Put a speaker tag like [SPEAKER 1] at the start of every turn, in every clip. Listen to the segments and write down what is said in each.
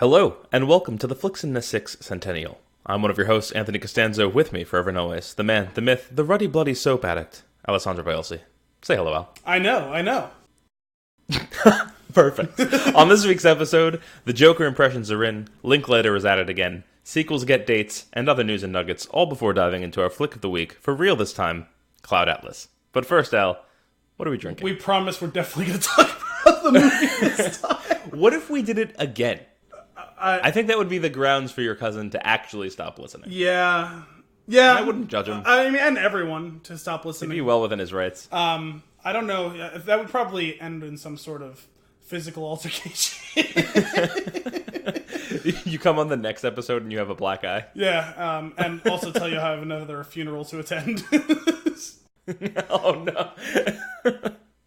[SPEAKER 1] Hello, and welcome to the Flix in the Six Centennial. I'm one of your hosts, Anthony Costanzo, with me forever and always, the man, the myth, the ruddy bloody soap addict, Alessandro Bielsi. Say hello, Al.
[SPEAKER 2] I know.
[SPEAKER 1] Perfect. On this week's episode, the Joker impressions are in, Linklater is at it again, sequels get dates, and other news and nuggets, all before diving into our flick of the week, for real this time, Cloud Atlas. But first, Al, what are we drinking?
[SPEAKER 2] We promise we're definitely going to talk about the movie this time.
[SPEAKER 1] What if we did it again? I think that would be the grounds for your cousin to actually stop listening.
[SPEAKER 2] Yeah.
[SPEAKER 1] I wouldn't judge him.
[SPEAKER 2] I mean, and everyone to stop listening.
[SPEAKER 1] He'd be well within his rights.
[SPEAKER 2] I don't know. That would probably end in some sort of physical altercation.
[SPEAKER 1] You come on the next episode and you have a black eye.
[SPEAKER 2] Yeah, and also tell you I have another funeral to attend.
[SPEAKER 1] Oh, no.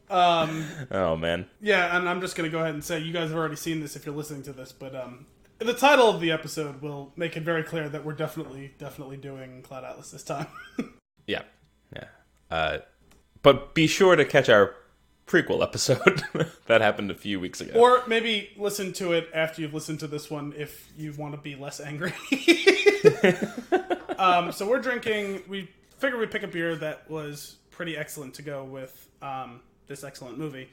[SPEAKER 1] Oh, man.
[SPEAKER 2] Yeah, and I'm just going to go ahead and say, you guys have already seen this if you're listening to this, but the title of the episode will make it very clear that we're definitely doing Cloud Atlas this time.
[SPEAKER 1] Yeah. But be sure to catch our prequel episode that happened a few weeks ago.
[SPEAKER 2] Or maybe listen to it after you've listened to this one if you want to be less angry. So we're drinking, we figured we'd pick a beer that was pretty excellent to go with this excellent movie.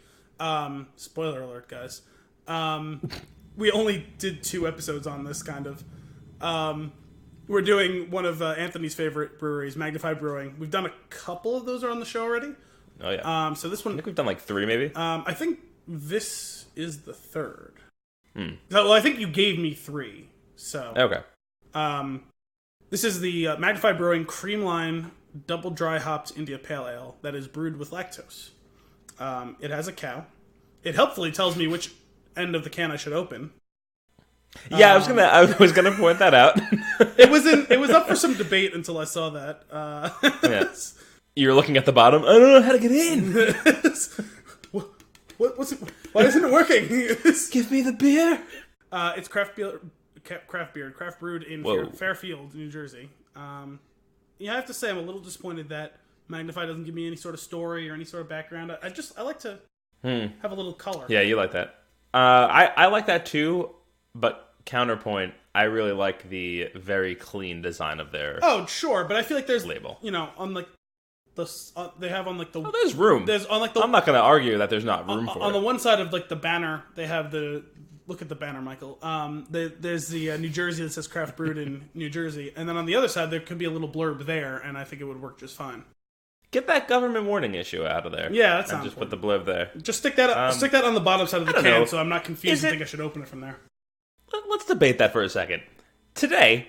[SPEAKER 2] Spoiler alert, guys. We only did 2 episodes on this, kind of. We're doing one of Anthony's favorite breweries, Magnify Brewing. We've done a couple of those on the show already.
[SPEAKER 1] Oh, yeah.
[SPEAKER 2] So this one,
[SPEAKER 1] I think we've done like 3, maybe?
[SPEAKER 2] I think this is the 3rd. Well, I think you gave me 3. So
[SPEAKER 1] Okay.
[SPEAKER 2] This is the Magnify Brewing Cream Line Double Dry Hopped India Pale Ale that is brewed with lactose. It has a cow. It helpfully tells me which end of the can I should open.
[SPEAKER 1] Yeah, I was gonna point that out.
[SPEAKER 2] It was up for some debate until I saw that.
[SPEAKER 1] Yeah. You're looking at the bottom. I don't know how to get in.
[SPEAKER 2] Why isn't it working?
[SPEAKER 1] Give me the beer.
[SPEAKER 2] It's craft brewed in Fairfield, New Jersey. Yeah, I have to say I'm a little disappointed that Magnify doesn't give me any sort of story or any sort of background. I like to have a little color.
[SPEAKER 1] Yeah, you like that. I like that too, but counterpoint, I really like the very clean design of their
[SPEAKER 2] sure, but I feel like there's
[SPEAKER 1] label.
[SPEAKER 2] On like they have on like the
[SPEAKER 1] there's room.
[SPEAKER 2] There's on like the
[SPEAKER 1] I'm not going to argue that there's not room for it.
[SPEAKER 2] On the one side of like the banner, they have the look at the banner, Michael. There's the New Jersey that says craft brewed in New Jersey, and then on the other side there could be a little blurb there, and I think it would work just fine.
[SPEAKER 1] Get that government warning issue out of there.
[SPEAKER 2] Yeah, that's
[SPEAKER 1] and just put the blurb there.
[SPEAKER 2] Just stick that on the bottom side of the can, so I'm not confused and think I should open it from there.
[SPEAKER 1] Let's debate that for a second. Today,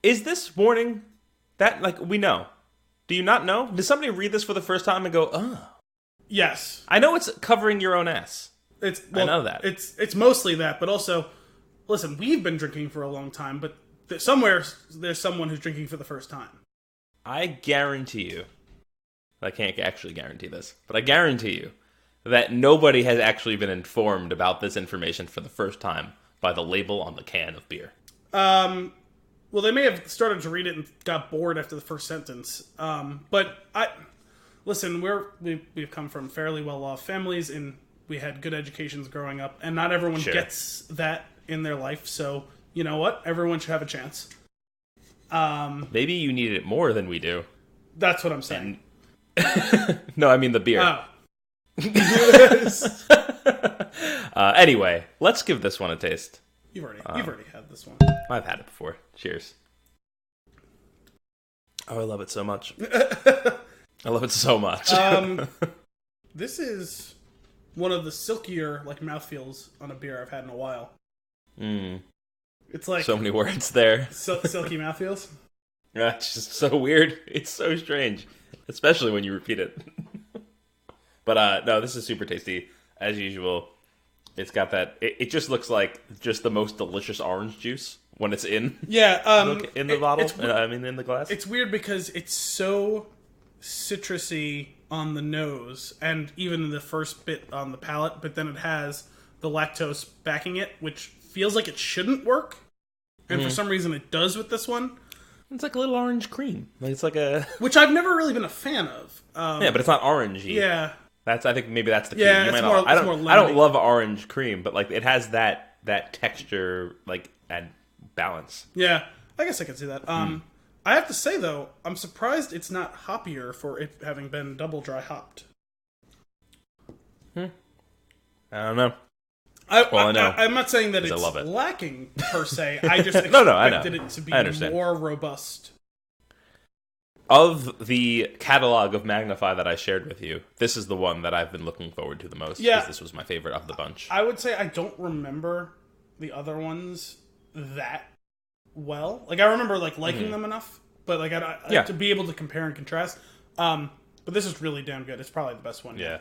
[SPEAKER 1] is this warning that, like, we know? Do you not know? Did somebody read this for the first time and go, oh?
[SPEAKER 2] Yes.
[SPEAKER 1] I know it's covering your own ass. I know that.
[SPEAKER 2] It's mostly that, but also, listen, we've been drinking for a long time, but somewhere there's someone who's drinking for the first time.
[SPEAKER 1] I guarantee you, I can't actually guarantee this, but I guarantee you that nobody has actually been informed about this information for the first time by the label on the can of beer.
[SPEAKER 2] Well, they may have started to read it and got bored after the first sentence. But listen, we've come from fairly well-off families, and we had good educations growing up, and not everyone gets that in their life. So you know what? Everyone should have a chance.
[SPEAKER 1] Maybe you need it more than we do.
[SPEAKER 2] That's what I'm saying.
[SPEAKER 1] No, I mean the beer.
[SPEAKER 2] Oh.
[SPEAKER 1] Anyway, let's give this one a taste.
[SPEAKER 2] You've already had this one.
[SPEAKER 1] I've had it before. Cheers. Oh, I love it so much. I love it so much.
[SPEAKER 2] This is one of the silkier mouthfeels on a beer I've had in a while. It's like
[SPEAKER 1] so many words there.
[SPEAKER 2] Silky mouthfeels.
[SPEAKER 1] Yeah, it's just so weird. It's so strange, especially when you repeat it. But no, this is super tasty as usual. It's got that. It just looks like just the most delicious orange juice when it's in.
[SPEAKER 2] Yeah,
[SPEAKER 1] in the bottle. In the glass.
[SPEAKER 2] It's weird because it's so citrusy on the nose, and even the first bit on the palate. But then it has the lactose backing it, which feels like it shouldn't work, and for some reason it does with this one.
[SPEAKER 1] It's like a little orange cream. It's like a
[SPEAKER 2] which I've never really been a fan of.
[SPEAKER 1] Yeah, but it's not orangey.
[SPEAKER 2] Yeah.
[SPEAKER 1] I think maybe that's the key.
[SPEAKER 2] Yeah, it's more
[SPEAKER 1] I don't love orange cream, but like it has that that texture and balance.
[SPEAKER 2] Yeah, I guess I could see that. I have to say though, I'm surprised it's not hoppier for it having been double dry hopped.
[SPEAKER 1] I don't know.
[SPEAKER 2] I know. I'm not saying that it's lacking per se. I just expected it to be more robust.
[SPEAKER 1] Of the catalog of Magnify that I shared with you, this is the one that I've been looking forward to the most. Yeah, because this was my favorite of the bunch.
[SPEAKER 2] I would say I don't remember the other ones that well. Like I remember liking them enough, but to be able to compare and contrast. But this is really damn good. It's probably the best one.
[SPEAKER 1] Yeah.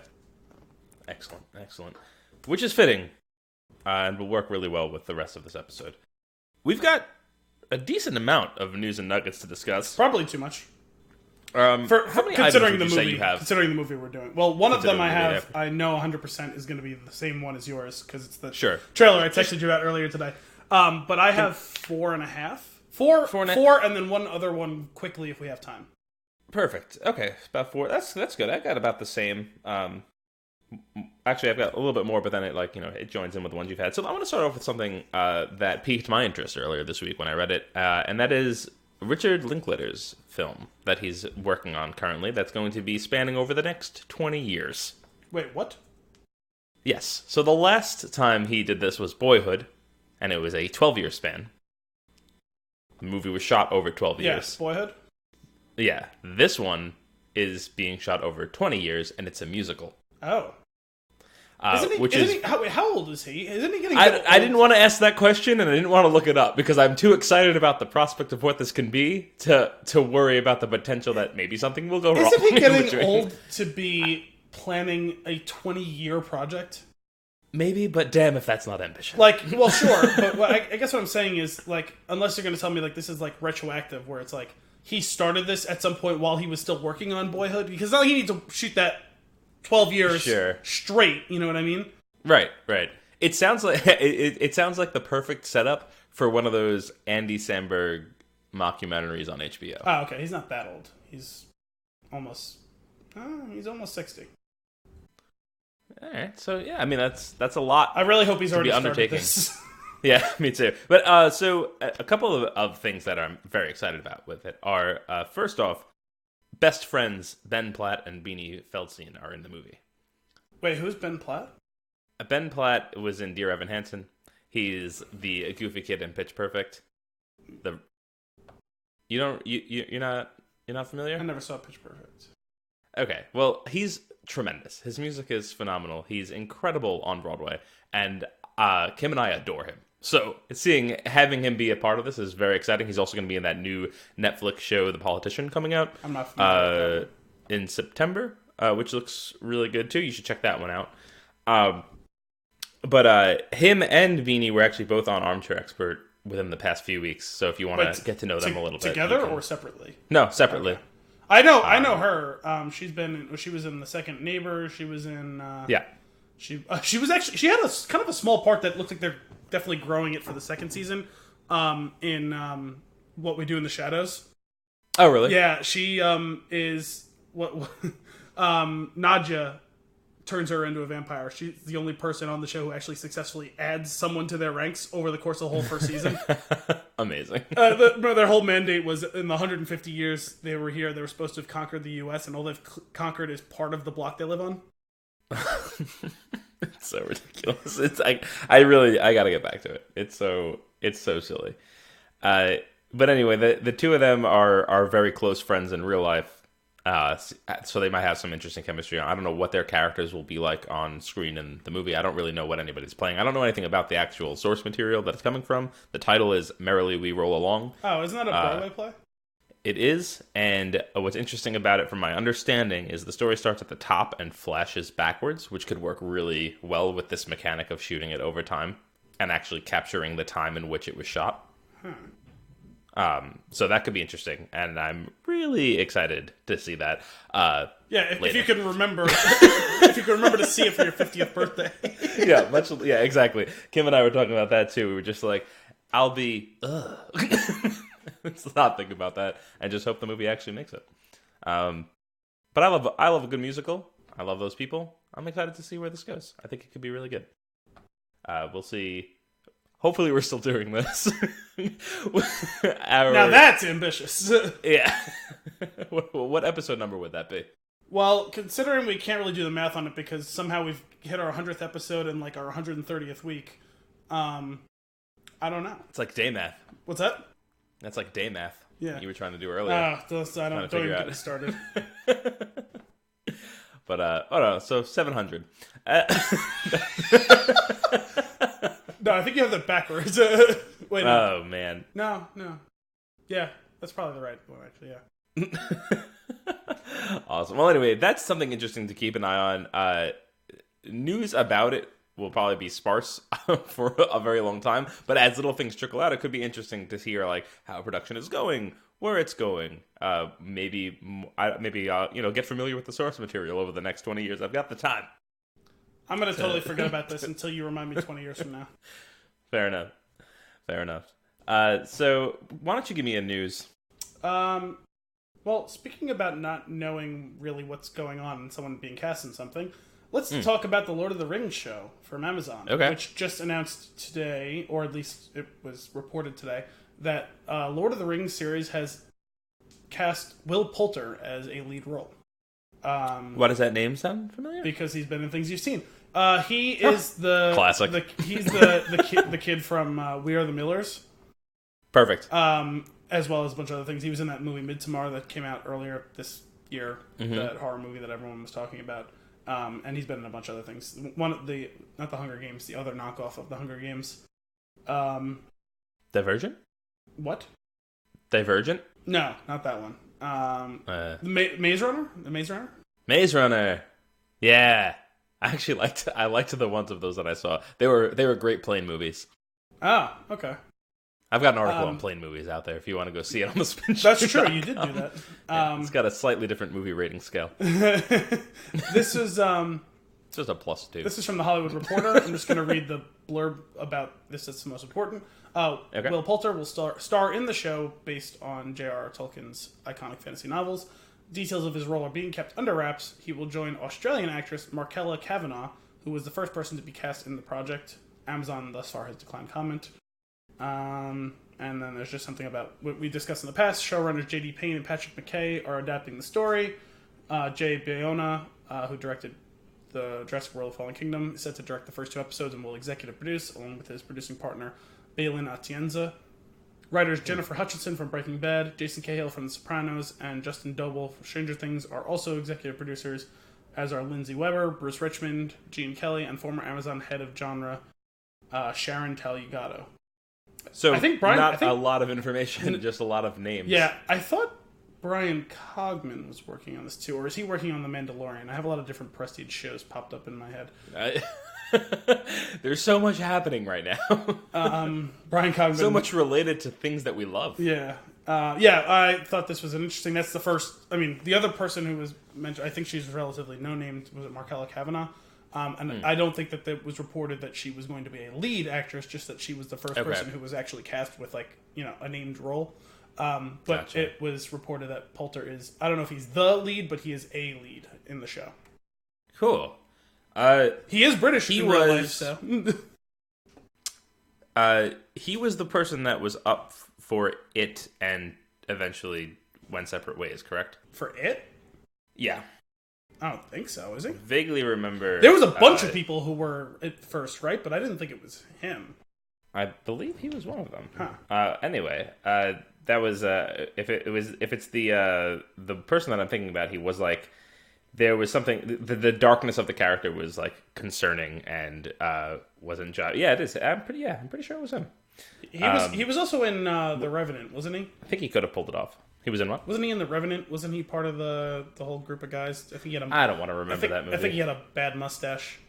[SPEAKER 1] Excellent. Which is fitting, and will work really well with the rest of this episode. We've got a decent amount of news and nuggets to discuss.
[SPEAKER 2] Probably too much.
[SPEAKER 1] How many
[SPEAKER 2] considering
[SPEAKER 1] items would you say you have?
[SPEAKER 2] Considering the movie we're doing. Well, one of them I know 100% is going to be the same one as yours, because it's the trailer I texted you about earlier today. But I have 4.5. Four, and then one other one quickly if we have time.
[SPEAKER 1] Perfect. Okay, about 4. That's good. I got about the same. Actually, I've got a little bit more, but then it joins in with the ones you've had. So I want to start off with something that piqued my interest earlier this week when I read it, and that is Richard Linklater's film that he's working on currently that's going to be spanning over the next 20 years.
[SPEAKER 2] Wait, what?
[SPEAKER 1] Yes. So the last time he did this was Boyhood, and it was a 12-year span. The movie was shot over 12 years.
[SPEAKER 2] Yes, Boyhood?
[SPEAKER 1] Yeah. This one is being shot over 20 years, and it's a musical.
[SPEAKER 2] Oh. How old is he? Isn't he getting old?
[SPEAKER 1] I didn't want to ask that question, and I didn't want to look it up, because I'm too excited about the prospect of what this can be to worry about the potential that maybe something will go wrong.
[SPEAKER 2] Isn't he getting old to be planning a 20-year project?
[SPEAKER 1] Maybe, but damn if that's not ambition.
[SPEAKER 2] Well, sure, but I guess what I'm saying is, unless you're going to tell me, this is, retroactive, where it's, he started this at some point while he was still working on Boyhood, because now he needs to shoot that 12 years straight, you know what I mean?
[SPEAKER 1] Right. It sounds like it sounds like the perfect setup for one of those Andy Samberg mockumentaries on HBO.
[SPEAKER 2] Oh, okay. He's not that old. He's almost 60.
[SPEAKER 1] All right. So yeah, I mean that's a lot.
[SPEAKER 2] I really hope he's already started this.
[SPEAKER 1] Yeah, me too. But so a couple of things that I'm very excited about with it are first off, best friends Ben Platt and Beanie Feldstein are in the movie.
[SPEAKER 2] Wait, who's Ben Platt?
[SPEAKER 1] Ben Platt was in Dear Evan Hansen. He's the goofy kid in Pitch Perfect. You're not familiar?
[SPEAKER 2] I never saw Pitch Perfect.
[SPEAKER 1] Okay, well, he's tremendous. His music is phenomenal. He's incredible on Broadway, and Kim and I adore him. So having him be a part of this is very exciting. He's also going to be in that new Netflix show, The Politician, coming out.
[SPEAKER 2] I'm not familiar with that.
[SPEAKER 1] In September, which looks really good too. You should check that one out. But him and Beanie were actually both on Armchair Expert within the past few weeks. So if you want to get to know them a little bit,
[SPEAKER 2] together or separately?
[SPEAKER 1] No, separately.
[SPEAKER 2] Okay. I know her. She was in The Second Neighbor. She was in. She had a kind of a small part that looks like they're definitely growing it for the second season. In What We Do in the Shadows.
[SPEAKER 1] Oh, really?
[SPEAKER 2] Yeah, she is what Nadja turns her into a vampire. She's the only person on the show who actually successfully adds someone to their ranks over the course of the whole first season.
[SPEAKER 1] Amazing.
[SPEAKER 2] Their whole mandate was in the 150 years they were here, they were supposed to have conquered the U.S., and all they've conquered is part of the block they live on.
[SPEAKER 1] It's so ridiculous. It's like I gotta get back to it. It's so silly. But anyway, the two of them are very close friends in real life. So they might have some interesting chemistry. I don't know what their characters will be like on screen in the movie. I don't really know what anybody's playing. I don't know anything about the actual source material that it's coming from. The title is Merrily We Roll Along.
[SPEAKER 2] Oh, isn't that a Broadway play?
[SPEAKER 1] It is, and what's interesting about it, from my understanding, is the story starts at the top and flashes backwards, which could work really well with this mechanic of shooting it over time and actually capturing the time in which it was shot. So that could be interesting, and I'm really excited to see that.
[SPEAKER 2] If you can remember, if you can remember to see it for your 50th birthday.
[SPEAKER 1] Yeah, exactly. Kim and I were talking about that too. We were just like, I'll be. Let's not think about that, and just hope the movie actually makes it. But I love a good musical. I love those people. I'm excited to see where this goes. I think it could be really good. We'll see hopefully we're still doing this.
[SPEAKER 2] Now that's ambitious.
[SPEAKER 1] Yeah. What episode number would that be?
[SPEAKER 2] Well, considering we can't really do the math on it because somehow we've hit our 100th episode in like our 130th week, I don't know.
[SPEAKER 1] It's like day math.
[SPEAKER 2] What's that?
[SPEAKER 1] That's like day math.
[SPEAKER 2] Yeah.
[SPEAKER 1] You were trying to do earlier.
[SPEAKER 2] I don't even get me started.
[SPEAKER 1] But, oh no, so 700.
[SPEAKER 2] No, I think you have that backwards. Wait, no.
[SPEAKER 1] Oh, man.
[SPEAKER 2] No. Yeah, that's probably the right one, actually, yeah.
[SPEAKER 1] Awesome. Well, anyway, that's something interesting to keep an eye on. News about it will probably be sparse for a very long time, but as little things trickle out, it could be interesting to hear like how production is going, where it's going. Maybe get familiar with the source material over the next 20 years. I've got the time.
[SPEAKER 2] I'm going to totally forget about this until you remind me 20 years from now.
[SPEAKER 1] Fair enough. So why don't you give me a news?
[SPEAKER 2] Well, speaking about not knowing really what's going on and someone being cast in something, let's talk about the Lord of the Rings show from Amazon, which just announced today, or at least it was reported today, that Lord of the Rings series has cast Will Poulter as a lead role.
[SPEAKER 1] Why does that name sound familiar?
[SPEAKER 2] Because he's been in things you've seen. He is the
[SPEAKER 1] classic.
[SPEAKER 2] He's the kid from We Are the Millers.
[SPEAKER 1] Perfect.
[SPEAKER 2] As well as a bunch of other things. He was in that movie Midsommar that came out earlier this year, that horror movie that everyone was talking about. And he's been in a bunch of other things. Not the Hunger Games, the other knockoff of the Hunger Games.
[SPEAKER 1] Divergent?
[SPEAKER 2] What?
[SPEAKER 1] Divergent?
[SPEAKER 2] No, not that one. The Maze Runner? The Maze Runner?
[SPEAKER 1] Maze Runner. Yeah. I liked the ones of those that I saw. They were great plane movies.
[SPEAKER 2] Oh, okay.
[SPEAKER 1] I've got an article on plane movies out there if you want to go see it on the spin.
[SPEAKER 2] That's true, you did do that.
[SPEAKER 1] It's got a slightly different movie rating scale.
[SPEAKER 2] This is
[SPEAKER 1] it's just a +2.
[SPEAKER 2] This is from the Hollywood Reporter. I'm just going to read the blurb about this that's the most important.
[SPEAKER 1] Okay.
[SPEAKER 2] Will Poulter will star in the show based on J.R.R. Tolkien's iconic fantasy novels. Details of his role are being kept under wraps. He will join Australian actress Markella Kavanagh, who was the first person to be cast in the project. Amazon thus far has declined comment. And then there's just something about what we discussed in the past. Showrunners J.D. Payne and Patrick McKay are adapting the story. Jay Bayona, who directed the Jurassic World: Fallen Kingdom, is set to direct the first 2 episodes and will executive produce, along with his producing partner, Balin Atienza. Writers Jennifer Hutchinson from Breaking Bad, Jason Cahill from The Sopranos, and Justin Doble from Stranger Things are also executive producers, as are Lindsay Weber, Bruce Richmond, Gene Kelly, and former Amazon head of genre, Sharon Talugado.
[SPEAKER 1] So, a lot of information, just a lot of names.
[SPEAKER 2] Yeah, I thought Brian Cogman was working on this too, or is he working on The Mandalorian? I have a lot of different prestige shows popped up in my head.
[SPEAKER 1] There's so much happening right now.
[SPEAKER 2] Brian Cogman.
[SPEAKER 1] So much related to things that we love.
[SPEAKER 2] Yeah. I thought this was an interesting. That's the first. I mean, the other person who was mentioned, I think she's relatively no-named. Was it Markella Kavanagh? I don't think that it was reported that she was going to be a lead actress, just that she was the first person who was actually cast with a named role. But gotcha. It was reported that Poulter is, I don't know if he's the lead, but he is a lead in the show.
[SPEAKER 1] Cool.
[SPEAKER 2] He is British in real life, so.
[SPEAKER 1] He was the person that was up for it and eventually went separate ways, correct?
[SPEAKER 2] For it?
[SPEAKER 1] Yeah.
[SPEAKER 2] I don't think so, is he?
[SPEAKER 1] I vaguely remember.
[SPEAKER 2] There was a bunch of people who were at first, right? But I didn't think it was him.
[SPEAKER 1] I believe he was one of them.
[SPEAKER 2] Huh.
[SPEAKER 1] Anyway, that was if it's the person that I'm thinking about, he was like, there was something, the darkness of the character was like concerning and wasn't yeah, it is. I'm pretty sure it was him.
[SPEAKER 2] He was also in The Revenant, wasn't he?
[SPEAKER 1] I think he could have pulled it off. He was in what?
[SPEAKER 2] Wasn't he in The Revenant? Wasn't he part of the whole group of guys? I think he had
[SPEAKER 1] I don't want to remember that movie.
[SPEAKER 2] I think he had a bad mustache.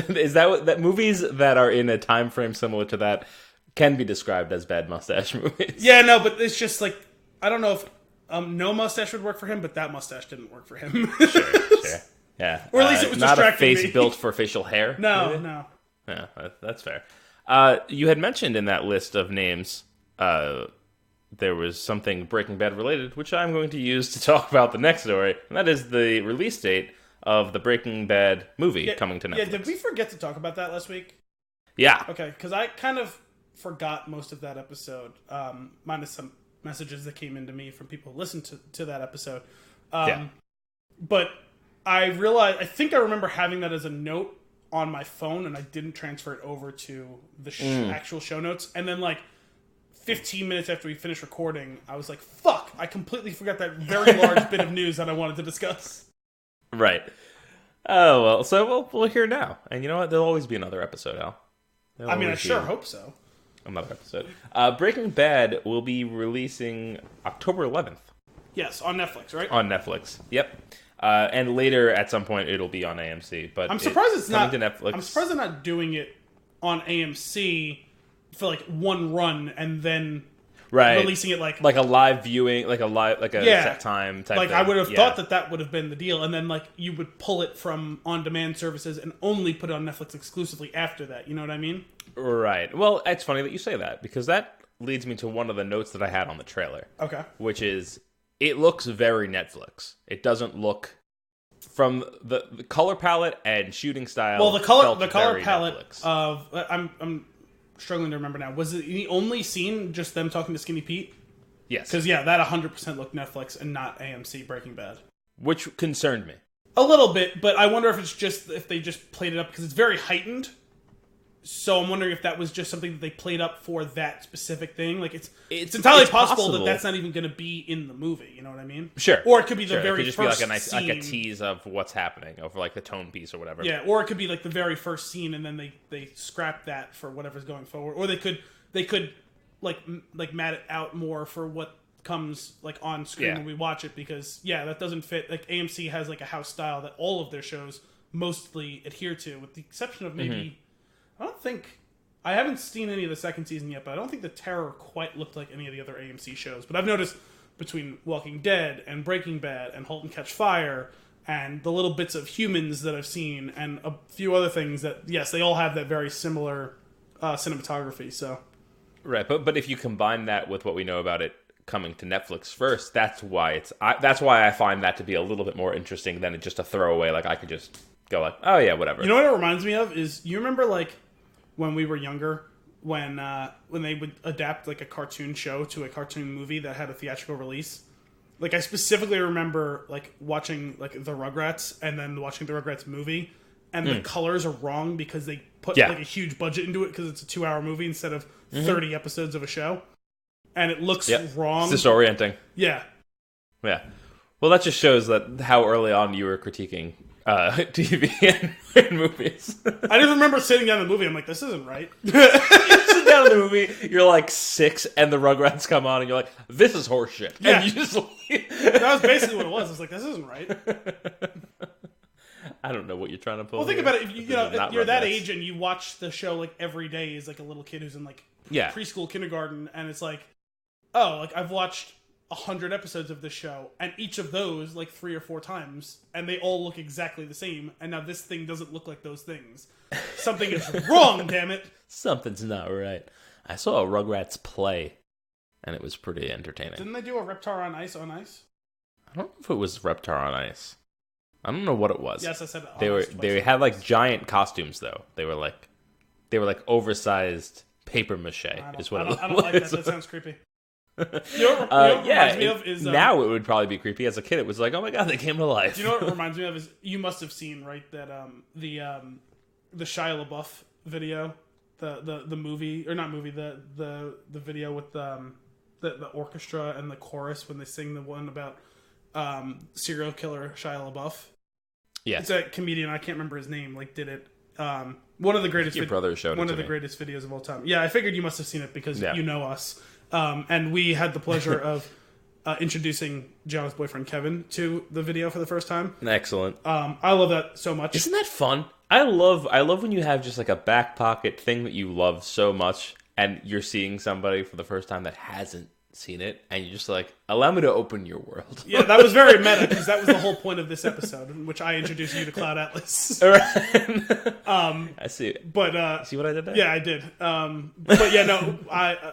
[SPEAKER 1] Is that movies that are in a time frame similar to that can be described as bad mustache movies?
[SPEAKER 2] Yeah, no, but it's just like, I don't know if no mustache would work for him, but that mustache didn't work for him.
[SPEAKER 1] Sure. Yeah.
[SPEAKER 2] Or at least it was
[SPEAKER 1] not
[SPEAKER 2] distracting
[SPEAKER 1] a face built for facial hair.
[SPEAKER 2] No.
[SPEAKER 1] Yeah, that's fair. You had mentioned in that list of names, there was something Breaking Bad related, which I'm going to use to talk about the next story, and that is the release date of the Breaking Bad movie coming to Netflix.
[SPEAKER 2] Yeah, did we forget to talk about that last week?
[SPEAKER 1] Yeah.
[SPEAKER 2] Okay, because I kind of forgot most of that episode, minus some messages that came into me from people who listened to that episode.
[SPEAKER 1] Yeah.
[SPEAKER 2] But I realized, I think I remember having that as a note on my phone, and I didn't transfer it over to the actual show notes. And then, like, 15 minutes after we finished recording, I was like, fuck, I completely forgot that very large bit of news that I wanted to discuss.
[SPEAKER 1] Right. Oh, well, so we'll hear now. And you know what? There'll always be another episode, Al.
[SPEAKER 2] I mean, I sure hope so.
[SPEAKER 1] Another episode. Breaking Bad will be releasing October 11th.
[SPEAKER 2] Yes, on Netflix, right?
[SPEAKER 1] On Netflix. Yep. And later, at some point, it'll be on AMC. But
[SPEAKER 2] I'm surprised it's not
[SPEAKER 1] to Netflix.
[SPEAKER 2] I'm surprised they're not doing it on AMC for like one run and then releasing it like
[SPEAKER 1] a live viewing, like a set time type.
[SPEAKER 2] Like
[SPEAKER 1] thing.
[SPEAKER 2] I would have thought that would have been the deal, and then like you would pull it from on-demand services and only put it on Netflix exclusively after that. You know what I mean?
[SPEAKER 1] Right. Well, it's funny that you say that because that leads me to one of the notes that I had on the trailer.
[SPEAKER 2] Okay.
[SPEAKER 1] Which is, it looks very Netflix. It doesn't look, from the color palette and shooting style.
[SPEAKER 2] Well, the color palette
[SPEAKER 1] Netflix.
[SPEAKER 2] of I'm struggling to remember now. Was it the only scene just them talking to Skinny Pete?
[SPEAKER 1] Yes.
[SPEAKER 2] Because that 100% looked Netflix and not AMC Breaking Bad.
[SPEAKER 1] Which concerned me.
[SPEAKER 2] A little bit, but I wonder if they just played it up because it's very heightened. So I'm wondering if that was just something that they played up for that specific thing. Like it's entirely possible that that's not even going to be in the movie. You know what I mean?
[SPEAKER 1] Sure.
[SPEAKER 2] Or it could be the very
[SPEAKER 1] it could just
[SPEAKER 2] first
[SPEAKER 1] be like a nice,
[SPEAKER 2] scene.
[SPEAKER 1] like a tease of what's happening, of like the tone piece or whatever.
[SPEAKER 2] Yeah. Or it could be like the very first scene, and then they scrap that for whatever's going forward. Or they could like mat it out more for what comes like on screen when we watch it, because that doesn't fit. Like AMC has like a house style that all of their shows mostly adhere to, with the exception of maybe I haven't seen any of the second season yet, but I don't think The Terror quite looked like any of the other AMC shows. But I've noticed between Walking Dead and Breaking Bad and *Halt and Catch Fire* and the little bits of Humans that I've seen and a few other things that, yes, they all have that very similar cinematography. So,
[SPEAKER 1] right, but if you combine that with what we know about it coming to Netflix first, that's why I find that to be a little bit more interesting than just a throwaway. Like I could just go like, oh yeah, whatever.
[SPEAKER 2] You know what it reminds me of is, you remember like when we were younger, when they would adapt like a cartoon show to a cartoon movie that had a theatrical release. Like I specifically remember like watching like the Rugrats and then watching the Rugrats movie, and the colors are wrong because they put like a huge budget into it because it's a 2-hour movie instead of 30 episodes of a show, and it looks wrong.
[SPEAKER 1] It's disorienting.
[SPEAKER 2] Yeah.
[SPEAKER 1] Well, that just shows that how early on you were critiquing TV and movies.
[SPEAKER 2] I just remember sitting down in the movie. I'm like, this isn't right.
[SPEAKER 1] You sit down in the movie, you're like 6, and the Rugrats come on, and you're like, this is horseshit.
[SPEAKER 2] Yeah.
[SPEAKER 1] And you just
[SPEAKER 2] that was basically what it was. I was like, this isn't right.
[SPEAKER 1] I don't know what you're trying to pull.
[SPEAKER 2] Well, think
[SPEAKER 1] here.
[SPEAKER 2] about it. If if you're that
[SPEAKER 1] Rugrats.
[SPEAKER 2] age and you watch the show like every day as like a little kid who's in like preschool, kindergarten, and it's like, oh, like I've watched 100 episodes of this show, and each of those like 3 or 4 times, and they all look exactly the same, and now this thing doesn't look like those things. Something is wrong, damn it.
[SPEAKER 1] Something's not right. I saw a Rugrats play, and it was pretty entertaining.
[SPEAKER 2] Didn't they do a Reptar on Ice?
[SPEAKER 1] I don't know if it was Reptar on Ice. I don't know what it was.
[SPEAKER 2] Yes, I said
[SPEAKER 1] they had like giant costumes though. They were like oversized paper mache is what it was.
[SPEAKER 2] I don't like that. That sounds creepy. You know what reminds me of is
[SPEAKER 1] now it would probably be creepy. As a kid, it was like, oh my god, they came to life.
[SPEAKER 2] You know what it reminds me of is, you must have seen, right, that the Shia LaBeouf video, the movie, or not movie, the video with the orchestra and the chorus when they sing the one about serial killer Shia LaBeouf.
[SPEAKER 1] Yeah,
[SPEAKER 2] it's a comedian, I can't remember his name, like did it. One of the greatest.
[SPEAKER 1] Your brother showed
[SPEAKER 2] one
[SPEAKER 1] it
[SPEAKER 2] of the
[SPEAKER 1] me.
[SPEAKER 2] Greatest videos of all time. Yeah, I figured you must have seen it because you know us. And we had the pleasure of introducing Gianna's boyfriend Kevin to the video for the first time.
[SPEAKER 1] Excellent.
[SPEAKER 2] I love that so much.
[SPEAKER 1] Isn't that fun? I love when you have just like a back pocket thing that you love so much, and you're seeing somebody for the first time that hasn't seen it, and you're just like, allow me to open your world.
[SPEAKER 2] Yeah, that was very meta, because that was the whole point of this episode, in which I introduced you to Cloud Atlas.
[SPEAKER 1] All right. I see it.
[SPEAKER 2] But
[SPEAKER 1] see what I did there?
[SPEAKER 2] Yeah, I did. But yeah, no,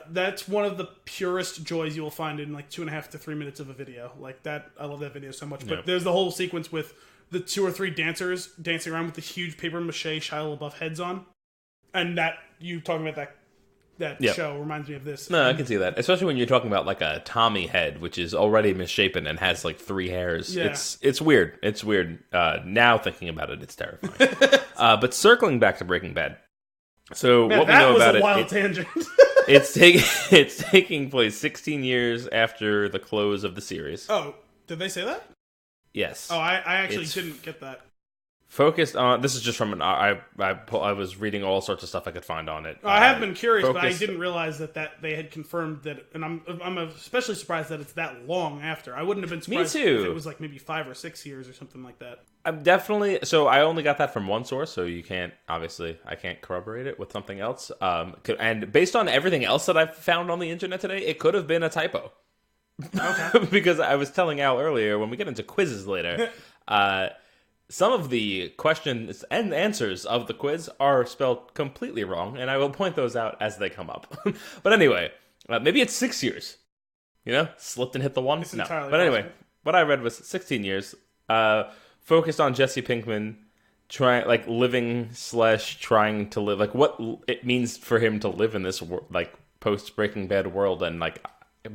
[SPEAKER 2] that's one of the purest joys you will find in like 2.5 to 3 minutes of a video. Like that, I love that video so much. But there's the whole sequence with the 2 or 3 dancers dancing around with the huge paper mache Shia LaBeouf heads on. And that you talking about that
[SPEAKER 1] Yep.
[SPEAKER 2] show reminds me of this.
[SPEAKER 1] No, I can see that. Especially when you're talking about like a Tommy head, which is already misshapen and has like 3 hairs.
[SPEAKER 2] Yeah.
[SPEAKER 1] It's weird. It's weird. Now thinking about it, it's terrifying. But circling back to Breaking Bad. So
[SPEAKER 2] Man,
[SPEAKER 1] what we know about
[SPEAKER 2] that was a wild
[SPEAKER 1] it,
[SPEAKER 2] tangent.
[SPEAKER 1] it's taking place 16 years after the close of the series.
[SPEAKER 2] Oh, did they say that?
[SPEAKER 1] Yes.
[SPEAKER 2] Oh, I actually
[SPEAKER 1] It's
[SPEAKER 2] didn't get that.
[SPEAKER 1] Focused on this is just from an I was reading all sorts of stuff I could find on it.
[SPEAKER 2] I have been curious, but I
[SPEAKER 1] focused-
[SPEAKER 2] didn't realize that they had confirmed that, and I'm especially surprised that it's that long after. I wouldn't have been surprised
[SPEAKER 1] too.
[SPEAKER 2] if it was like maybe 5 or 6 years or something like that.
[SPEAKER 1] I'm definitely so. I only got that from one source, so you can't obviously I can't corroborate it with something else. And based on everything else that I've found on the internet today, it could have been a typo.
[SPEAKER 2] Okay.
[SPEAKER 1] Because I was telling Al earlier when we get into quizzes later, some of the questions and answers of the quiz are spelled completely wrong, and I will point those out as they come up. But anyway, maybe it's 6 years. You know, slipped and hit the one.
[SPEAKER 2] It's
[SPEAKER 1] No,
[SPEAKER 2] entirely
[SPEAKER 1] but anyway,
[SPEAKER 2] possible.
[SPEAKER 1] what I read was 16 years. Focused on Jesse Pinkman, living / trying to live, like what it means for him to live in this like post Breaking Bad world, and like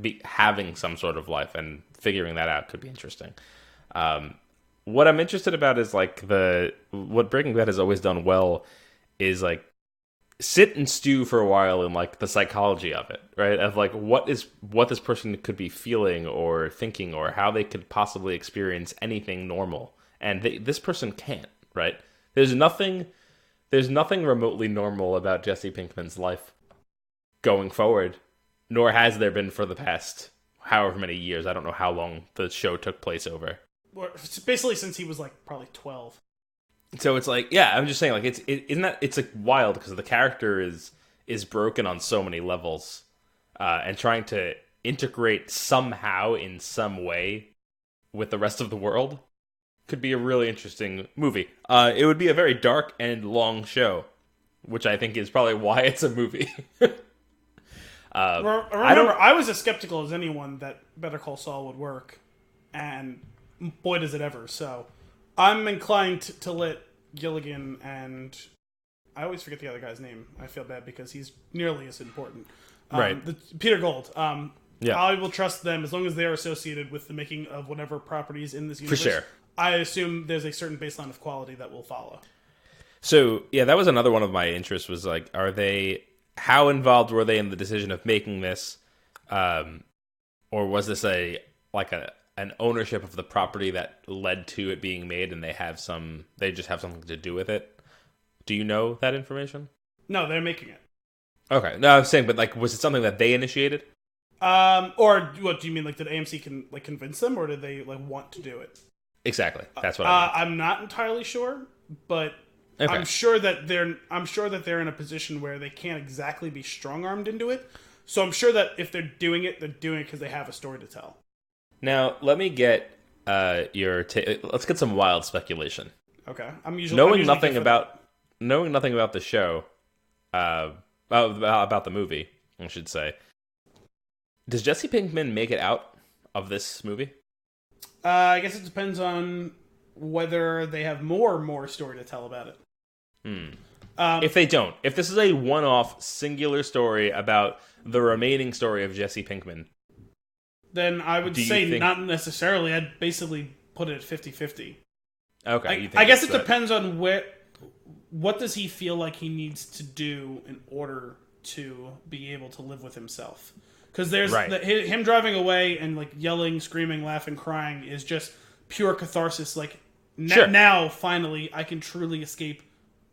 [SPEAKER 1] be having some sort of life and figuring that out could be interesting. What I'm interested about is like what Breaking Bad has always done well is like sit and stew for a while in like the psychology of it, right? Of like what this person could be feeling or thinking or how they could possibly experience anything normal, and this person can't, right? There's nothing remotely normal about Jesse Pinkman's life going forward, nor has there been for the past however many years. I don't know how long the show took place over.
[SPEAKER 2] Or basically since he was like probably 12.
[SPEAKER 1] So it's like, yeah, I'm just saying, like, it's like wild because the character is broken on so many levels, and trying to integrate somehow in some way with the rest of the world could be a really interesting movie. It would be a very dark and long show, which I think is probably why it's a movie.
[SPEAKER 2] Remember, I was as skeptical as anyone that Better Call Saul would work, and boy does it ever. So I'm inclined to let Gilligan and I always forget the other guy's name. I feel bad because he's nearly as important.
[SPEAKER 1] Right.
[SPEAKER 2] Peter Gold.
[SPEAKER 1] Yeah.
[SPEAKER 2] I will trust them as long as they're associated with the making of whatever properties in this universe.
[SPEAKER 1] For sure.
[SPEAKER 2] I assume there's a certain baseline of quality that will follow.
[SPEAKER 1] So, yeah, that was another one of my interests was like, how involved were they in the decision of making this? Or was this an ownership of the property that led to it being made and they just have something to do with it? Do you know that information?
[SPEAKER 2] No, they're making it.
[SPEAKER 1] Okay. No, I'm saying, but like, was it something that they initiated?
[SPEAKER 2] Or what do you mean? Like, did AMC convince them, or did they want to do it?
[SPEAKER 1] Exactly. That's what I mean.
[SPEAKER 2] I'm not entirely sure, but
[SPEAKER 1] Okay.
[SPEAKER 2] I'm sure that they're in a position where they can't exactly be strong-armed into it. So I'm sure that if they're doing it because they have a story to tell.
[SPEAKER 1] Now, let me get let's get some wild speculation.
[SPEAKER 2] Okay, I'm usually
[SPEAKER 1] Knowing nothing about the show, about the movie, I should say. Does Jesse Pinkman make it out of this movie?
[SPEAKER 2] I guess it depends on whether they have more story to tell about it.
[SPEAKER 1] If they don't, if this is a one-off singular story about the remaining story of Jesse Pinkman,
[SPEAKER 2] then I would say
[SPEAKER 1] think...
[SPEAKER 2] not necessarily. I'd basically put it at 50-50.
[SPEAKER 1] Okay.
[SPEAKER 2] I guess it depends on what does he feel like he needs to do in order to be able to live with himself. Because there's him driving away and like yelling, screaming, laughing, crying is just pure catharsis. Like now, finally, I can truly escape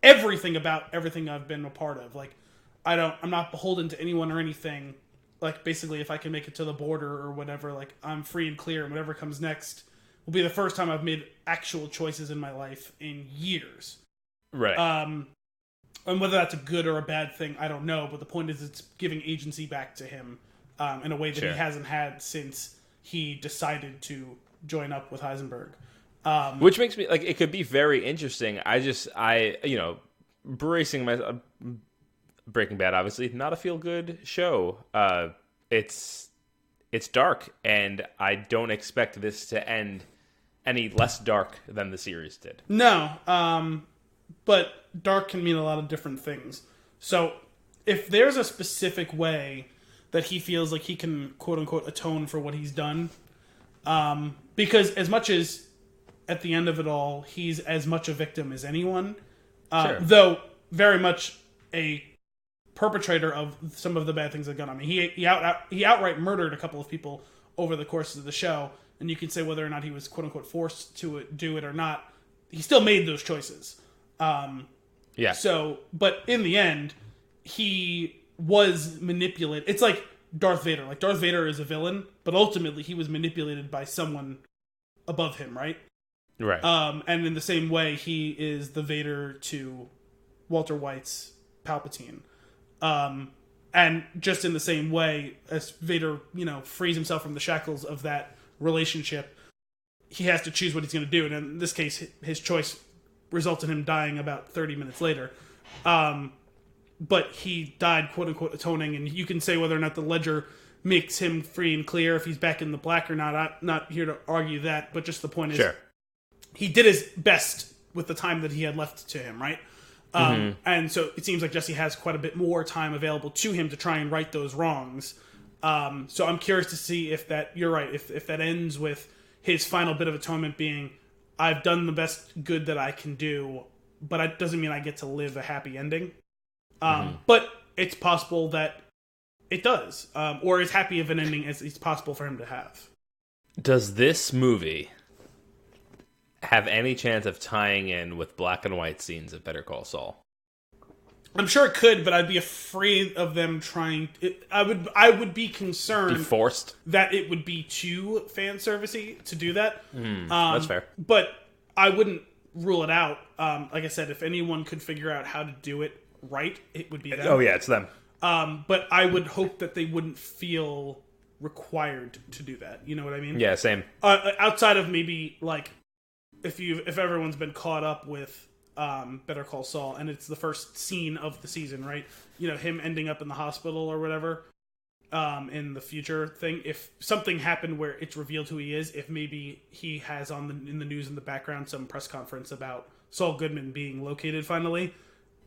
[SPEAKER 2] everything about everything I've been a part of. Like I'm not beholden to anyone or anything. Like basically, if I can make it to the border or whatever, like I'm free and clear, and whatever comes next will be the first time I've made actual choices in my life in years.
[SPEAKER 1] Right.
[SPEAKER 2] And whether that's a good or a bad thing, I don't know. But the point is, it's giving agency back to him in a way that he hasn't had since he decided to join up with Heisenberg.
[SPEAKER 1] Which makes me like it could be very interesting. Bracing my Breaking Bad, obviously not a feel good show. It's dark, and I don't expect this to end any less dark than the series did.
[SPEAKER 2] No, but dark can mean a lot of different things. So if there's a specific way that he feels like he can quote unquote atone for what he's done, because as much as at the end of it all he's as much a victim as anyone,
[SPEAKER 1] Sure.
[SPEAKER 2] though very much a perpetrator of some of the bad things that gone on. I mean, he outright murdered a couple of people over the course of the show, and you can say whether or not he was quote unquote forced to do it or not. He still made those choices.
[SPEAKER 1] Yeah.
[SPEAKER 2] So, but in the end, he was manipulated. It's like Darth Vader. Like Darth Vader is a villain, but ultimately he was manipulated by someone above him, right?
[SPEAKER 1] Right.
[SPEAKER 2] And in the same way, he is the Vader to Walter White's Palpatine. And just in the same way as Vader, frees himself from the shackles of that relationship, he has to choose what he's going to do. And in this case, his choice resulted in him dying about 30 minutes later. But he died, quote unquote, atoning. And you can say whether or not the ledger makes him free and clear, if he's back in the black or not. I'm not here to argue that, but just the point is,
[SPEAKER 1] sure.
[SPEAKER 2] He did his best with the time that he had left to him, right? And so it seems like Jesse has quite a bit more time available to him to try and right those wrongs. So I'm curious to see if that, you're right, if that ends with his final bit of atonement being, I've done the best good that I can do, but it doesn't mean I get to live a happy ending. But it's possible that it does, or as happy of an ending as it's possible for him to have.
[SPEAKER 1] Does this movie have any chance of tying in with black and white scenes of Better Call Saul?
[SPEAKER 2] I'm sure it could, but I'd be afraid of them trying. I would be concerned.
[SPEAKER 1] Be forced?
[SPEAKER 2] That it would be too fan servicey to do that.
[SPEAKER 1] That's fair.
[SPEAKER 2] But I wouldn't rule it out. Like I said, if anyone could figure out how to do it right, it would be them.
[SPEAKER 1] Oh yeah, it's them.
[SPEAKER 2] But I would hope that they wouldn't feel required to do that. You know what I mean?
[SPEAKER 1] Yeah, same.
[SPEAKER 2] Outside of maybe like if everyone's been caught up with Better Call Saul, and it's the first scene of the season, right? Him ending up in the hospital or whatever, in the future thing. If something happened where it's revealed who he is, if maybe he has in the news in the background some press conference about Saul Goodman being located finally,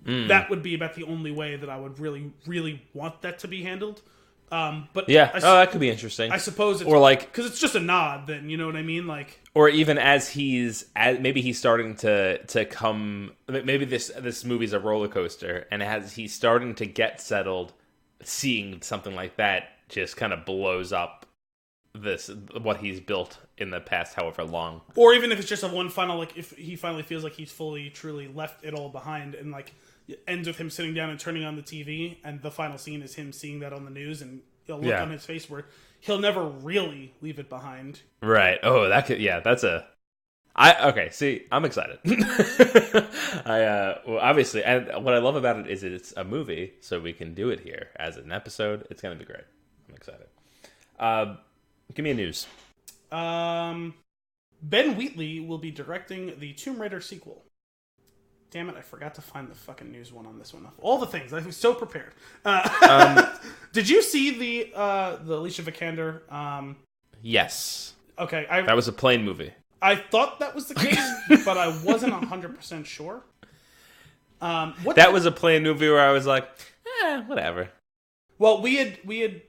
[SPEAKER 2] that would be about the only way that I would really, really want that to be handled. But
[SPEAKER 1] yeah, that could be interesting.
[SPEAKER 2] I suppose it's,
[SPEAKER 1] or like,
[SPEAKER 2] because it's just a nod, then, you know what I mean? Like,
[SPEAKER 1] or even maybe he's starting to come. Maybe this movie's a roller coaster, and he's starting to get settled. Seeing something like that just kind of blows up what he's built in the past, however long.
[SPEAKER 2] Or even if it's just a one final, like if he finally feels like he's fully, truly left it all behind, and like it ends with him sitting down and turning on the TV, and the final scene is him seeing that on the news, and a look on his face where he'll never really leave it behind.
[SPEAKER 1] Right. Oh, that could. Yeah, that's a. Okay. See, I'm excited. Well, obviously, and what I love about it is it's a movie, so we can do it here as an episode. It's gonna be great. I'm excited. Give me a news.
[SPEAKER 2] Ben Wheatley will be directing the Tomb Raider sequel. Damn it, I forgot to find the fucking news one on this one. All the things. I was so prepared. Did you see the Alicia Vikander?
[SPEAKER 1] Yes.
[SPEAKER 2] Okay.
[SPEAKER 1] That was a plane movie.
[SPEAKER 2] I thought that was the case, but I wasn't 100% sure.
[SPEAKER 1] That was a plane movie where I was like, whatever.
[SPEAKER 2] Well, we had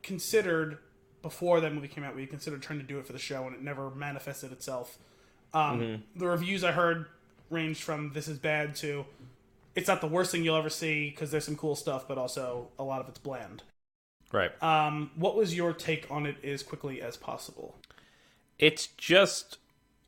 [SPEAKER 2] considered, before that movie came out, we had considered trying to do it for the show, and it never manifested itself. The reviews I heard ranged from this is bad to it's not the worst thing you'll ever see because there's some cool stuff, but also a lot of it's bland.
[SPEAKER 1] Right.
[SPEAKER 2] What was your take on it as quickly as possible?
[SPEAKER 1] It's just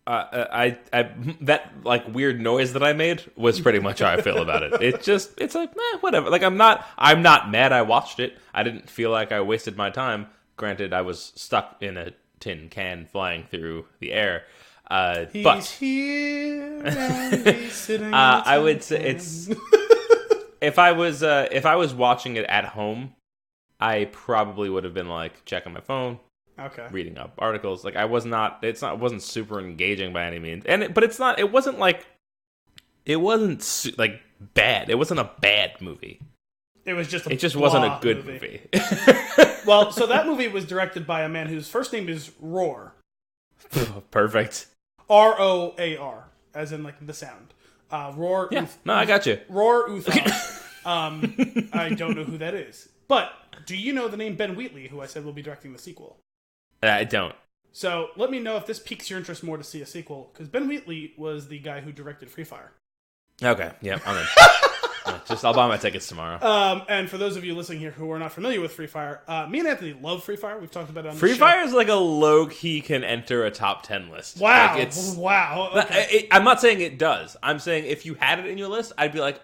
[SPEAKER 1] that like weird noise that I made was pretty much how I feel about it. It's like whatever. Like I'm not mad I watched it. I didn't feel like I wasted my time. Granted, I was stuck in a tin can flying through the air. But
[SPEAKER 2] here and he's sitting
[SPEAKER 1] I would say it's if I was watching it at home, I probably would have been like checking my phone, reading up articles. Like it wasn't super engaging by any means, but it wasn't like bad. It wasn't a bad movie.
[SPEAKER 2] It
[SPEAKER 1] just wasn't a good movie.
[SPEAKER 2] Well, so that movie was directed by a man whose first name is Roar.
[SPEAKER 1] Perfect.
[SPEAKER 2] Roar, as in like the sound. Roar.
[SPEAKER 1] Yeah. No, I got you.
[SPEAKER 2] Roar Uthar. I don't know who that is. But do you know the name Ben Wheatley, who I said will be directing the sequel?
[SPEAKER 1] I don't.
[SPEAKER 2] So let me know if this piques your interest more to see a sequel, because Ben Wheatley was the guy who directed Free Fire.
[SPEAKER 1] Okay, yeah, I'm in. I'll buy my tickets tomorrow.
[SPEAKER 2] And for those of you listening here who are not familiar with Free Fire, me and Anthony love Free Fire. We've talked about it on the show.
[SPEAKER 1] Free Fire is like a low-key can enter a top 10 list.
[SPEAKER 2] Wow.
[SPEAKER 1] Like
[SPEAKER 2] Wow. Okay.
[SPEAKER 1] I'm not saying it does. I'm saying if you had it in your list, I'd be like,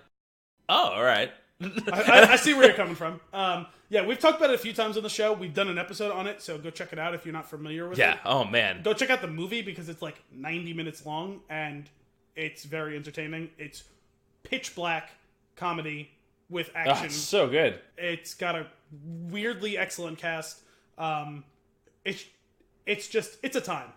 [SPEAKER 1] oh, all right.
[SPEAKER 2] I see where you're coming from. Yeah, we've talked about it a few times on the show. We've done an episode on it, so go check it out if you're not familiar with it.
[SPEAKER 1] Yeah, oh man.
[SPEAKER 2] Go check out the movie because it's like 90 minutes long, and it's very entertaining. It's pitch black comedy with action.
[SPEAKER 1] Oh, it's so good.
[SPEAKER 2] It's got a weirdly excellent cast. It's a time.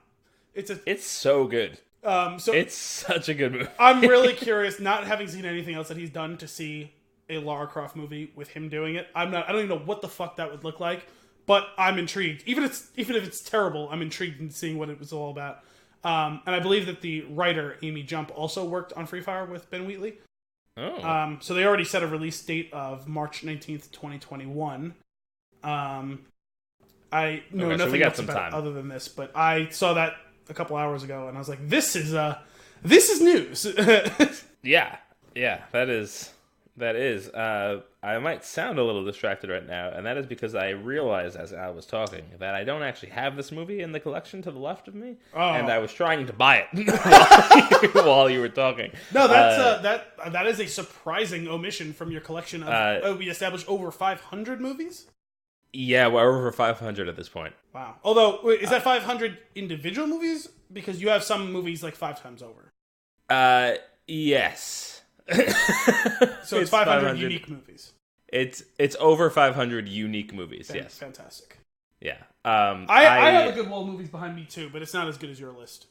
[SPEAKER 1] It's so good.
[SPEAKER 2] So
[SPEAKER 1] it's such a good movie.
[SPEAKER 2] I'm really curious, not having seen anything else that he's done, to see a Lara Croft movie with him doing it. I don't even know what the fuck that would look like, but I'm intrigued. Even if it's terrible, I'm intrigued in seeing what it was all about. And I believe that the writer Amy Jump also worked on Free Fire with Ben Wheatley.
[SPEAKER 1] Oh.
[SPEAKER 2] So they already set a release date of March 19th, 2021. I know nothing else about it other than this, but I saw that a couple hours ago, and I was like, "This is news."
[SPEAKER 1] Yeah, that is. I might sound a little distracted right now, and that is because I realized as I was talking that I don't actually have this movie in the collection to the left of me, and I was trying to buy it while you were talking.
[SPEAKER 2] No, that is a surprising omission from your collection of. We established over 500 movies.
[SPEAKER 1] Yeah, we're over 500 at this point.
[SPEAKER 2] Wow. Although, wait, is that 500 individual movies? Because you have some movies like 5 times over.
[SPEAKER 1] Yes.
[SPEAKER 2] So it's 500 unique movies.
[SPEAKER 1] It's over 500 unique movies. Yes.
[SPEAKER 2] Fantastic.
[SPEAKER 1] Yeah.
[SPEAKER 2] I have a good wall of movies behind me too, but it's not as good as your list.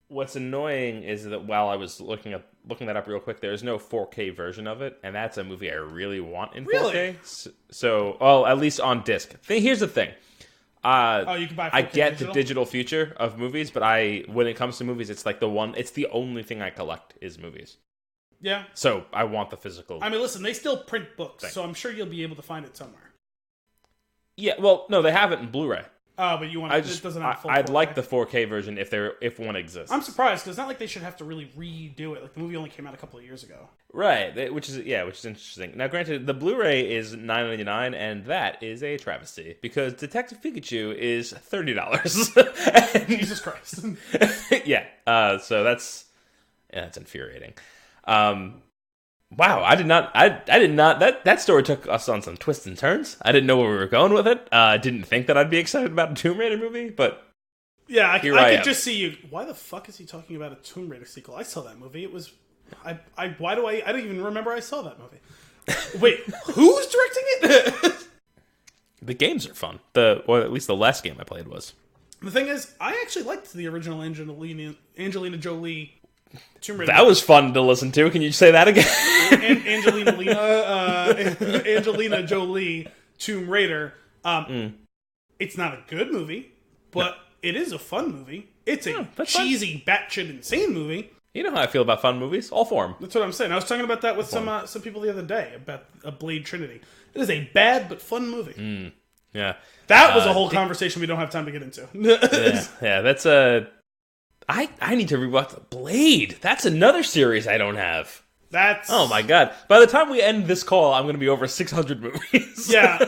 [SPEAKER 1] What's annoying is that while I was looking that up real quick, there's no 4K version of it, and that's a movie I really want in 4K.
[SPEAKER 2] Really?
[SPEAKER 1] So, well, at least on disc. Here's the thing.
[SPEAKER 2] You can buy 4K
[SPEAKER 1] I get
[SPEAKER 2] digital?
[SPEAKER 1] the digital future of movies, but when it comes to movies, it's like it's the only thing I collect is movies.
[SPEAKER 2] Yeah.
[SPEAKER 1] So I want the physical.
[SPEAKER 2] I mean, listen, they still print books, so I'm sure you'll be able to find it somewhere.
[SPEAKER 1] Yeah, well, no, they have it in Blu-ray.
[SPEAKER 2] Oh, but you want it doesn't have full
[SPEAKER 1] I'd
[SPEAKER 2] 4K.
[SPEAKER 1] like the 4K version if one exists.
[SPEAKER 2] I'm surprised, because it's not like they should have to really redo it. Like, the movie only came out a couple of years ago.
[SPEAKER 1] Right, which is interesting. Now, granted, the Blu-ray is $9.99, and that is a travesty, because Detective Pikachu is $30.
[SPEAKER 2] Jesus Christ.
[SPEAKER 1] Yeah, so that's infuriating. Wow, I did not. That story took us on some twists and turns. I didn't know where we were going with it. I didn't think that I'd be excited about a Tomb Raider movie, but
[SPEAKER 2] yeah, I could just see you. Why the fuck is he talking about a Tomb Raider sequel? I saw that movie. It was. I don't even remember I saw that movie. Wait, who's directing it?
[SPEAKER 1] The games are fun. Or at least the last game I played was.
[SPEAKER 2] The thing is, I actually liked the original Angelina Jolie Tomb Raider.
[SPEAKER 1] That was fun to listen to. Can you say that again?
[SPEAKER 2] Angelina Jolie Tomb Raider. It's not a good movie, but it is a fun movie. It's a cheesy, batshit insane movie.
[SPEAKER 1] You know how I feel about fun movies. All for them.
[SPEAKER 2] That's what I'm saying. I was talking about that with some people the other day about a Blade Trinity. It is a bad but fun movie.
[SPEAKER 1] Yeah,
[SPEAKER 2] that was a whole conversation we don't have time to get into.
[SPEAKER 1] yeah, that's a. I need to rewatch Blade. That's another series I don't have. Oh my god! By the time we end this call, I'm going to be over 600 movies.
[SPEAKER 2] Yeah.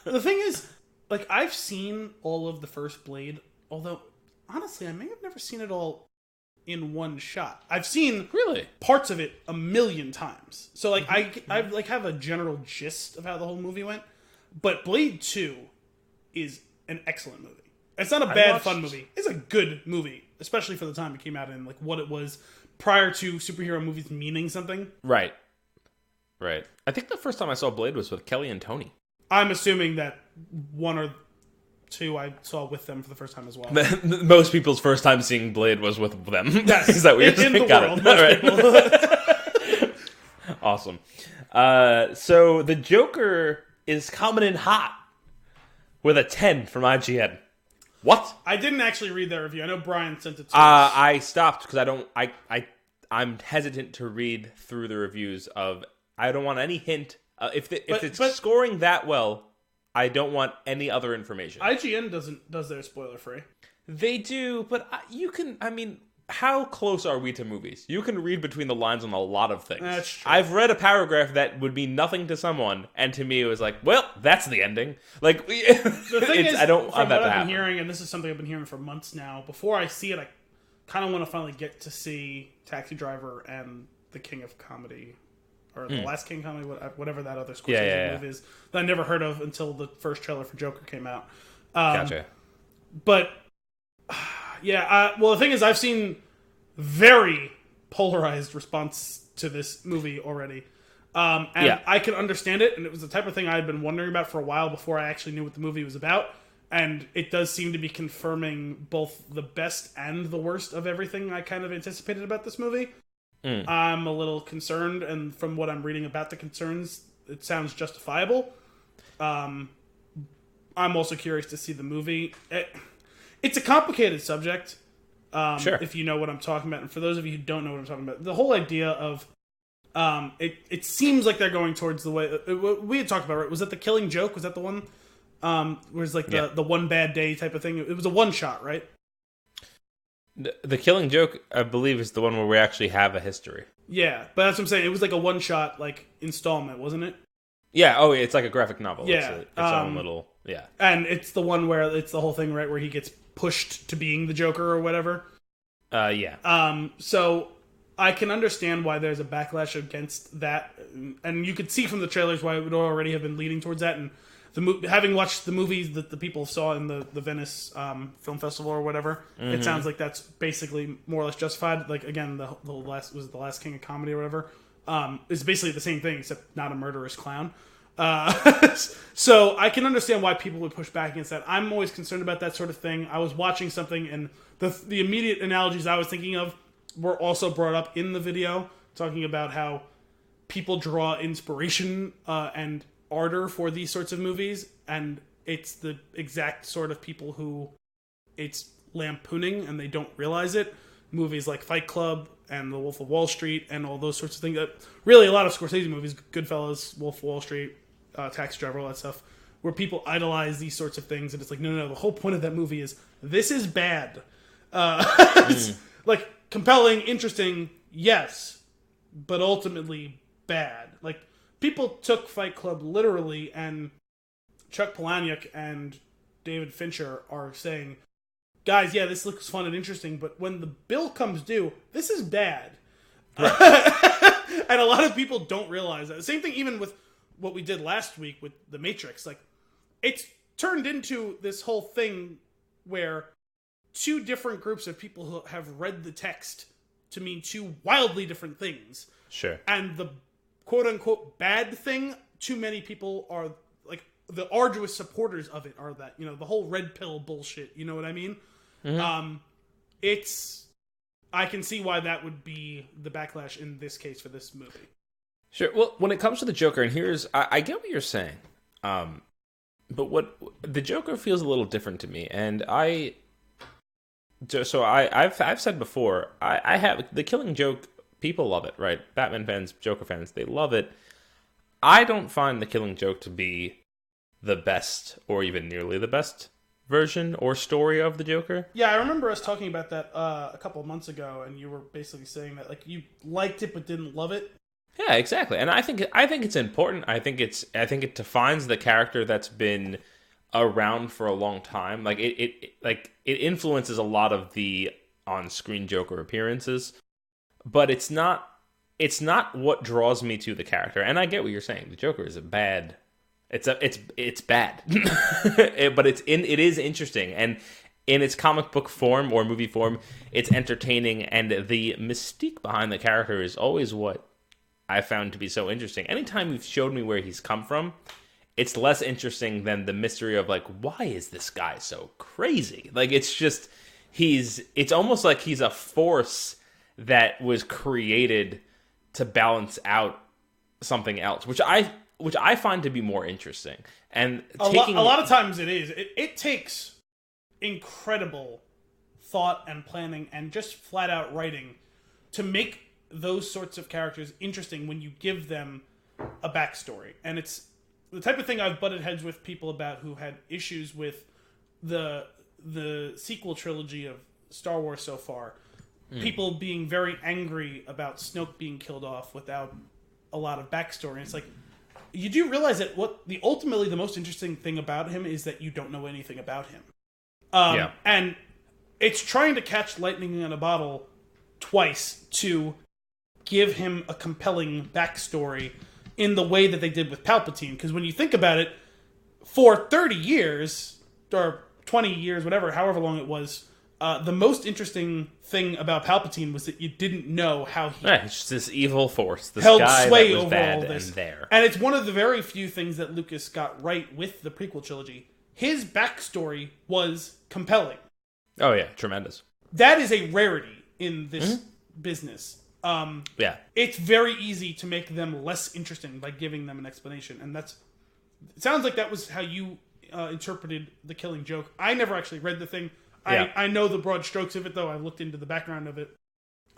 [SPEAKER 2] The thing is, like, I've seen all of the first Blade, although honestly, I may have never seen it all in one shot. I've seen parts of it a million times, so like I like have a general gist of how the whole movie went. But Blade 2 is an excellent movie. It's not a bad fun movie. It's a good movie, especially for the time it came out and like what it was prior to superhero movies meaning something.
[SPEAKER 1] Right. I think the first time I saw Blade was with Kelly and Tony.
[SPEAKER 2] I'm assuming that one or two I saw with them for the first time as well.
[SPEAKER 1] Most people's first time seeing Blade was with them.
[SPEAKER 2] Yes.
[SPEAKER 1] Is that weird?
[SPEAKER 2] In the world, most
[SPEAKER 1] people. Awesome. So the Joker is coming in hot with a 10 from IGN. What?
[SPEAKER 2] I didn't actually read that review. I know Brian sent it to us.
[SPEAKER 1] I stopped because I'm hesitant to read through the reviews of. I don't want any hint. If it's scoring that well, I don't want any other information.
[SPEAKER 2] IGN does their spoiler free.
[SPEAKER 1] They do, but you can. I mean, how close are we to movies? You can read between the lines on a lot of things.
[SPEAKER 2] That's true.
[SPEAKER 1] I've read a paragraph that would mean nothing to someone, and to me it was like, well, that's the ending. Like,
[SPEAKER 2] the thing is,
[SPEAKER 1] I don't
[SPEAKER 2] from
[SPEAKER 1] want that
[SPEAKER 2] what
[SPEAKER 1] to
[SPEAKER 2] I've
[SPEAKER 1] happen.
[SPEAKER 2] been hearing, and this is something I've been hearing for months now, before I see it, I kind of want to finally get to see Taxi Driver and The King of Comedy, or The Last King of Comedy, whatever that other Scorsese movie is, that I never heard of until the first trailer for Joker came out.
[SPEAKER 1] Gotcha.
[SPEAKER 2] But, well, the thing is, I've seen very polarized response to this movie already. I can understand it, and it was the type of thing I had been wondering about for a while before I actually knew what the movie was about. And it does seem to be confirming both the best and the worst of everything I kind of anticipated about this movie. I'm a little concerned, and from what I'm reading about the concerns, it sounds justifiable. I'm also curious to see the movie. It's a complicated subject,
[SPEAKER 1] Sure.
[SPEAKER 2] if you know what I'm talking about. And for those of you who don't know what I'm talking about, the whole idea of it seems like they're going towards the way we had talked about. Right? Was that The Killing Joke? Was that the one? Where it's like the one bad day type of thing. It was a one shot, right?
[SPEAKER 1] The Killing Joke, I believe, is the one where we actually have a history.
[SPEAKER 2] Yeah, but that's what I'm saying. It was like a one shot like installment, wasn't it?
[SPEAKER 1] Yeah. Oh, it's like a graphic novel.
[SPEAKER 2] Yeah.
[SPEAKER 1] It's its own little. Yeah.
[SPEAKER 2] And it's the one where it's the whole thing, right, where he gets pushed to being the Joker or whatever.
[SPEAKER 1] Yeah.
[SPEAKER 2] So I can understand why there's a backlash against that, and you could see from the trailers why it would already have been leading towards that. And having watched the movies that the people saw in the Venice Film Festival or whatever, it sounds like that's basically more or less justified. Like again, the last King of Comedy or whatever. It's basically the same thing except not a murderous clown. So I can understand why people would push back against that. I'm always concerned about that sort of thing. I was watching something, and the immediate analogies I was thinking of were also brought up in the video, talking about how people draw inspiration and ardor for these sorts of movies, and it's the exact sort of people who it's lampooning and they don't realize it. Movies like Fight Club and The Wolf of Wall Street and all those sorts of things. Really, a lot of Scorsese movies, Goodfellas, Wolf of Wall Street, Taxi Driver, all that stuff, where people idolize these sorts of things, and it's like, no, the whole point of that movie is this is bad. Like, compelling, interesting, yes, but ultimately bad. Like, people took Fight Club literally, and Chuck Palahniuk and David Fincher are saying, guys, yeah, this looks fun and interesting, but when the bill comes due, this is bad. Right. And a lot of people don't realize that. The same thing even with what we did last week with The Matrix. Like, it's turned into this whole thing where two different groups of people who have read the text to mean two wildly different things.
[SPEAKER 1] Sure.
[SPEAKER 2] And the quote-unquote bad thing, too many people are, like, the arduous supporters of it are that, the whole red pill bullshit, you know what I mean? Mm-hmm. I can see why that would be the backlash in this case for this movie.
[SPEAKER 1] Sure. Well, when it comes to the Joker, and I get what you're saying, but what the Joker feels a little different to me, and I've said before, I have the Killing Joke. People love it, right? Batman fans, Joker fans, they love it. I don't find the Killing Joke to be the best, or even nearly the best version or story of the Joker.
[SPEAKER 2] Yeah, I remember us talking about that a couple of months ago, and you were basically saying that like you liked it but didn't love it.
[SPEAKER 1] Yeah, exactly. And I think it's important. I think it defines the character that's been around for a long time. Like it influences a lot of the on-screen Joker appearances, but it's not what draws me to the character. And I get what you're saying. The Joker is bad. It's bad. But it is interesting, and in its comic book form or movie form, it's entertaining, and the mystique behind the character is always what I found to be so interesting. Anytime you've showed me where he's come from, it's less interesting than the mystery of like, why is this guy so crazy? Like, it's almost like he's a force that was created to balance out something else, which I find to be more interesting. And
[SPEAKER 2] a lot of times it is. It takes incredible thought and planning and just flat out writing to make those sorts of characters interesting when you give them a backstory. And it's the type of thing I've butted heads with people about who had issues with the sequel trilogy of Star Wars so far. People being very angry about Snoke being killed off without a lot of backstory. And it's like, you do realize that ultimately the most interesting thing about him is that you don't know anything about him. And it's trying to catch lightning in a bottle twice to give him a compelling backstory in the way that they did with Palpatine. Because when you think about it, for 30 years, or 20 years, whatever, however long it was, the most interesting thing about Palpatine was that you didn't know how he
[SPEAKER 1] it's just this evil force, this
[SPEAKER 2] held
[SPEAKER 1] guy
[SPEAKER 2] sway
[SPEAKER 1] that was
[SPEAKER 2] over
[SPEAKER 1] bad
[SPEAKER 2] all this.
[SPEAKER 1] and there.
[SPEAKER 2] And it's one of the very few things that Lucas got right with the prequel trilogy. His backstory was compelling.
[SPEAKER 1] Oh yeah, tremendous.
[SPEAKER 2] That is a rarity in this business. It's very easy to make them less interesting by giving them an explanation, and it sounds like that was how you interpreted The Killing Joke. I never actually read the thing. I know the broad strokes of it, though. I looked into the background of it.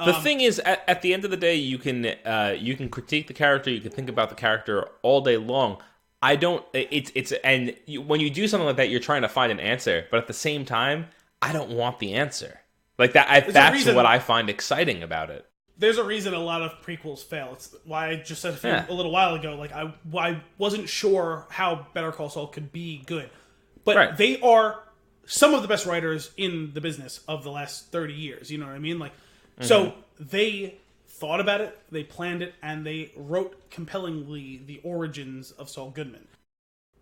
[SPEAKER 1] The thing is, at the end of the day, you can critique the character, you can think about the character all day long. I don't. When you do something like that, you're trying to find an answer, but at the same time, I don't want the answer. Like that. That's what I find exciting about it.
[SPEAKER 2] There's a reason a lot of prequels fail. It's why I just said a little while ago. Like I wasn't sure how Better Call Saul could be good, but they are some of the best writers in the business of the last 30 years. You know what I mean? Like, so they thought about it, they planned it, and they wrote compellingly the origins of Saul Goodman.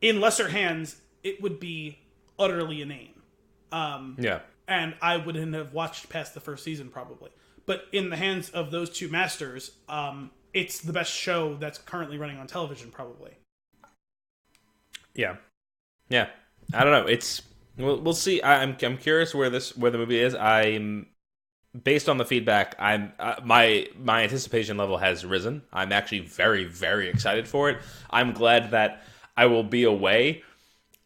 [SPEAKER 2] In lesser hands, it would be utterly inane. And I wouldn't have watched past the first season probably. But in the hands of those two masters, it's the best show that's currently running on television probably.
[SPEAKER 1] Yeah. I don't know. We'll see. I'm curious where the movie is. I'm based on the feedback. My anticipation level has risen. I'm actually very, very excited for it. I'm glad that I will be away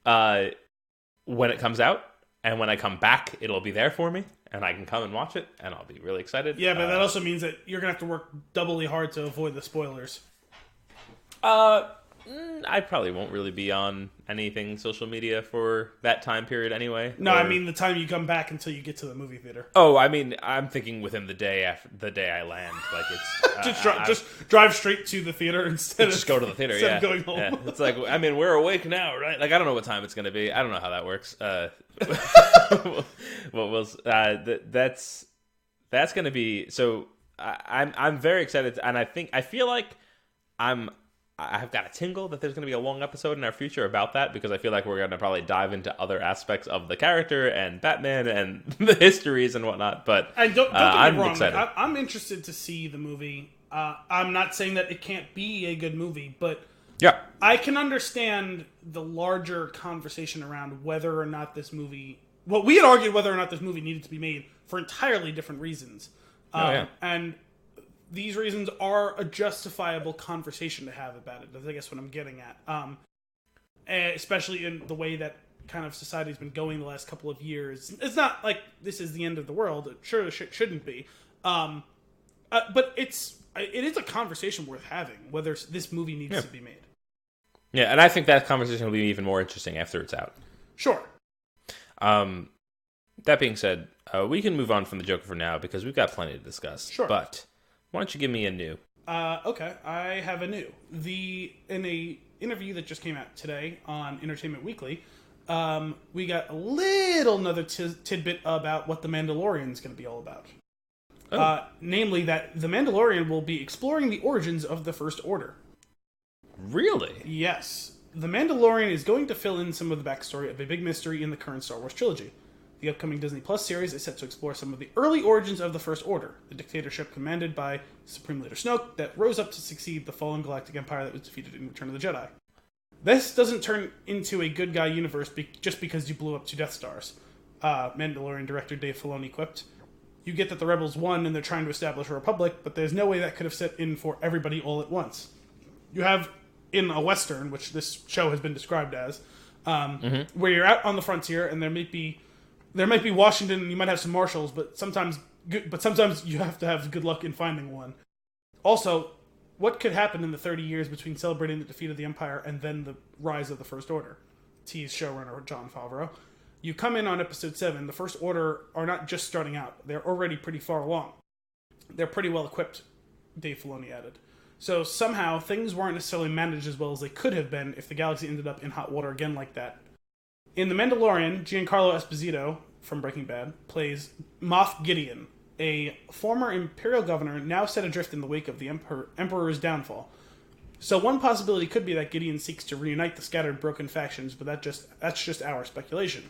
[SPEAKER 1] when it comes out, and when I come back, it'll be there for me, and I can come and watch it, and I'll be really excited.
[SPEAKER 2] Yeah, but that also means that you're gonna have to work doubly hard to avoid the spoilers.
[SPEAKER 1] I probably won't really be on anything social media for that time period anyway.
[SPEAKER 2] No, I mean the time you come back until you get to the movie theater.
[SPEAKER 1] Oh, I mean, I'm thinking within the day after the day I land. Like it's
[SPEAKER 2] just drive straight to the theater instead of
[SPEAKER 1] just go to the theater.
[SPEAKER 2] Instead of going home.
[SPEAKER 1] Yeah. It's like, I mean, we're awake now, right? Like I don't know what time it's gonna be. I don't know how that works. That's gonna be so. I'm very excited, and I feel like I've got a tingle that there's going to be a long episode in our future about that, because I feel like we're going to probably dive into other aspects of the character and Batman and the histories and whatnot. But
[SPEAKER 2] don't get me wrong.
[SPEAKER 1] excited.
[SPEAKER 2] Like, I'm interested to see the movie. I'm not saying that it can't be a good movie, but
[SPEAKER 1] yeah,
[SPEAKER 2] I can understand the larger conversation around whether or not this movie... Well, we had argued whether or not this movie needed to be made for entirely different reasons. And these reasons are a justifiable conversation to have about it. That's, I guess, what I'm getting at. Especially in the way that kind of society's been going the last couple of years. It's not like this is the end of the world. It sure shouldn't be. But it is a conversation worth having, whether this movie needs to be made.
[SPEAKER 1] Yeah, and I think that conversation will be even more interesting after it's out.
[SPEAKER 2] Sure.
[SPEAKER 1] That being said, we can move on from the Joker for now, because we've got plenty to discuss.
[SPEAKER 2] Sure.
[SPEAKER 1] But why don't you give me a new?
[SPEAKER 2] Okay, I have a new. In a interview that just came out today on Entertainment Weekly, we got a little another tidbit about what The Mandalorian is going to be all about. Namely, that The Mandalorian will be exploring the origins of the First Order.
[SPEAKER 1] Really?
[SPEAKER 2] Yes. The Mandalorian is going to fill in some of the backstory of a big mystery in the current Star Wars trilogy. The upcoming Disney Plus series is set to explore some of the early origins of the First Order, the dictatorship commanded by Supreme Leader Snoke that rose up to succeed the fallen galactic empire that was defeated in Return of the Jedi. This doesn't turn into a good guy universe just because you blew up 2 Death Stars. Mandalorian director Dave Filoni quipped. You get that the rebels won and they're trying to establish a republic, but there's no way that could have set in for everybody all at once. You have, in a Western, which this show has been described as, where you're out on the frontier and there may be there might be Washington, and you might have some marshals, but sometimes you have to have good luck in finding one. Also, what could happen in the 30 years between celebrating the defeat of the Empire and then the rise of the First Order? Tease showrunner Jon Favreau. You come in on episode 7, the First Order are not just starting out. They're already pretty far along. They're pretty well equipped, Dave Filoni added. So somehow, things weren't necessarily managed as well as they could have been if the galaxy ended up in hot water again like that. In The Mandalorian, Giancarlo Esposito, from Breaking Bad, plays Moff Gideon, a former Imperial governor now set adrift in the wake of the Emperor's downfall. So one possibility could be that Gideon seeks to reunite the scattered, broken factions, but that's just our speculation.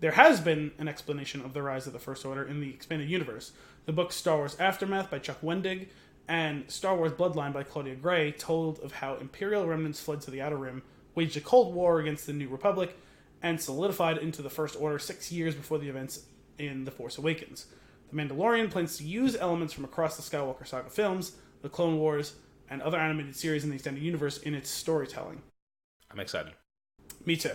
[SPEAKER 2] There has been an explanation of the rise of the First Order in the expanded universe. The books Star Wars Aftermath by Chuck Wendig and Star Wars Bloodline by Claudia Gray told of how Imperial remnants fled to the Outer Rim, waged a cold war against the New Republic, and solidified into the First Order 6 years before the events in The Force Awakens. The Mandalorian plans to use elements from across the Skywalker Saga films, the Clone Wars, and other animated series in the extended universe in its storytelling.
[SPEAKER 1] I'm excited.
[SPEAKER 2] Me too.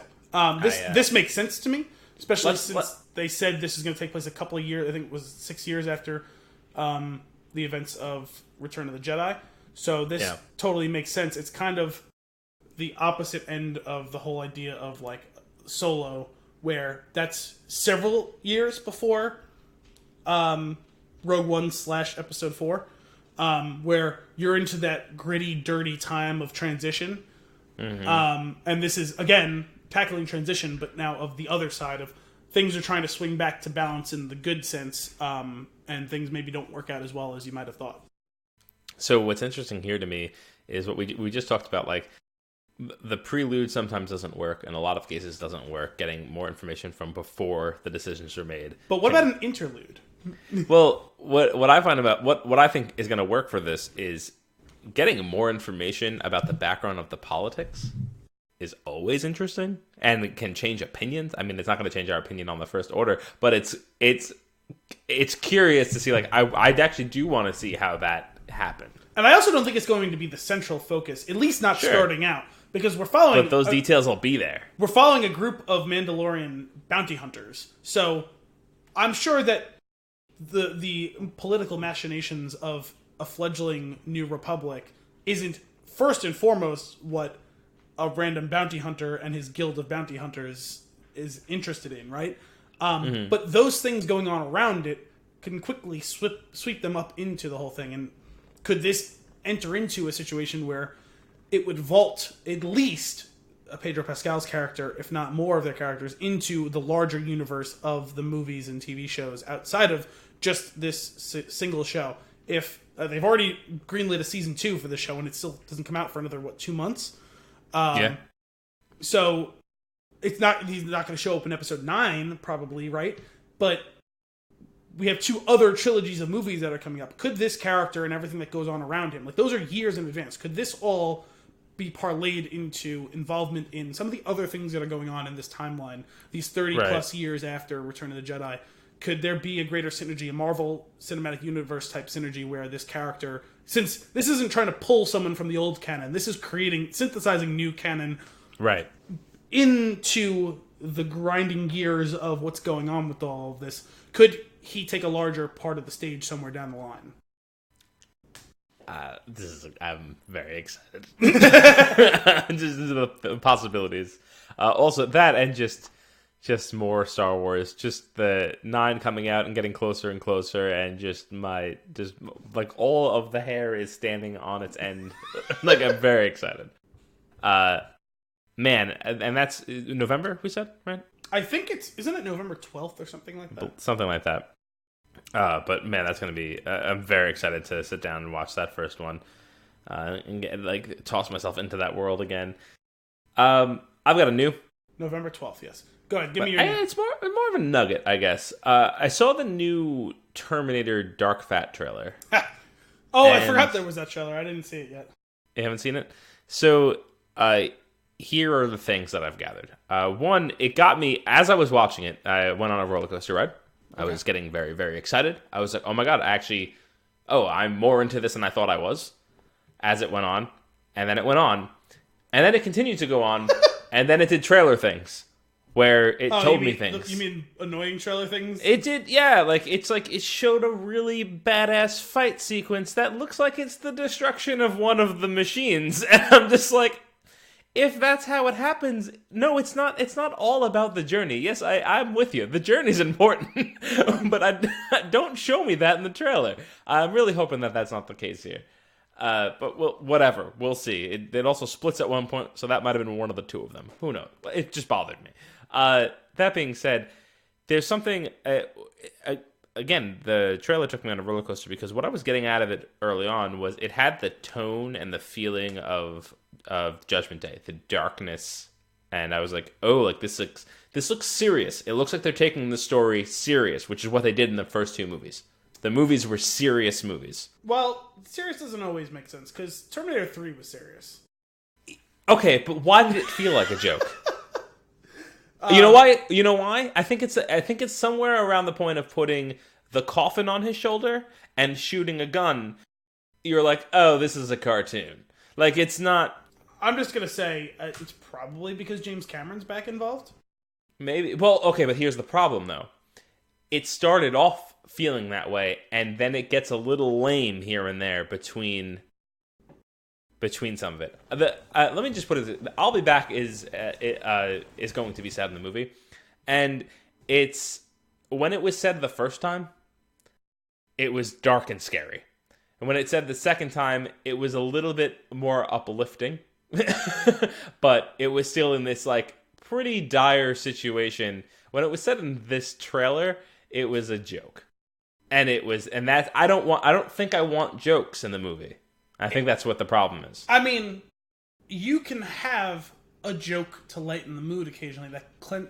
[SPEAKER 2] This makes sense to me, especially since they said this is going to take place a couple of years. I think it was 6 years after the events of Return of the Jedi. So this totally makes sense. It's kind of the opposite end of the whole idea of like Solo, where that's several years before Rogue One / Episode 4, where you're into that gritty, dirty time of transition. Mm-hmm. And this is, again, tackling transition, but now of the other side of things are trying to swing back to balance in the good sense, and things maybe don't work out as well as you might have thought.
[SPEAKER 1] So what's interesting here to me is what we just talked about, like, the prelude sometimes doesn't work, in a lot of cases doesn't work, getting more information from before the decisions are made.
[SPEAKER 2] But what about an interlude?
[SPEAKER 1] Well, what I find about what I think is going to work for this is getting more information about the background of the politics is always interesting and it can change opinions. I mean, it's not going to change our opinion on the First Order, but it's curious to see. Like, I actually do want to see how that happened.
[SPEAKER 2] And I also don't think it's going to be the central focus, at least not starting out, because we're following.
[SPEAKER 1] But those details will be there.
[SPEAKER 2] We're following a group of Mandalorian bounty hunters, so I'm sure that the political machinations of a fledgling New Republic isn't first and foremost what a random bounty hunter and his guild of bounty hunters is interested in, right? But those things going on around it can quickly sweep them up into the whole thing. And could this enter into a situation where it would vault at least Pedro Pascal's character, if not more of their characters, into the larger universe of the movies and TV shows outside of just this single show? If they've already greenlit a season 2 for the show, and it still doesn't come out for another 2 months. So he's not going to show up in episode 9, probably, right? But we have 2 other trilogies of movies that are coming up. Could this character and everything that goes on around him, like those are years in advance, could this all be parlayed into involvement in some of the other things that are going on in this timeline, these 30 plus years after Return of the Jedi? Could there be a greater synergy, a Marvel Cinematic Universe type synergy, where this character, since this isn't trying to pull someone from the old canon, this is synthesizing new canon into the grinding gears of what's going on with all of this, could he take a larger part of the stage somewhere down the line?
[SPEAKER 1] I'm very excited. Just the possibilities. Also that, and just more Star Wars, just the 9 coming out and getting closer and closer, and just like all of the hair is standing on its end. Like, I'm very excited. Man, and that's November, we said, right?
[SPEAKER 2] I think isn't it November 12th or something like that?
[SPEAKER 1] Something like that. But man, that's going to be, I'm very excited to sit down and watch that first one, and toss myself into that world again. I've got a new
[SPEAKER 2] November 12th, yes. Go ahead, give me your...
[SPEAKER 1] It's more of a nugget, I guess. I saw the new Terminator Dark Fat trailer.
[SPEAKER 2] I forgot there was that trailer. I didn't see it yet.
[SPEAKER 1] You haven't seen it? So, here are the things that I've gathered. One, it got me, as I was watching it, I went on a roller coaster ride. I was getting very, very excited. I was like, oh my god, I'm more into this than I thought I was, as it went on. And then it went on. And then it continued to go on. And then it did trailer things. where it told me
[SPEAKER 2] you
[SPEAKER 1] things.
[SPEAKER 2] You mean annoying trailer things?
[SPEAKER 1] It did, yeah. Like it showed a really badass fight sequence that looks like it's the destruction of one of the machines, and I'm just like, if that's how it happens, no, it's not. It's not all about the journey. Yes, I'm with you. The journey's important, but don't show me that in the trailer. I'm really hoping that that's not the case here. But whatever. We'll see. It also splits at one point, so that might have been one of the two of them. Who knows? It just bothered me. That being said, there's something. Again, the trailer took me on a roller coaster because what I was getting out of it early on was it had the tone and the feeling of Judgment Day, the darkness, and I was like, oh, like this looks serious. It looks like they're taking the story serious, which is what they did in the first two movies. The movies were serious movies.
[SPEAKER 2] Well, serious doesn't always make sense, because Terminator 3 was serious.
[SPEAKER 1] Okay, but why did it feel like a joke? You know why? You know why? I think it's somewhere around the point of putting the coffin on his shoulder and shooting a gun. You're like, oh, this is a cartoon. Like, it's not...
[SPEAKER 2] I'm just going to say, it's probably because James Cameron's back involved.
[SPEAKER 1] Maybe. Well, okay, but here's the problem, though. It started off feeling that way, and then it gets a little lame here and there between some of it. Let me just put it: "I'll Be Back" is going to be said in the movie, and it's when it was said the first time, it was dark and scary, and when it said the second time, it was a little bit more uplifting, but it was still in this like pretty dire situation. When it was said in this trailer, it was a joke, and that I don't think I want jokes in the movie. I think that's what the problem is.
[SPEAKER 2] I mean, you can have a joke to lighten the mood occasionally.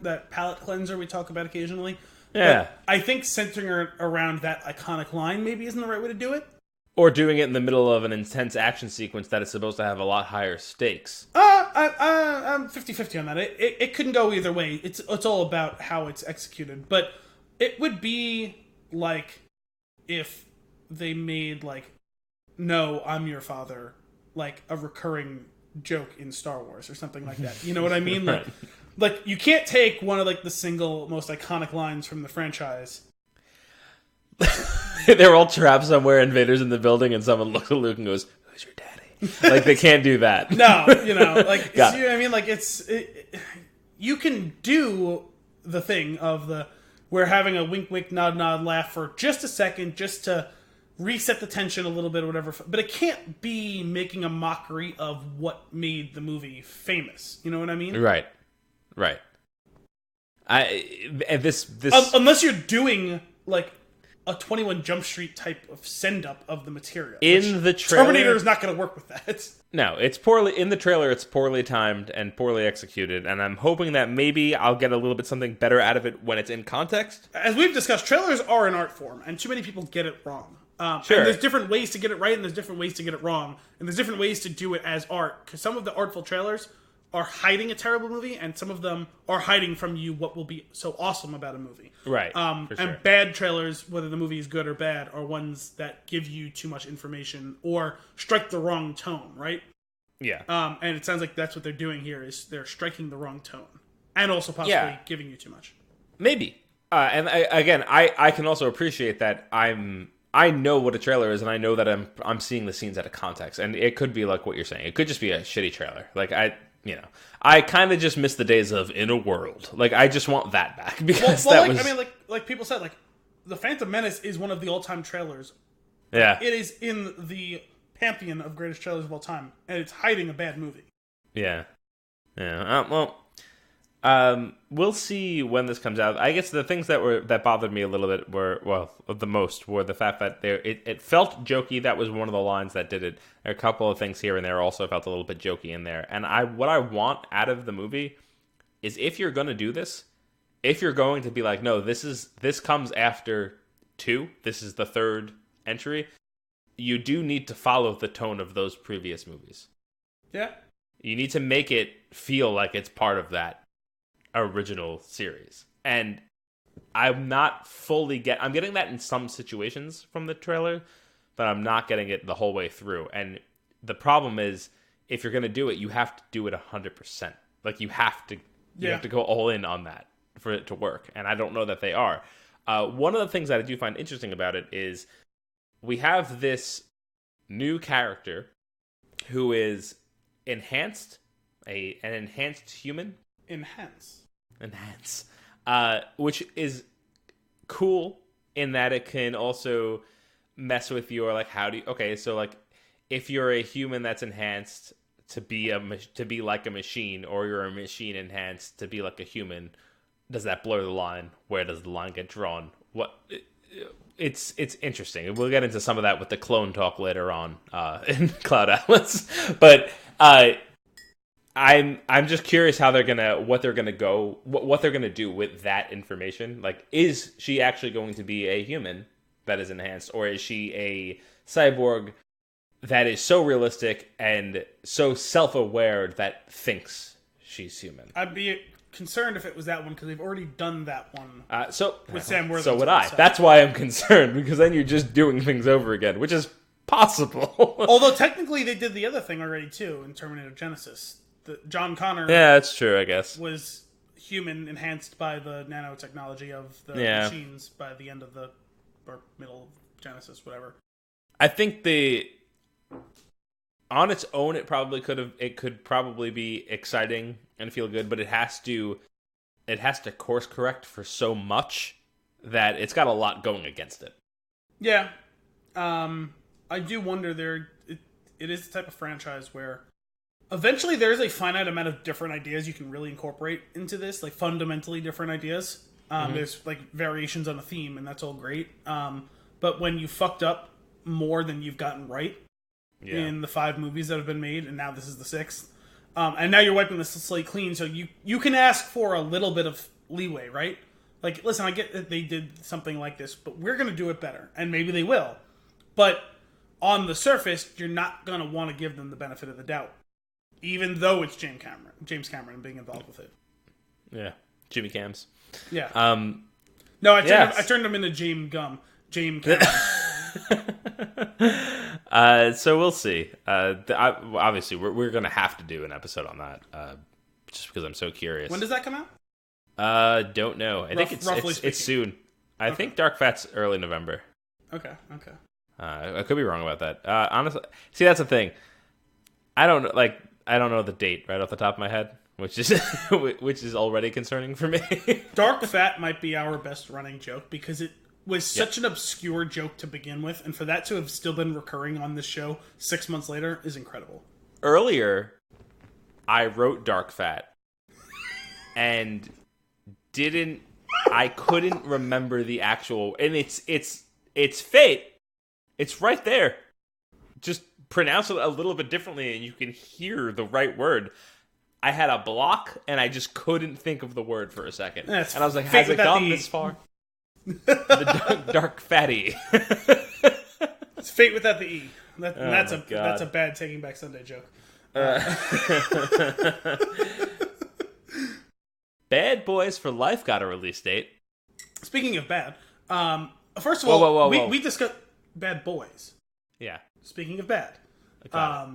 [SPEAKER 2] That palate cleanser we talk about occasionally.
[SPEAKER 1] Yeah.
[SPEAKER 2] But I think centering around that iconic line maybe isn't the right way to do it.
[SPEAKER 1] Or doing it in the middle of an intense action sequence that is supposed to have a lot higher stakes.
[SPEAKER 2] I'm 50-50 on that. It couldn't go either way. It's all about how it's executed. But it would be like if they made like, "No, I'm your father," like a recurring joke in Star Wars or something like that. You know what I mean?
[SPEAKER 1] Right.
[SPEAKER 2] Like you can't take one of like the single most iconic lines from the franchise.
[SPEAKER 1] They're all trapped somewhere, invaders in the building, and someone looks at Luke and goes, "Who's your daddy?" Like they can't do that.
[SPEAKER 2] No, like you know what I mean? Like you can do the thing of we're having a wink, wink, nod, nod, laugh for just a second, just to reset the tension a little bit or whatever, but it can't be making a mockery of what made the movie famous. You know what I mean?
[SPEAKER 1] Right.
[SPEAKER 2] Unless you're doing like a 21 Jump Street type of send up of the material.
[SPEAKER 1] In the trailer,
[SPEAKER 2] Terminator is not going to work with that.
[SPEAKER 1] No, it's poorly in the trailer. It's poorly timed and poorly executed, and I'm hoping that maybe I'll get a little bit something better out of it when it's in context.
[SPEAKER 2] As we've discussed, trailers are an art form, and too many people get it wrong.
[SPEAKER 1] Sure.
[SPEAKER 2] And there's different ways to get it right, and there's different ways to get it wrong, and there's different ways to do it as art. Because some of the artful trailers are hiding a terrible movie, and some of them are hiding from you what will be so awesome about a movie.
[SPEAKER 1] Right.
[SPEAKER 2] For sure. And bad trailers, whether the movie is good or bad, are ones that give you too much information or strike the wrong tone, right?
[SPEAKER 1] Yeah.
[SPEAKER 2] And it sounds like that's what they're doing here, is they're striking the wrong tone. And also possibly giving you too much.
[SPEAKER 1] Maybe. And I can also appreciate that I know what a trailer is, and I know that I'm seeing the scenes out of context, and it could be like what you're saying. It could just be a shitty trailer. Like I kind of just miss the days of In a World. Like I just want that back because
[SPEAKER 2] like people said, like The Phantom Menace is one of the all-time trailers.
[SPEAKER 1] Yeah,
[SPEAKER 2] it is in the pantheon of greatest trailers of all time, and it's hiding a bad movie.
[SPEAKER 1] Yeah. We'll see when this comes out. I guess the things that bothered me a little bit were the fact that it felt jokey. That was one of the lines that did it. There are a couple of things here and there also felt a little bit jokey in there. And what I want out of the movie is, if you're going to do this, if you're going to be like, no, this comes after 2, this is the third entry, you do need to follow the tone of those previous movies.
[SPEAKER 2] Yeah.
[SPEAKER 1] You need to make it feel like it's part of that original series. And I'm not fully I'm getting that in some situations from the trailer, but I'm not getting it the whole way through. And the problem is, if you're going to do it, you have to do it 100%. Like you have to You
[SPEAKER 2] Yeah.
[SPEAKER 1] have to go all in on that for it to work, and I don't know that they are. One of the things that I do find interesting about it is we have this new character who is enhanced, an enhanced human.
[SPEAKER 2] Enhance.
[SPEAKER 1] Which is cool in that it can also mess with your like so like if you're a human that's enhanced to be like a machine, or you're a machine enhanced to be like a human, does that blur the line? Where does the line get drawn? It's interesting. We'll get into some of that with the clone talk later on in Cloud Atlas, but I'm just curious how what they're gonna do with that information. Like, is she actually going to be a human that is enhanced, or is she a cyborg that is so realistic and so self-aware that thinks she's human?
[SPEAKER 2] I'd be concerned if it was that one, because they've already done that one with Sam Worthington.
[SPEAKER 1] So would I. That's why I'm concerned, because then you're just doing things over again, which is possible.
[SPEAKER 2] Although technically they did the other thing already too in Terminator Genesis. John Connor,
[SPEAKER 1] yeah, that's true, I guess,
[SPEAKER 2] was human enhanced by the nanotechnology of the machines by the end of or middle of Genesis, whatever.
[SPEAKER 1] I think on its own, it could probably be exciting and feel good, but it has to course correct for so much that it's got a lot going against it.
[SPEAKER 2] Yeah, I do wonder it is the type of franchise where eventually there's a finite amount of different ideas you can really incorporate into this, like fundamentally different ideas. There's like variations on a theme, and that's all great. But when you fucked up more than you've gotten right in the 5 movies that have been made, and now this is the 6th, and now you're wiping the slate clean, so you can ask for a little bit of leeway, right? Like, listen, I get that they did something like this, but we're going to do it better, and maybe they will. But on the surface, you're not going to want to give them the benefit of the doubt, even though it's James Cameron being involved with it.
[SPEAKER 1] Yeah, Jimmy Cams.
[SPEAKER 2] Yeah.
[SPEAKER 1] No,
[SPEAKER 2] I turned him into James Cameron.
[SPEAKER 1] So we'll see. Obviously, we're going to have to do an episode on that, just because I'm so curious.
[SPEAKER 2] When does that come out?
[SPEAKER 1] Don't know. I think it's soon. I think Dark Fat's early November.
[SPEAKER 2] Okay.
[SPEAKER 1] I could be wrong about that. Honestly, see, that's the thing. I don't know the date right off the top of my head, which is already concerning for me.
[SPEAKER 2] Dark Fat might be our best running joke, because it was such an obscure joke to begin with, and for that to have still been recurring on this show 6 months later is incredible.
[SPEAKER 1] Earlier, I wrote Dark Fat and I couldn't remember the actual, and it's fate. It's right there. Just pronounce it a little bit differently and you can hear the right word. I had a block and I just couldn't think of the word for a second. And I was like, has it gone this far? The dark fatty.
[SPEAKER 2] It's fate without the E. That's a bad Taking Back Sunday joke.
[SPEAKER 1] Bad Boys for Life got a release date.
[SPEAKER 2] Speaking of bad, first of all, we discussed Bad Boys.
[SPEAKER 1] Yeah.
[SPEAKER 2] Speaking of bad, okay.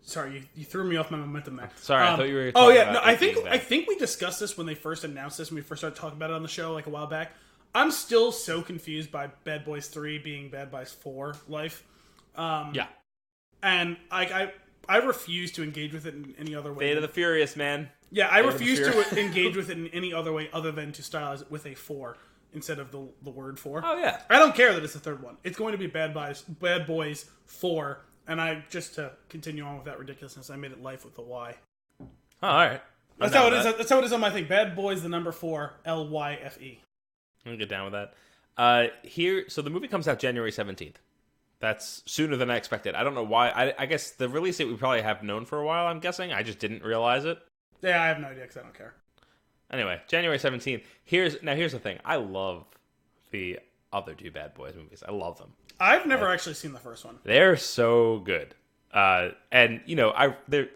[SPEAKER 2] Sorry, you threw me off my momentum there.
[SPEAKER 1] Sorry, I thought you were. Oh yeah, no,
[SPEAKER 2] I think we discussed this when they first announced this, when we first started talking about it on the show like a while back. I'm still so confused by Bad Boys 3 being Bad Boys 4 life.
[SPEAKER 1] Yeah,
[SPEAKER 2] and I refuse to engage with it in any other way.
[SPEAKER 1] Fate of the Furious, man.
[SPEAKER 2] Yeah, I refuse to engage with it in any other way other than to stylize it with a 4 instead of the word 4.
[SPEAKER 1] Oh yeah,
[SPEAKER 2] I don't care that it's the third one. It's going to be Bad Boys 4. And just to continue on with that ridiculousness, I made it life with a Y.
[SPEAKER 1] Oh, all right.
[SPEAKER 2] That's how it is. That's how it is on my thing. Bad Boys, the number 4, LYFE.
[SPEAKER 1] I'm gonna get down with that. So the movie comes out January 17th. That's sooner than I expected. I don't know why. I guess the release date we probably have known for a while, I'm guessing. I just didn't realize it.
[SPEAKER 2] Yeah, I have no idea because I don't care.
[SPEAKER 1] Anyway, January 17th. Here's the thing. I love the other 2 Bad Boys movies. I love them.
[SPEAKER 2] I've never actually seen the first one.
[SPEAKER 1] They're so good. And, they're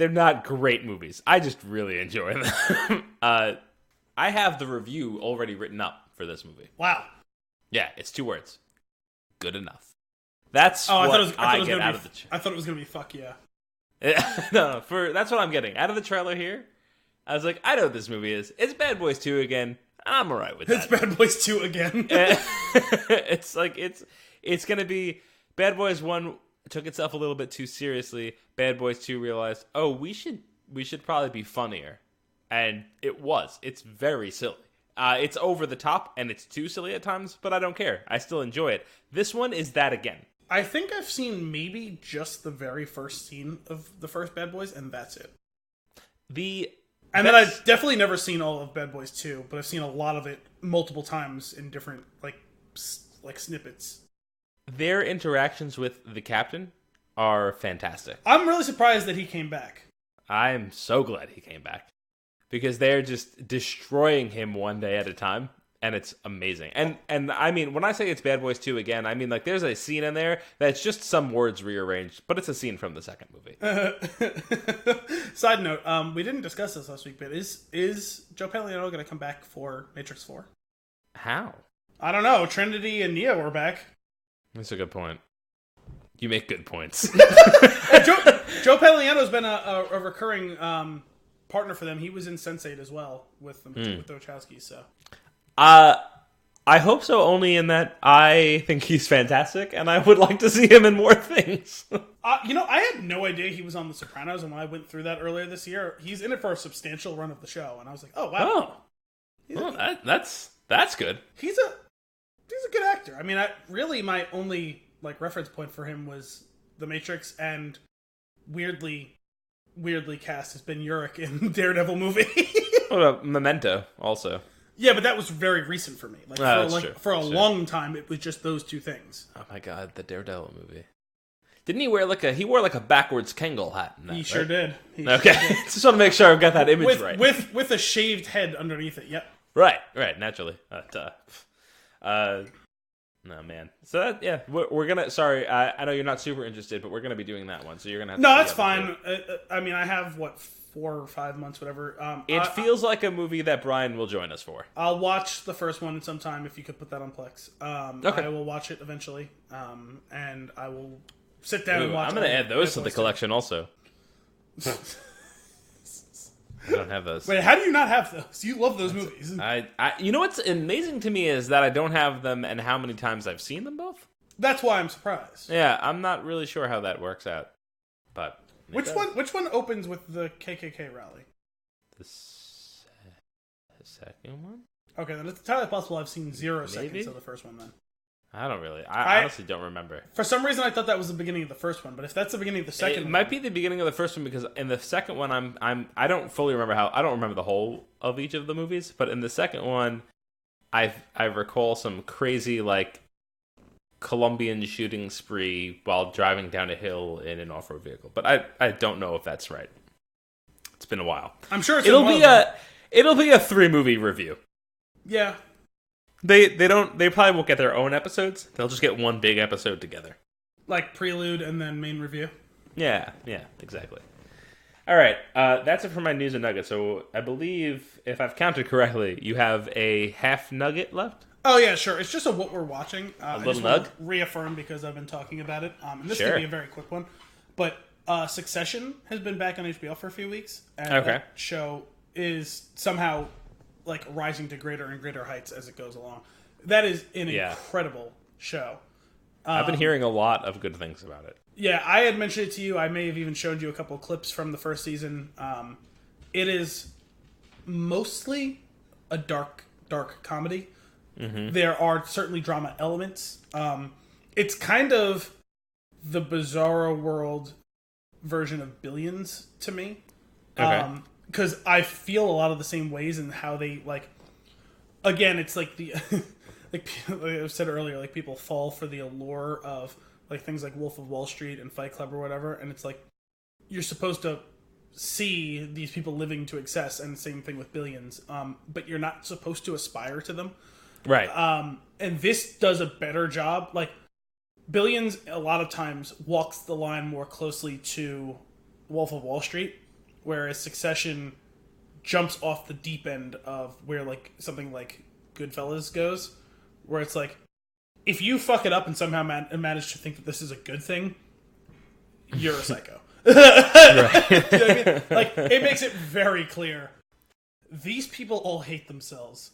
[SPEAKER 1] not great movies. I just really enjoy them. I have the review already written up for this movie.
[SPEAKER 2] Wow.
[SPEAKER 1] Yeah, it's 2 words. Good enough. That's I thought it
[SPEAKER 2] was going to be fuck yeah.
[SPEAKER 1] No, that's what I'm getting. Out of the trailer here, I was like, I know what this movie is. It's Bad Boys 2 again. I'm alright with that.
[SPEAKER 2] It's Bad Boys 2 again.
[SPEAKER 1] It's like, it's going to be... Bad Boys 1 took itself a little bit too seriously. Bad Boys 2 realized, oh, we should probably be funnier. And it was. It's very silly. It's over the top, and it's too silly at times, but I don't care. I still enjoy it. This one is that again.
[SPEAKER 2] I think I've seen maybe just the very first scene of the first Bad Boys, and that's it. And then I've definitely never seen all of Bad Boys 2, but I've seen a lot of it multiple times in different, like snippets.
[SPEAKER 1] Their interactions with the captain are fantastic.
[SPEAKER 2] I'm really surprised that he came back.
[SPEAKER 1] I'm so glad he came back. Because they're just destroying him one day at a time, and it's amazing. And I mean, when I say it's Bad Boys 2 again, I mean, like, there's a scene in there that's just some words rearranged, but it's a scene from the second movie.
[SPEAKER 2] Side note, we didn't discuss this last week, but is Joe Pantoliano going to come back for Matrix 4?
[SPEAKER 1] How?
[SPEAKER 2] I don't know. Trinity and Neo are back.
[SPEAKER 1] That's a good point. You make good points.
[SPEAKER 2] Joe Pantoliano's been a recurring... partner for them. He was in Sense8 as well with the Wachowskis. So,
[SPEAKER 1] I hope so. Only in that I think he's fantastic, and I would like to see him in more things.
[SPEAKER 2] I had no idea he was on The Sopranos, and when I went through that earlier this year, he's in it for a substantial run of the show, and I was like, oh wow,
[SPEAKER 1] that's good.
[SPEAKER 2] He's a good actor. I mean, my only reference point for him was The Matrix, and weirdly cast has been Urich in Daredevil movie.
[SPEAKER 1] What about Memento also?
[SPEAKER 2] Yeah, but that was very recent for me. For a long time, it was just those two things.
[SPEAKER 1] Oh my god, the Daredevil movie. Didn't he wear he wore a backwards Kangol hat in that,
[SPEAKER 2] He sure did.
[SPEAKER 1] Just want to make sure I've got that image right.
[SPEAKER 2] With a shaved head underneath it, yep.
[SPEAKER 1] Right, naturally. No, man. So, we're going to... Sorry, I know you're not super interested, but we're going to be doing that one, so you're going to have to...
[SPEAKER 2] No, that's fine. I mean, I have, 4 or 5 months, whatever.
[SPEAKER 1] It feels like a movie that Brian will join us for.
[SPEAKER 2] I'll watch the first one sometime if you could put that on Plex. Okay. I will watch it eventually, and I will sit down and watch it.
[SPEAKER 1] I'm going to add those to the collection also. I don't have those.
[SPEAKER 2] Wait, how do you not have those? You love those movies.
[SPEAKER 1] You know what's amazing to me is that I don't have them and how many times I've seen them both.
[SPEAKER 2] That's why I'm surprised.
[SPEAKER 1] Yeah, I'm not really sure how that works out. But
[SPEAKER 2] which one opens with the KKK rally?
[SPEAKER 1] The second one?
[SPEAKER 2] Okay, then it's entirely possible I've seen 0 seconds of the first one then.
[SPEAKER 1] I don't really. I honestly don't remember.
[SPEAKER 2] For some reason, I thought that was the beginning of the first one. But if that's the beginning of the second,
[SPEAKER 1] it might be the beginning of the first one because in the second one, I don't fully remember I don't remember the whole of each of the movies. But in the second one, I recall some crazy Colombian shooting spree while driving down a hill in an off-road vehicle. But I don't know if that's right. It's been a while.
[SPEAKER 2] I'm sure
[SPEAKER 1] it'll be a 3-movie review.
[SPEAKER 2] Yeah.
[SPEAKER 1] They probably won't get their own episodes. They'll just get one big episode together.
[SPEAKER 2] Like prelude and then main review?
[SPEAKER 1] Yeah, exactly. All right, that's it for my news and nuggets. So I believe, if I've counted correctly, you have a half nugget left?
[SPEAKER 2] Oh, yeah, sure. It's just what we're watching.
[SPEAKER 1] A little nug?
[SPEAKER 2] Reaffirm because I've been talking about it. And this
[SPEAKER 1] sure.
[SPEAKER 2] could be a very quick one. But Succession has been back on HBO for a few weeks. And that show is somehow rising to greater and greater heights as it goes along. That is an incredible show.
[SPEAKER 1] I've been hearing a lot of good things about it.
[SPEAKER 2] Yeah, I had mentioned it to you. I may have even showed you a couple of clips from the first season. It is mostly a dark comedy. Mm-hmm. There are certainly drama elements. It's kind of the Bizarro World version of Billions to me.
[SPEAKER 1] Okay.
[SPEAKER 2] Because I feel a lot of the same ways in how they again, it's the like I've said earlier, people fall for the allure of things like Wolf of Wall Street and Fight Club or whatever, and it's you're supposed to see these people living to excess, and the same thing with Billions, but you're not supposed to aspire to them,
[SPEAKER 1] right?
[SPEAKER 2] And this does a better job. Billions a lot of times walks the line more closely to Wolf of Wall Street, whereas Succession jumps off the deep end of where something like Goodfellas goes, where it's if you fuck it up and somehow manage to think that this is a good thing, you're a psycho. Right. You know what I mean? It makes it very clear these people all hate themselves,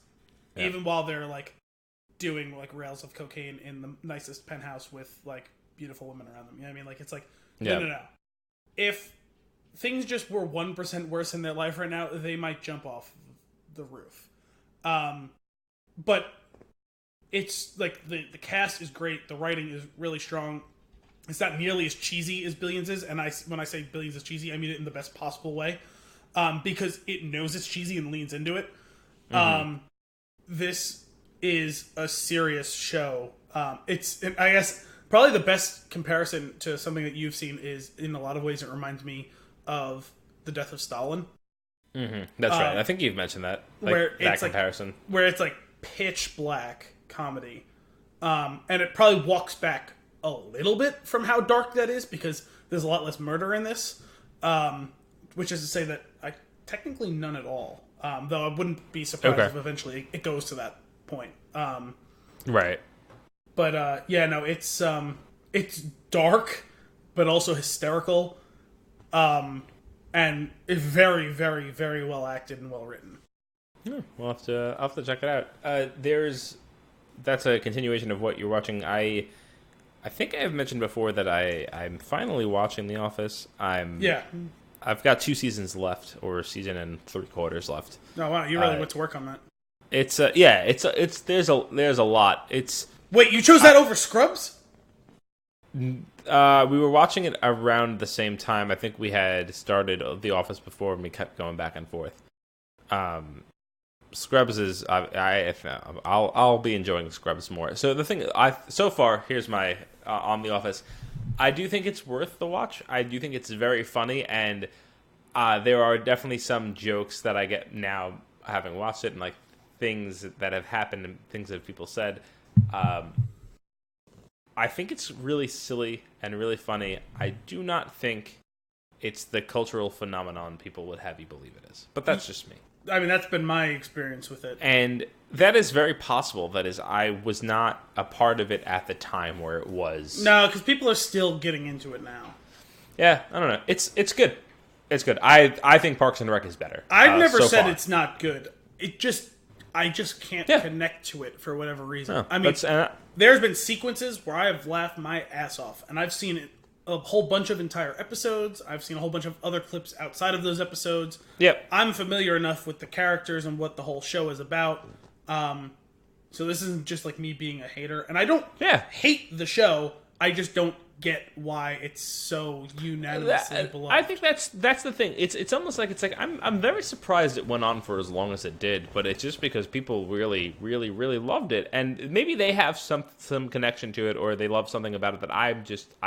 [SPEAKER 2] even while they're like doing like rails of cocaine in the nicest penthouse with like beautiful women around them. You know what I mean? Like it's like no. If things just were 1% worse in their life right now, they might jump off the roof. But it's like the cast is great. The writing is really strong. It's not nearly as cheesy as Billions is, and when I say Billions is cheesy, I mean it in the best possible way, because it knows it's cheesy and leans into it. This is a serious show. It's, I guess, probably the best comparison to something that you've seen is, in a lot of ways, it reminds me of The Death of Stalin.
[SPEAKER 1] That's right. I think you've mentioned that. Like,
[SPEAKER 2] where
[SPEAKER 1] that
[SPEAKER 2] it's
[SPEAKER 1] comparison.
[SPEAKER 2] Where it's like pitch black comedy. And it probably walks back a little bit from how dark that is, because there's a lot less murder in this. Which is to say that technically none at all. Though I wouldn't be surprised if eventually it goes to that point.
[SPEAKER 1] Right.
[SPEAKER 2] But it's dark, but also hysterical, and it's very, very, very well acted and well written.
[SPEAKER 1] I'll have to check it out. That's a continuation of what you're watching. I think I've mentioned before that I'm finally watching The Office. I've got 2 seasons left, or a season and 3/4 left.
[SPEAKER 2] Oh wow, you really went to work on that.
[SPEAKER 1] It's there's a lot.
[SPEAKER 2] Wait, you chose that over Scrubs?
[SPEAKER 1] We were watching it around the same time. I think we had started The Office before, and we kept going back and forth. Scrubs is I'll be enjoying Scrubs more. So the thing so far, here's my on The Office. I do think it's worth the watch. I do think it's very funny, and there are definitely some jokes that I get now having watched it, and like things that have happened and things that people said. I think it's really silly and really funny. I do not think it's the cultural phenomenon people would have you believe it is. But that's just me.
[SPEAKER 2] I mean, that's been my experience with it.
[SPEAKER 1] And that is very possible. That is, I was not a part of it at the time where it was.
[SPEAKER 2] No, because people are still getting into it now.
[SPEAKER 1] Yeah, I don't know. It's good. It's good. I think Parks and Rec is better.
[SPEAKER 2] I've never said it's not good. I just can't connect to it for whatever reason.
[SPEAKER 1] No,
[SPEAKER 2] I mean, there's been sequences where I have laughed my ass off, and I've seen a whole bunch of entire episodes. I've seen a whole bunch of other clips outside of those episodes.
[SPEAKER 1] Yep.
[SPEAKER 2] I'm familiar enough with the characters and what the whole show is about. So this isn't just like me being a hater. And I don't hate the show. I just don't get why it's so unanimously beloved.
[SPEAKER 1] I think that's the thing. It's almost like I'm very surprised it went on for as long as it did, but it's just because people really, really, really loved it, and maybe they have some connection to it, or they love something about it that I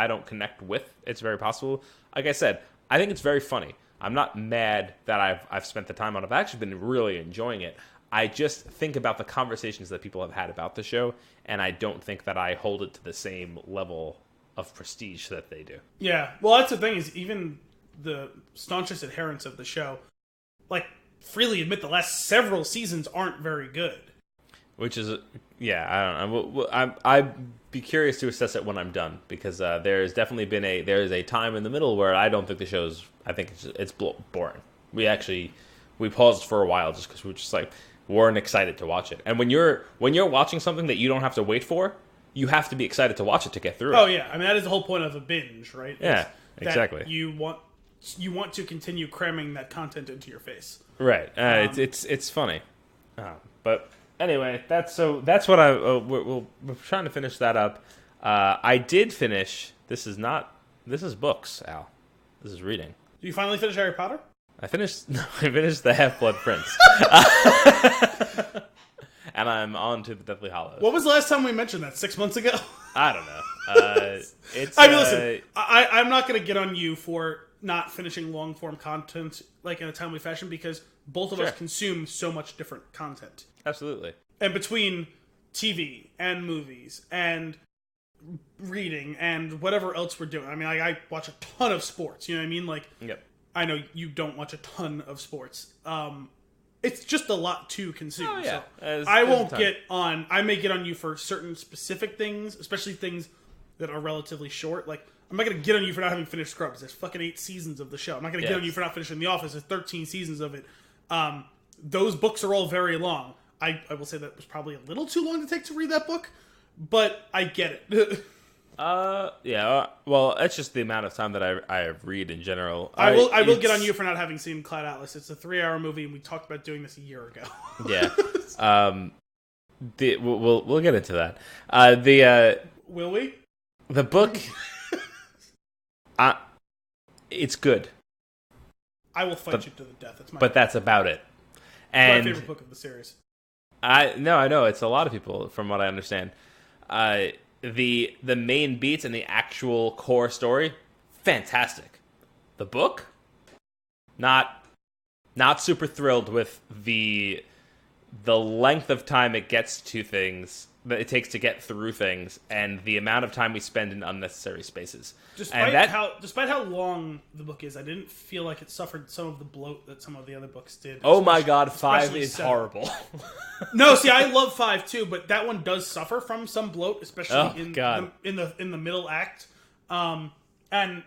[SPEAKER 1] don't connect with. It's very possible. Like I said, I think it's very funny. I'm not mad that I've spent the time on it. I've actually been really enjoying it. I just think about the conversations that people have had about the show, and I don't think that I hold it to the same level of prestige that they do.
[SPEAKER 2] Yeah, well, that's the thing, is even the staunchest adherents of the show, like, freely admit the last several seasons aren't very good.
[SPEAKER 1] Which is, I don't know. I'd be curious to assess it when I'm done, because there's definitely been there is a time in the middle where I don't think the show's, I think it's boring. We paused for a while just because we were just like, weren't excited to watch it. And when you're watching something that you don't have to wait for, you have to be excited to watch it to get through it.
[SPEAKER 2] Oh yeah, I mean that is the whole point of a binge, right?
[SPEAKER 1] Yeah, exactly.
[SPEAKER 2] You want to continue cramming that content into your face.
[SPEAKER 1] Right. It's funny. But anyway, that's what we're trying to finish that up. I did finish. This is books, Al. This is reading.
[SPEAKER 2] Did you finally finish Harry Potter?
[SPEAKER 1] I finished the Half-Blood Prince. And I'm on to the Deathly Hallows.
[SPEAKER 2] What was the last time we mentioned that? 6 months ago?
[SPEAKER 1] I don't know.
[SPEAKER 2] Listen, I'm not going to get on you for not finishing long-form content like in a timely fashion, because both of us consume so much different content.
[SPEAKER 1] Absolutely.
[SPEAKER 2] And between TV and movies and reading and whatever else we're doing. I mean, I watch a ton of sports. You know what I mean? Like,
[SPEAKER 1] yep.
[SPEAKER 2] I know you don't watch a ton of sports. It's just a lot to consume. Oh, yeah. So I won't get on. I may get on you for certain specific things, especially things that are relatively short. Like, I'm not going to get on you for not having finished Scrubs. There's fucking 8 seasons of the show. I'm not going to get on you for not finishing The Office. There's 13 seasons of it. those books are all very long. I will say that was probably a little too long to take to read that book, but I get it.
[SPEAKER 1] Yeah. Well, it's just the amount of time that I read in general.
[SPEAKER 2] I will get on you for not having seen Cloud Atlas. It's a 3-hour movie, and we talked about doing this a year ago.
[SPEAKER 1] Yeah. We'll get into that.
[SPEAKER 2] Will we?
[SPEAKER 1] The book, it's good.
[SPEAKER 2] I will fight you to the death.
[SPEAKER 1] But that's about it.
[SPEAKER 2] And it's my favorite book of the series.
[SPEAKER 1] I know it's a lot of people, from what I understand. The main beats and the actual core story, fantastic. The book, not super thrilled with the length of time it gets to things that it takes to get through things, and the amount of time we spend in unnecessary spaces.
[SPEAKER 2] Despite how long the book is, I didn't feel like it suffered some of the bloat that some of the other books did.
[SPEAKER 1] Oh my god, 5 is 7. Horrible.
[SPEAKER 2] No, see, I love 5 too, but that one does suffer from some bloat, especially in the middle act. And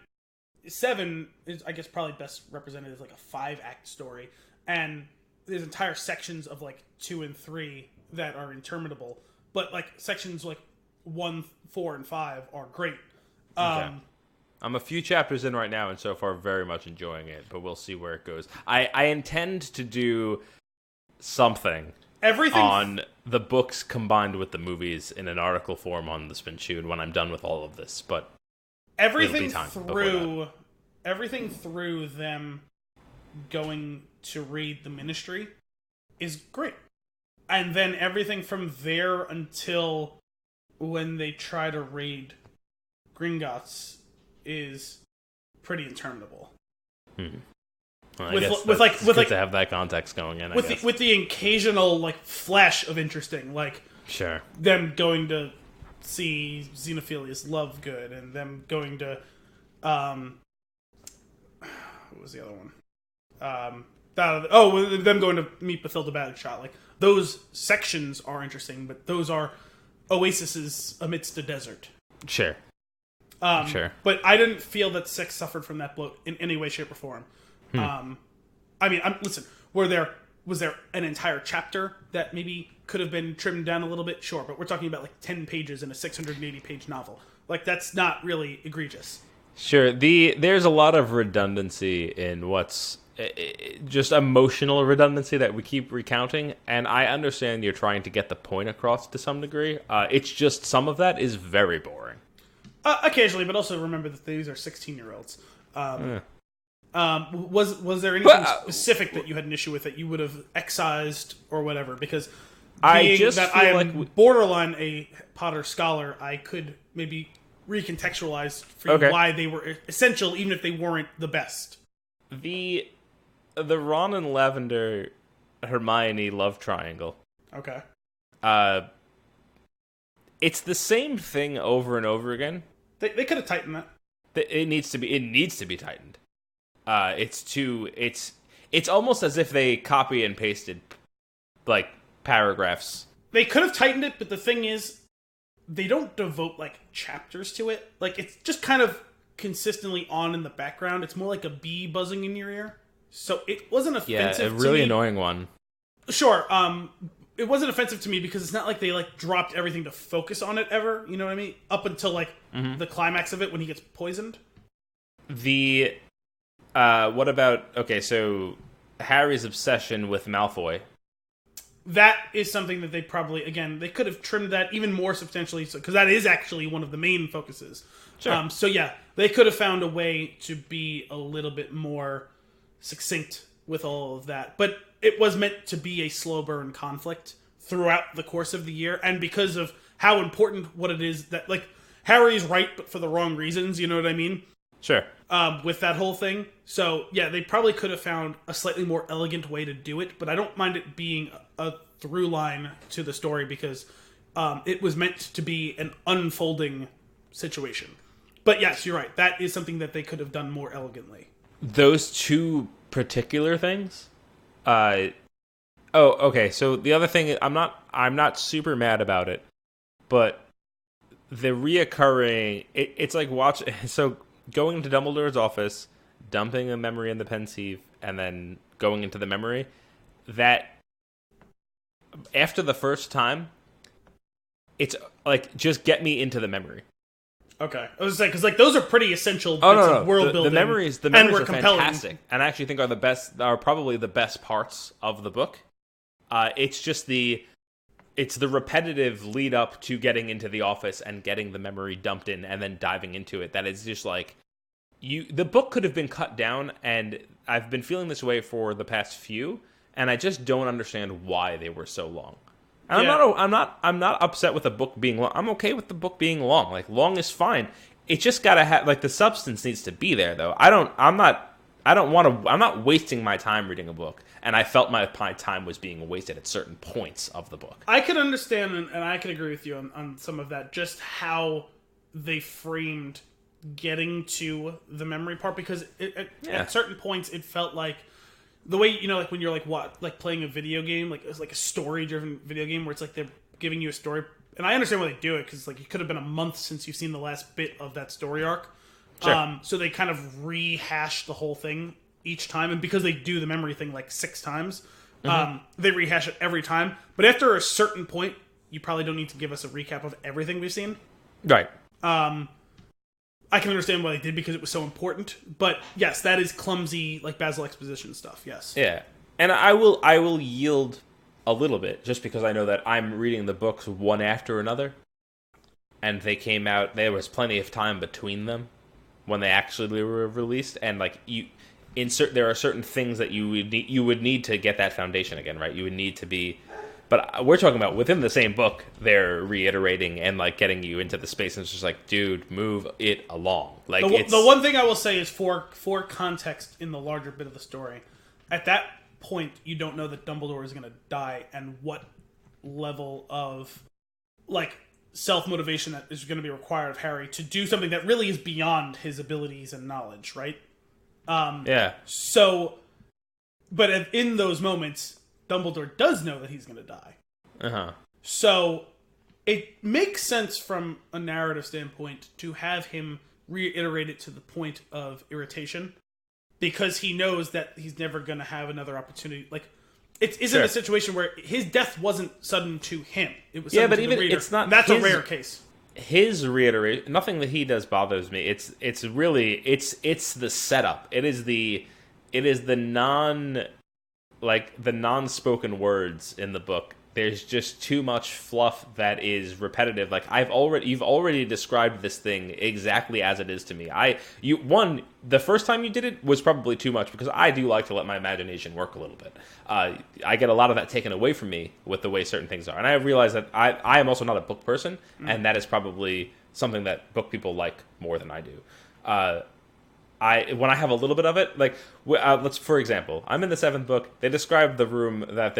[SPEAKER 2] 7 is, I guess, probably best represented as like a 5-act story, and there's entire sections of like 2 and 3 that are interminable. But like sections like 1, 4, and 5 are great.
[SPEAKER 1] Okay. I'm a few chapters in right now, and so far very much enjoying it. But we'll see where it goes. I intend to do something on the books combined with the movies in an article form on the Spin Chewed when I'm done with all of this. But
[SPEAKER 2] everything through them going to read the Ministry is great. And then everything from there until when they try to raid Gringotts is pretty interminable.
[SPEAKER 1] Well, with to have that context going in.
[SPEAKER 2] With the occasional like flash of interesting, like
[SPEAKER 1] sure, them
[SPEAKER 2] going to see Xenophilius Lovegood and them going to what was the other one? Them going to meet Bathilda Bagshot. Like those sections are interesting, but those are oases amidst a desert.
[SPEAKER 1] Sure. Sure.
[SPEAKER 2] But I didn't feel that 6 suffered from that bloat in any way, shape, or form. Listen, was there an entire chapter that maybe could have been trimmed down a little bit? Sure, but we're talking about like 10 pages in a 680-page novel. Like, that's not really egregious.
[SPEAKER 1] Sure. There's a lot of redundancy in what's just emotional redundancy that we keep recounting, and I understand you're trying to get the point across to some degree. It's just some of that is very boring.
[SPEAKER 2] Occasionally, but also remember that these are 16-year-olds. Was there anything specific that you had an issue with that you would have excised or whatever? Because I am borderline a Potter scholar, I could maybe recontextualize for you why they were essential, even if they weren't the best.
[SPEAKER 1] The Ron and Lavender Hermione love triangle.
[SPEAKER 2] Okay.
[SPEAKER 1] It's the same thing over and over again.
[SPEAKER 2] They could have tightened that.
[SPEAKER 1] It needs to be tightened. It's almost as if they copy and pasted like paragraphs.
[SPEAKER 2] They could have tightened it, but the thing is, they don't devote like chapters to it. Like it's just kind of consistently on in the background. It's more like a bee buzzing in your ear. So it wasn't offensive.
[SPEAKER 1] Yeah, a really annoying one.
[SPEAKER 2] Sure. It wasn't offensive to me because it's not like they like dropped everything to focus on it ever. You know what I mean? Up until like the climax of it when he gets poisoned.
[SPEAKER 1] What about so Harry's obsession with Malfoy?
[SPEAKER 2] That is something that they probably they could have trimmed that even more substantially, because that is actually one of the main focuses.
[SPEAKER 1] Sure.
[SPEAKER 2] So yeah, they could have found a way to be a little bit more succinct with all of that, but it was meant to be a slow burn conflict throughout the course of the year, and because of how important what it is that like Harry's right, but for the wrong reasons. You know what I mean?
[SPEAKER 1] Sure.
[SPEAKER 2] With that whole thing. So, yeah, they probably could have found a slightly more elegant way to do it, but I don't mind it being a through line to the story because it was meant to be an unfolding situation. But yes, you're right. That is something that they could have done more elegantly.
[SPEAKER 1] Those two particular things? Okay. So the other thing, I'm not super mad about it, but the reoccurring, it's like going into Dumbledore's office, dumping a memory in the pensieve, and then going into the memory. that after the first time, it's like, just get me into the memory.
[SPEAKER 2] Okay, I was saying, because like those are pretty essential bits
[SPEAKER 1] of
[SPEAKER 2] world building.
[SPEAKER 1] The memories are fantastic, and I actually think are probably the best parts of the book. It's just it's the repetitive lead up to getting into the office and getting the memory dumped in and then diving into it that is just like the book could have been cut down, and I've been feeling this way for the past few, and I just don't understand why they were so long. And I'm not upset with the book being long. I'm okay with the book being long. Like, long is fine. It just gotta have, like, the substance needs to be there, though. I'm not wasting my time reading a book, and I felt my time was being wasted at certain points of the book.
[SPEAKER 2] I could understand, and I could agree with you on some of that, just how they framed getting to the memory part, because at certain points it felt like the way, like when you're like playing a video game, like it's like a story-driven video game where it's like they're giving you a story, and I understand why they do it, because like it could have been a month since you've seen the last bit of that story arc. Sure. So they kind of rehash the whole thing each time, and because they do the memory thing like 6 times, they rehash it every time. But after a certain point, you probably don't need to give us a recap of everything we've seen.
[SPEAKER 1] Right.
[SPEAKER 2] I can understand why they did, because it was so important. But yes, that is clumsy, like Basil exposition stuff. Yes.
[SPEAKER 1] Yeah, and I will yield a little bit, just because I know that I'm reading the books one after another, and they came out. There was plenty of time between them when they actually were released, and like there are certain things that you would need to get that foundation again, right? You would need to be. But we're talking about within the same book, they're reiterating and like getting you into the space, and it's just like, dude, move it along. Like
[SPEAKER 2] the one thing I will say is for context in the larger bit of the story, at that point you don't know that Dumbledore is going to die, and what level of like self-motivation that is going to be required of Harry to do something that really is beyond his abilities and knowledge, right?
[SPEAKER 1] Yeah.
[SPEAKER 2] So, but in those moments, Dumbledore does know that he's going to die.
[SPEAKER 1] Uh-huh.
[SPEAKER 2] So, it makes sense from a narrative standpoint to have him reiterate it to the point of irritation, because he knows that he's never going to have another opportunity. Like, it isn't a situation where his death wasn't sudden to him. It was sudden to the reader.
[SPEAKER 1] It's not.
[SPEAKER 2] That's a rare case.
[SPEAKER 1] His reiteration, nothing that he does bothers me. It's really the setup. It is the non-spoken words in the book. There's just too much fluff that is repetitive. Like, you've already described this thing exactly as it is to me. The first time you did it was probably too much, because I do like to let my imagination work a little bit. I get a lot of that taken away from me with the way certain things are, and I realize that I am also not a book person, and that is probably something that book people like more than I do. When I have a little bit of it, like for example, I'm in the 7th book. They describe the room that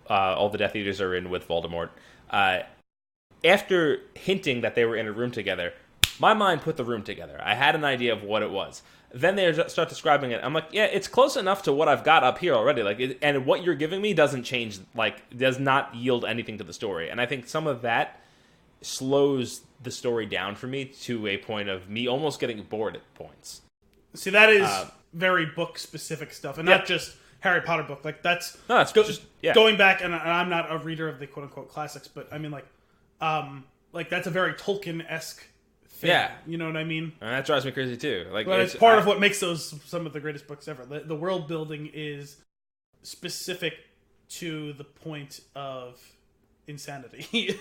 [SPEAKER 1] all the Death Eaters are in with Voldemort. After hinting that they were in a room together, my mind put the room together. I had an idea of what it was. Then they start describing it. I'm like, yeah, it's close enough to what I've got up here already. Like, and what you're giving me doesn't change. Like, does not yield anything to the story. And I think some of that slows the story down for me to a point of me almost getting bored at points.
[SPEAKER 2] See, that is very book-specific stuff, and not just Harry Potter book. Like, that's going back, and I'm not a reader of the quote-unquote classics, but I mean, like that's a very Tolkien-esque thing. Yeah. You know what I mean?
[SPEAKER 1] And that drives me crazy, too. Like,
[SPEAKER 2] but it's part of what makes those some of the greatest books ever. The world building is specific to the point of insanity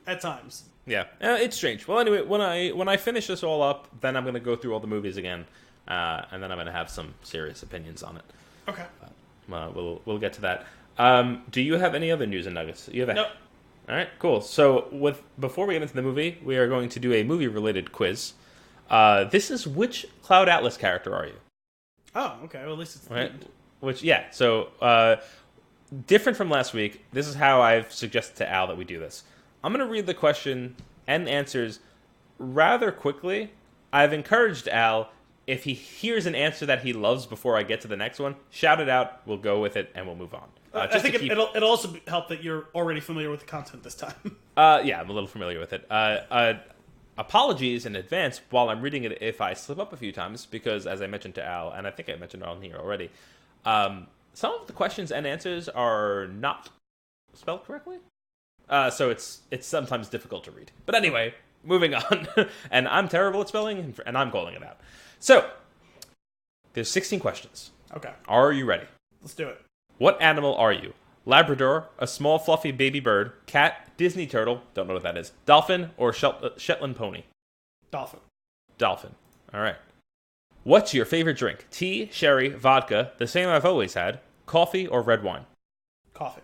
[SPEAKER 2] at times.
[SPEAKER 1] Yeah, it's strange. Well, anyway, when I finish this all up, then I'm going to go through all the movies again, and then I'm going to have some serious opinions on it.
[SPEAKER 2] Okay.
[SPEAKER 1] We'll get to that. Do you have any other news and nuggets?
[SPEAKER 2] Nope.
[SPEAKER 1] All right, cool. So before we get into the movie, we are going to do a movie-related quiz. This is, which Cloud Atlas character are you?
[SPEAKER 2] Oh, okay. Well, at least it's
[SPEAKER 1] right. So different from last week. This is how I've suggested to Al that we do this. I'm going to read the question and answers rather quickly. I've encouraged Al, if he hears an answer that he loves before I get to the next one, shout it out, we'll go with it, and we'll move on.
[SPEAKER 2] I think it'll also help that you're already familiar with the content this time.
[SPEAKER 1] Yeah, I'm a little familiar with it. Apologies in advance while I'm reading it if I slip up a few times, because as I mentioned to Al, and I think I mentioned it on here already, some of the questions and answers are not spelled correctly. So it's sometimes difficult to read. But anyway, moving on. And I'm terrible at spelling, and I'm calling it out. So, there's 16 questions.
[SPEAKER 2] Okay.
[SPEAKER 1] Are you ready?
[SPEAKER 2] Let's do it.
[SPEAKER 1] What animal are you? Labrador, a small fluffy baby bird, cat, Disney turtle, don't know what that is, dolphin, or Shetland pony?
[SPEAKER 2] Dolphin.
[SPEAKER 1] Dolphin. All right. What's your favorite drink? Tea, sherry, vodka, the same I've always had, coffee, or red wine?
[SPEAKER 2] Coffee.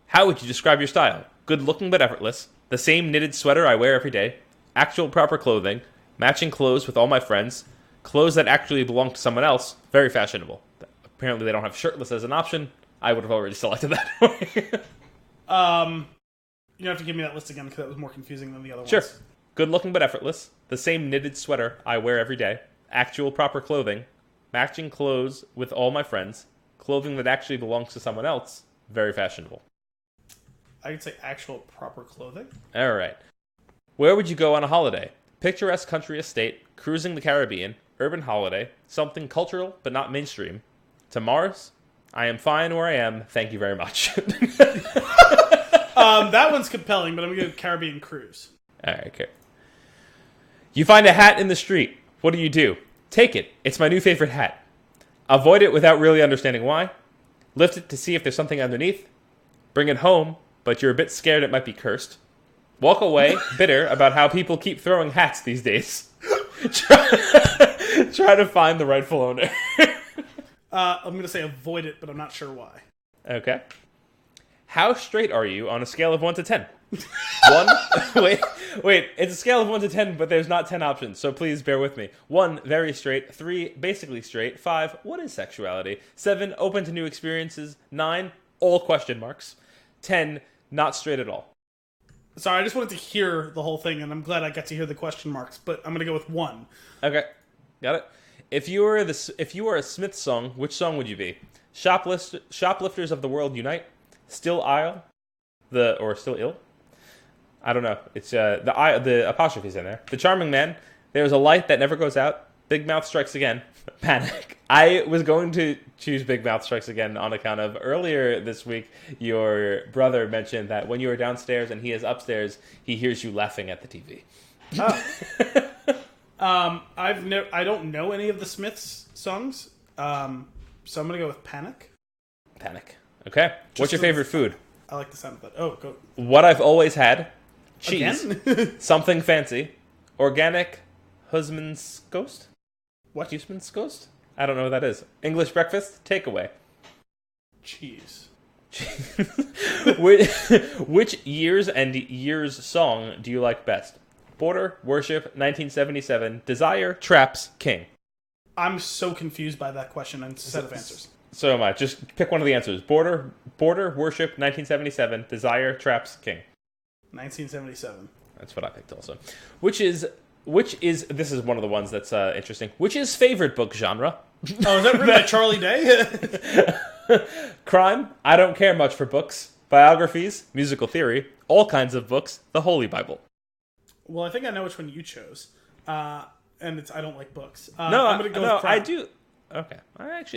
[SPEAKER 1] How would you describe your style? Good looking but effortless, the same knitted sweater I wear every day, actual proper clothing, matching clothes with all my friends, clothes that actually belong to someone else, very fashionable. Apparently they don't have shirtless as an option. I would have already selected that.
[SPEAKER 2] You have to give me that list again because that was more confusing than the other ones.
[SPEAKER 1] Sure. Good looking but effortless, the same knitted sweater I wear every day, actual proper clothing, matching clothes with all my friends, clothing that actually belongs to someone else, very fashionable.
[SPEAKER 2] I could say actual proper clothing.
[SPEAKER 1] All right. Where would you go on a holiday? Picturesque country estate, cruising the Caribbean, urban holiday, something cultural but not mainstream. To Mars? I am fine where I am, thank you very much.
[SPEAKER 2] That one's compelling, but I'm going to go Caribbean cruise.
[SPEAKER 1] All right, okay. You find a hat in the street. What do? Take it. It's my new favorite hat. Avoid it without really understanding why. Lift it to see if there's something underneath. Bring it home, but you're a bit scared it might be cursed. Walk away, bitter about how people keep throwing hats these days. Try to find the rightful owner.
[SPEAKER 2] I'm going to say avoid it, but I'm not sure why.
[SPEAKER 1] Okay. How straight are you on a scale of 1 to 10? 1? Wait. It's a scale of 1 to 10, but there's not 10 options, so please bear with me. 1, very straight. 3, basically straight. 5, what is sexuality? 7, open to new experiences. 9, all question marks. 10, not straight at all.
[SPEAKER 2] Sorry, I just wanted to hear the whole thing, and I'm glad I got to hear the question marks, but I'm going to go with 1.
[SPEAKER 1] Okay. Got it. If you were a Smith song, which song would you be? Shoplifters of the World Unite? Still Isle? Still Ill? I don't know. It's the apostrophe's in there. The Charming Man. There's a light that never goes out. Big Mouth Strikes Again. Panic. I was going to choose Big Mouth Strikes Again on account of earlier this week your brother mentioned that when you were downstairs and he is upstairs, he hears you laughing at the TV.
[SPEAKER 2] Oh. I don't know any of the Smiths songs, so I'm gonna go with Panic.
[SPEAKER 1] Panic. Okay. What's your favorite food?
[SPEAKER 2] I like the sound of that. Oh, go.
[SPEAKER 1] What I've always had. Cheese.
[SPEAKER 2] Again?
[SPEAKER 1] Something fancy. Organic. Husband's ghost.
[SPEAKER 2] What?
[SPEAKER 1] Husband's ghost? I don't know what that is. English breakfast. Takeaway.
[SPEAKER 2] Cheese.
[SPEAKER 1] Which years and years song do you like best? Border, Worship, 1977, Desire, Traps, King.
[SPEAKER 2] I'm so confused by that question and set of answers.
[SPEAKER 1] So am I. Just pick one of the answers. Border, Worship, 1977, Desire, Traps, King.
[SPEAKER 2] 1977.
[SPEAKER 1] That's what I picked also. Which is this is one of the ones that's interesting. Which is favorite book genre?
[SPEAKER 2] Oh, is that written by Charlie Day?
[SPEAKER 1] Crime. I don't care much for books. Biographies. Musical theory. All kinds of books. The Holy Bible.
[SPEAKER 2] Well, I think I know which one you chose. And it's I don't like books.
[SPEAKER 1] No,
[SPEAKER 2] I'm going to go with Crime.
[SPEAKER 1] I do. Okay.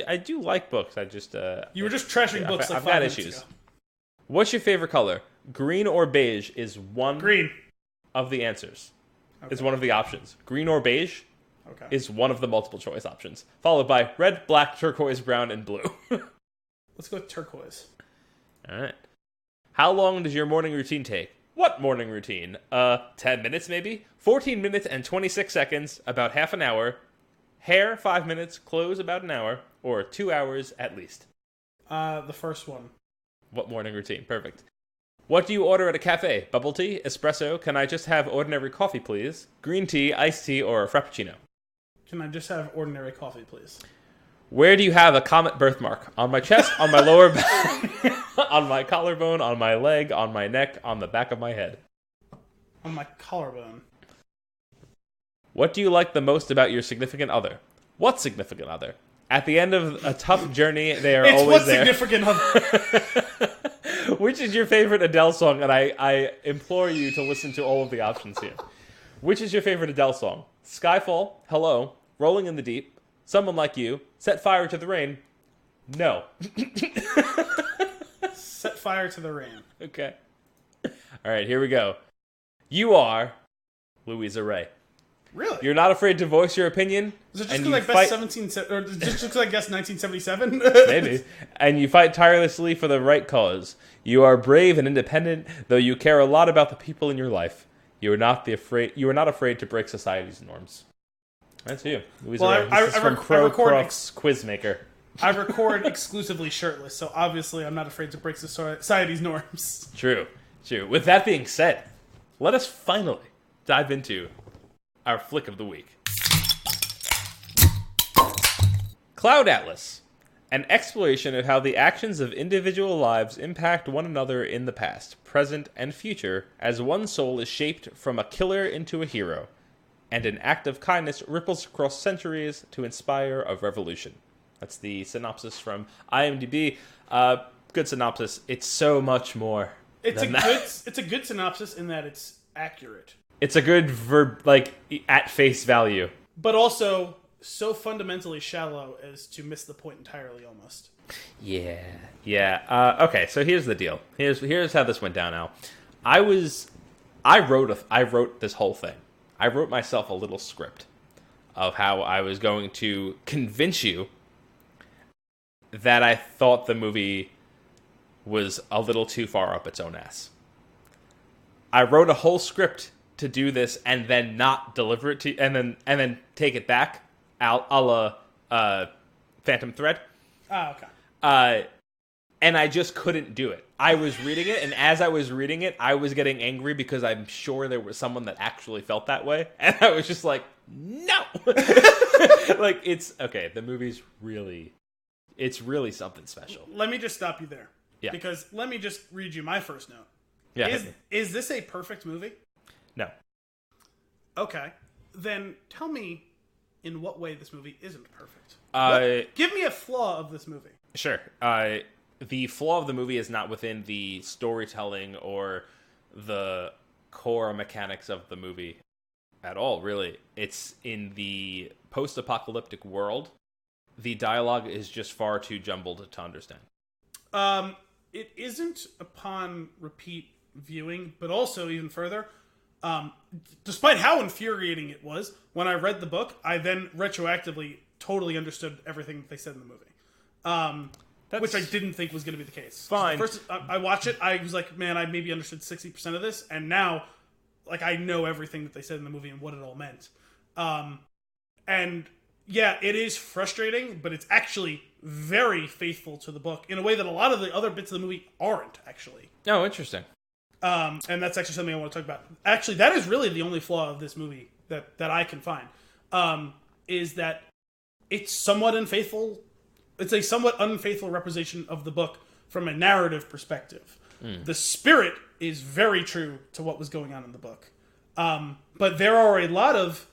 [SPEAKER 1] I do like books. I just...
[SPEAKER 2] you were just trashing books like 5 minutes ago.
[SPEAKER 1] What's your favorite color? Green or beige is one
[SPEAKER 2] Green.
[SPEAKER 1] of the answers.
[SPEAKER 2] Okay.
[SPEAKER 1] Is one of the options. Green or beige
[SPEAKER 2] okay.
[SPEAKER 1] is one of the multiple choice options. Followed by red, black, turquoise, brown, and blue.
[SPEAKER 2] Let's go with turquoise.
[SPEAKER 1] All right. How long does your morning routine take? What morning routine? 10 minutes maybe? 14 minutes and 26 seconds, about half an hour. Hair, 5 minutes. Clothes, about an hour. Or 2 hours at least.
[SPEAKER 2] The first one.
[SPEAKER 1] What morning routine? Perfect. What do you order at a cafe? Bubble tea? Espresso? Can I just have ordinary coffee, please? Green tea, iced tea, or a frappuccino?
[SPEAKER 2] Can I just have ordinary coffee, please?
[SPEAKER 1] Where do you have a comet birthmark? On my chest, on my lower back, on my collarbone, on my leg, on my neck, on the back of my head?
[SPEAKER 2] On my collarbone.
[SPEAKER 1] What do you like the most about your significant other? What significant other? At the end of a tough journey, they are always there.
[SPEAKER 2] It's what significant other?
[SPEAKER 1] Which is your favorite Adele song? And I implore you to listen to all of the options here. Which is your favorite Adele song? Skyfall, Hello, Rolling in the Deep, Someone Like You, Set Fire to the Rain, No.
[SPEAKER 2] Set fire to the Ram.
[SPEAKER 1] Okay. All right, here we go. You are Louisa Ray.
[SPEAKER 2] Really?
[SPEAKER 1] You're not afraid to voice your opinion.
[SPEAKER 2] Is it just because I guessed 1977?
[SPEAKER 1] Maybe. And you fight tirelessly for the right cause. You are brave and independent, though you care a lot about the people in your life. You are not afraid to break society's norms. That's you, Louisa Ray. This is from Pro Crofts Quizmaker.
[SPEAKER 2] I record exclusively shirtless, so obviously I'm not afraid to break society's norms.
[SPEAKER 1] True. With that being said, let us finally dive into our flick of the week. Cloud Atlas. An exploration of how the actions of individual lives impact one another in the past, present, and future, as one soul is shaped from a killer into a hero, and an act of kindness ripples across centuries to inspire a revolution. That's the synopsis from IMDb. Good synopsis. It's so much more.
[SPEAKER 2] It's a good synopsis in that it's accurate.
[SPEAKER 1] It's a good verb, like, at face value.
[SPEAKER 2] But also so fundamentally shallow as to miss the point entirely, almost.
[SPEAKER 1] Yeah. Okay, so here's the deal. Here's how this went down, Al. I wrote this whole thing. I wrote myself a little script of how I was going to convince you that I thought the movie was a little too far up its own ass. I wrote a whole script to do this and then not deliver it to you, and then take it back, a la Phantom Thread.
[SPEAKER 2] Oh, okay.
[SPEAKER 1] And I just couldn't do it. I was reading it, and as I was reading it, I was getting angry because I'm sure there was someone that actually felt that way, and I was just like, no! Like, it's, okay, the movie's really, it's really something special.
[SPEAKER 2] Let me just stop you there.
[SPEAKER 1] Yeah.
[SPEAKER 2] Because let me just read you my first note.
[SPEAKER 1] Yeah.
[SPEAKER 2] Is this a perfect movie?
[SPEAKER 1] No.
[SPEAKER 2] Okay. Then tell me in what way this movie isn't perfect. Give me a flaw of this movie.
[SPEAKER 1] Sure. The flaw of the movie is not within the storytelling or the core mechanics of the movie at all, really. It's in the post-apocalyptic world. The dialogue is just far too jumbled to understand.
[SPEAKER 2] It isn't upon repeat viewing, but also even further, despite how infuriating it was, when I read the book, I then retroactively totally understood everything that they said in the movie. Which I didn't think was going to be the case.
[SPEAKER 1] Fine.
[SPEAKER 2] First, I watched it, I was like, man, I maybe understood 60% of this, and now, like, I know everything that they said in the movie and what it all meant. And, yeah, it is frustrating, but it's actually very faithful to the book in a way that a lot of the other bits of the movie aren't, actually.
[SPEAKER 1] Oh, interesting.
[SPEAKER 2] And that's actually something I want to talk about. Actually, that is really the only flaw of this movie that I can find, is that it's somewhat unfaithful. It's a somewhat unfaithful representation of the book from a narrative perspective. The spirit is very true to what was going on in the book. But there are a lot of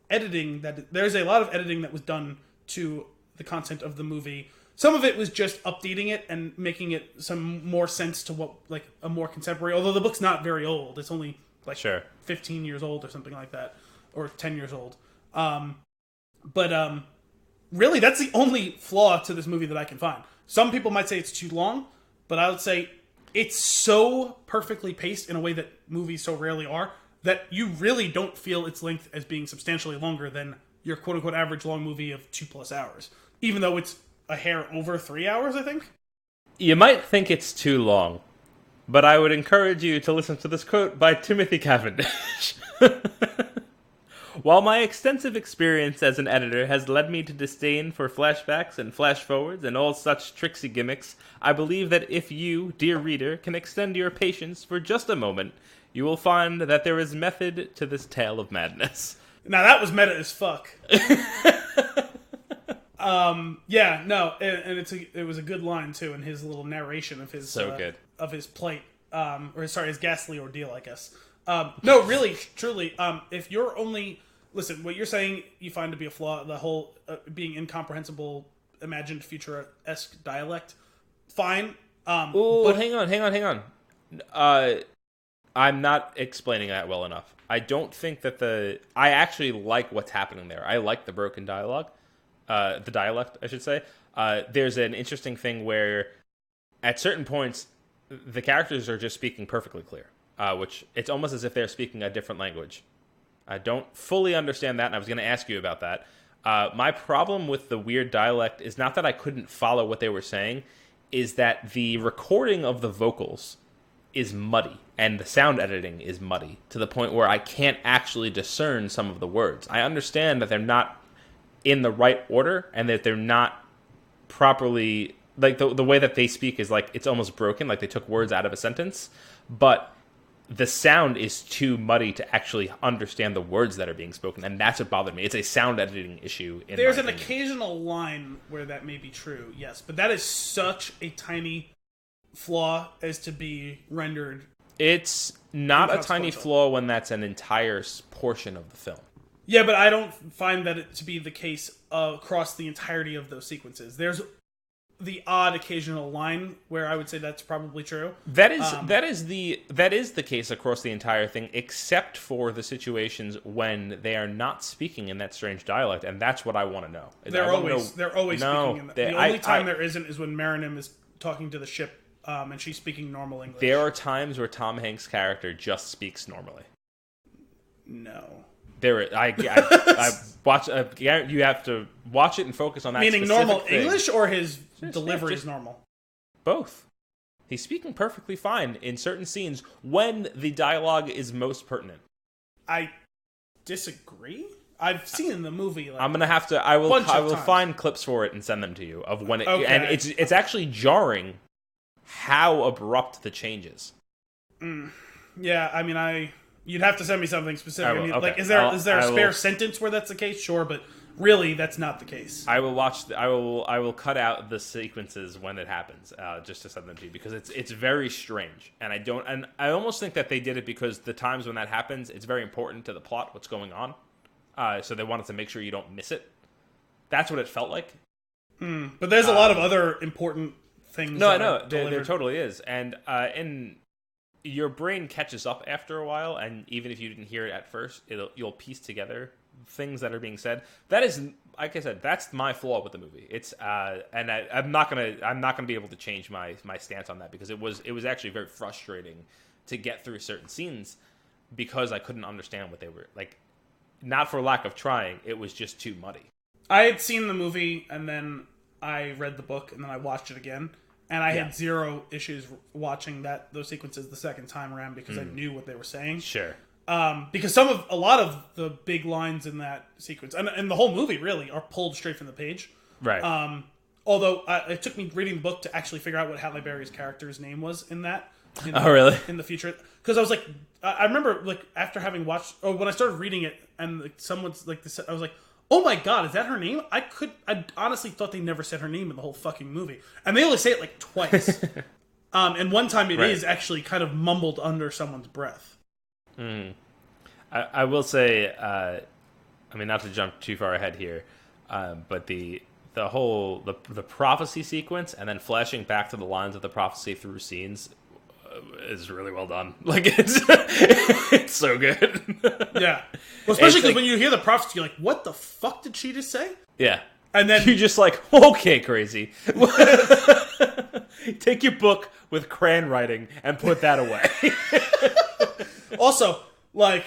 [SPEAKER 2] there's a lot of editing that was done to the content of the movie. Some of it was just updating it and making it some more sense to what, like, a more contemporary, although the book's not very old. It's only like 15 years old or something like that, or 10 years old. But really, that's the only flaw to this movie that I can find. Some people might say it's too long, but I would say it's so perfectly paced in a way that movies so rarely are, that you really don't feel its length as being substantially longer than your quote-unquote average long movie of 2+ hours. Even though it's a hair over 3 hours, I think.
[SPEAKER 1] You might think it's too long, but I would encourage you to listen to this quote by Timothy Cavendish. While my extensive experience as an editor has led me to disdain for flashbacks and flash-forwards and all such tricksy gimmicks, I believe that if you, dear reader, can extend your patience for just a moment, you will find that there is method to this tale of madness.
[SPEAKER 2] Now that was meta as fuck. Yeah, no, and it was a good line too in his little narration of his
[SPEAKER 1] good
[SPEAKER 2] of his plight, his ghastly ordeal, I guess. No, really, truly, if you're only listen, what you're saying you find to be a flaw, the whole being incomprehensible, imagined future-esque dialect, fine.
[SPEAKER 1] But hang on. I'm not explaining that well enough. I don't think that I actually like what's happening there. I like the broken dialogue. the dialect, I should say. There's an interesting thing where at certain points, the characters are just speaking perfectly clear, which it's almost as if they're speaking a different language. I don't fully understand that, and I was going to ask you about that. My problem with the weird dialect is not that I couldn't follow what they were saying, is that the recording of the vocals is muddy, and the sound editing is muddy, to the point where I can't actually discern some of the words. I understand that they're not in the right order, and that they're not properly... Like, the way that they speak is, like, it's almost broken, like they took words out of a sentence, but the sound is too muddy to actually understand the words that are being spoken, and that's what bothered me. It's a sound editing issue.
[SPEAKER 2] There's an occasional line where that may be true, yes, but that is such a tiny flaw as to be rendered.
[SPEAKER 1] It's not a tiny flaw when that's an entire portion of the film.
[SPEAKER 2] Yeah, but I don't find that it to be the case across the entirety of those sequences. There's the odd occasional line where I would say that's probably true.
[SPEAKER 1] That is the case across the entire thing, except for the situations when they are not speaking in that strange dialect, and that's what I want to know.
[SPEAKER 2] They're always speaking in that. The only time there isn't is when Marinum is talking to the ship, and she's speaking normal English.
[SPEAKER 1] There are times where Tom Hanks' character just speaks normally.
[SPEAKER 2] No.
[SPEAKER 1] I watch. You have to watch it and focus on that.
[SPEAKER 2] Meaning normal
[SPEAKER 1] thing.
[SPEAKER 2] English, or his delivery is normal?
[SPEAKER 1] Both. He's speaking perfectly fine in certain scenes when the dialogue is most pertinent.
[SPEAKER 2] I disagree. I've seen the movie. Like,
[SPEAKER 1] I'm gonna have to. I will find clips for it and send them to you of when it.
[SPEAKER 2] Okay.
[SPEAKER 1] And it's actually jarring how abrupt the change is.
[SPEAKER 2] Yeah, I mean, you'd have to send me something specific.
[SPEAKER 1] Okay.
[SPEAKER 2] Like, is there a spare sentence where that's the case? Sure, but really, that's not the case.
[SPEAKER 1] I will cut out the sequences when it happens, just to send them to you, because it's very strange, and I almost think that they did it because the times when that happens, it's very important to the plot, what's going on. So they wanted to make sure you don't miss it. That's what it felt like.
[SPEAKER 2] But there's a lot of other important things.
[SPEAKER 1] No, I know there totally is, and your brain catches up after a while, and even if you didn't hear it at first, you'll piece together things that are being said. That is, like I said, that's my flaw with the movie. It's and I'm not gonna be able to change my stance on that, because it was actually very frustrating to get through certain scenes because I couldn't understand what they were like. Not for lack of trying, it was just too muddy.
[SPEAKER 2] I had seen the movie, and then I read the book, and then I watched it again. And I had zero issues watching those sequences the second time around because I knew what they were saying.
[SPEAKER 1] Sure.
[SPEAKER 2] Because a lot of the big lines in that sequence, and the whole movie really, are pulled straight from the page.
[SPEAKER 1] Right.
[SPEAKER 2] Although it took me reading the book to actually figure out what Halle Berry's character's name was in that.
[SPEAKER 1] Really?
[SPEAKER 2] In the future, because I was like, I remember like after having watched, when I started reading it, and like, someone's like this, I was like, oh my god, is that her name? I honestly thought they never said her name in the whole fucking movie. And they only say it like twice. And one time it is actually kind of mumbled under someone's breath.
[SPEAKER 1] I will say, I mean, not to jump too far ahead here, but the whole prophecy sequence and then flashing back to the lines of the prophecy through scenes is really well done. Like, it's so good.
[SPEAKER 2] Yeah. Well, especially because when you hear the prophecy, you're like, what the fuck did she just say?
[SPEAKER 1] Yeah.
[SPEAKER 2] And then
[SPEAKER 1] you're just like, okay, crazy. Take your book with crayon writing and put that away.
[SPEAKER 2] Also, like,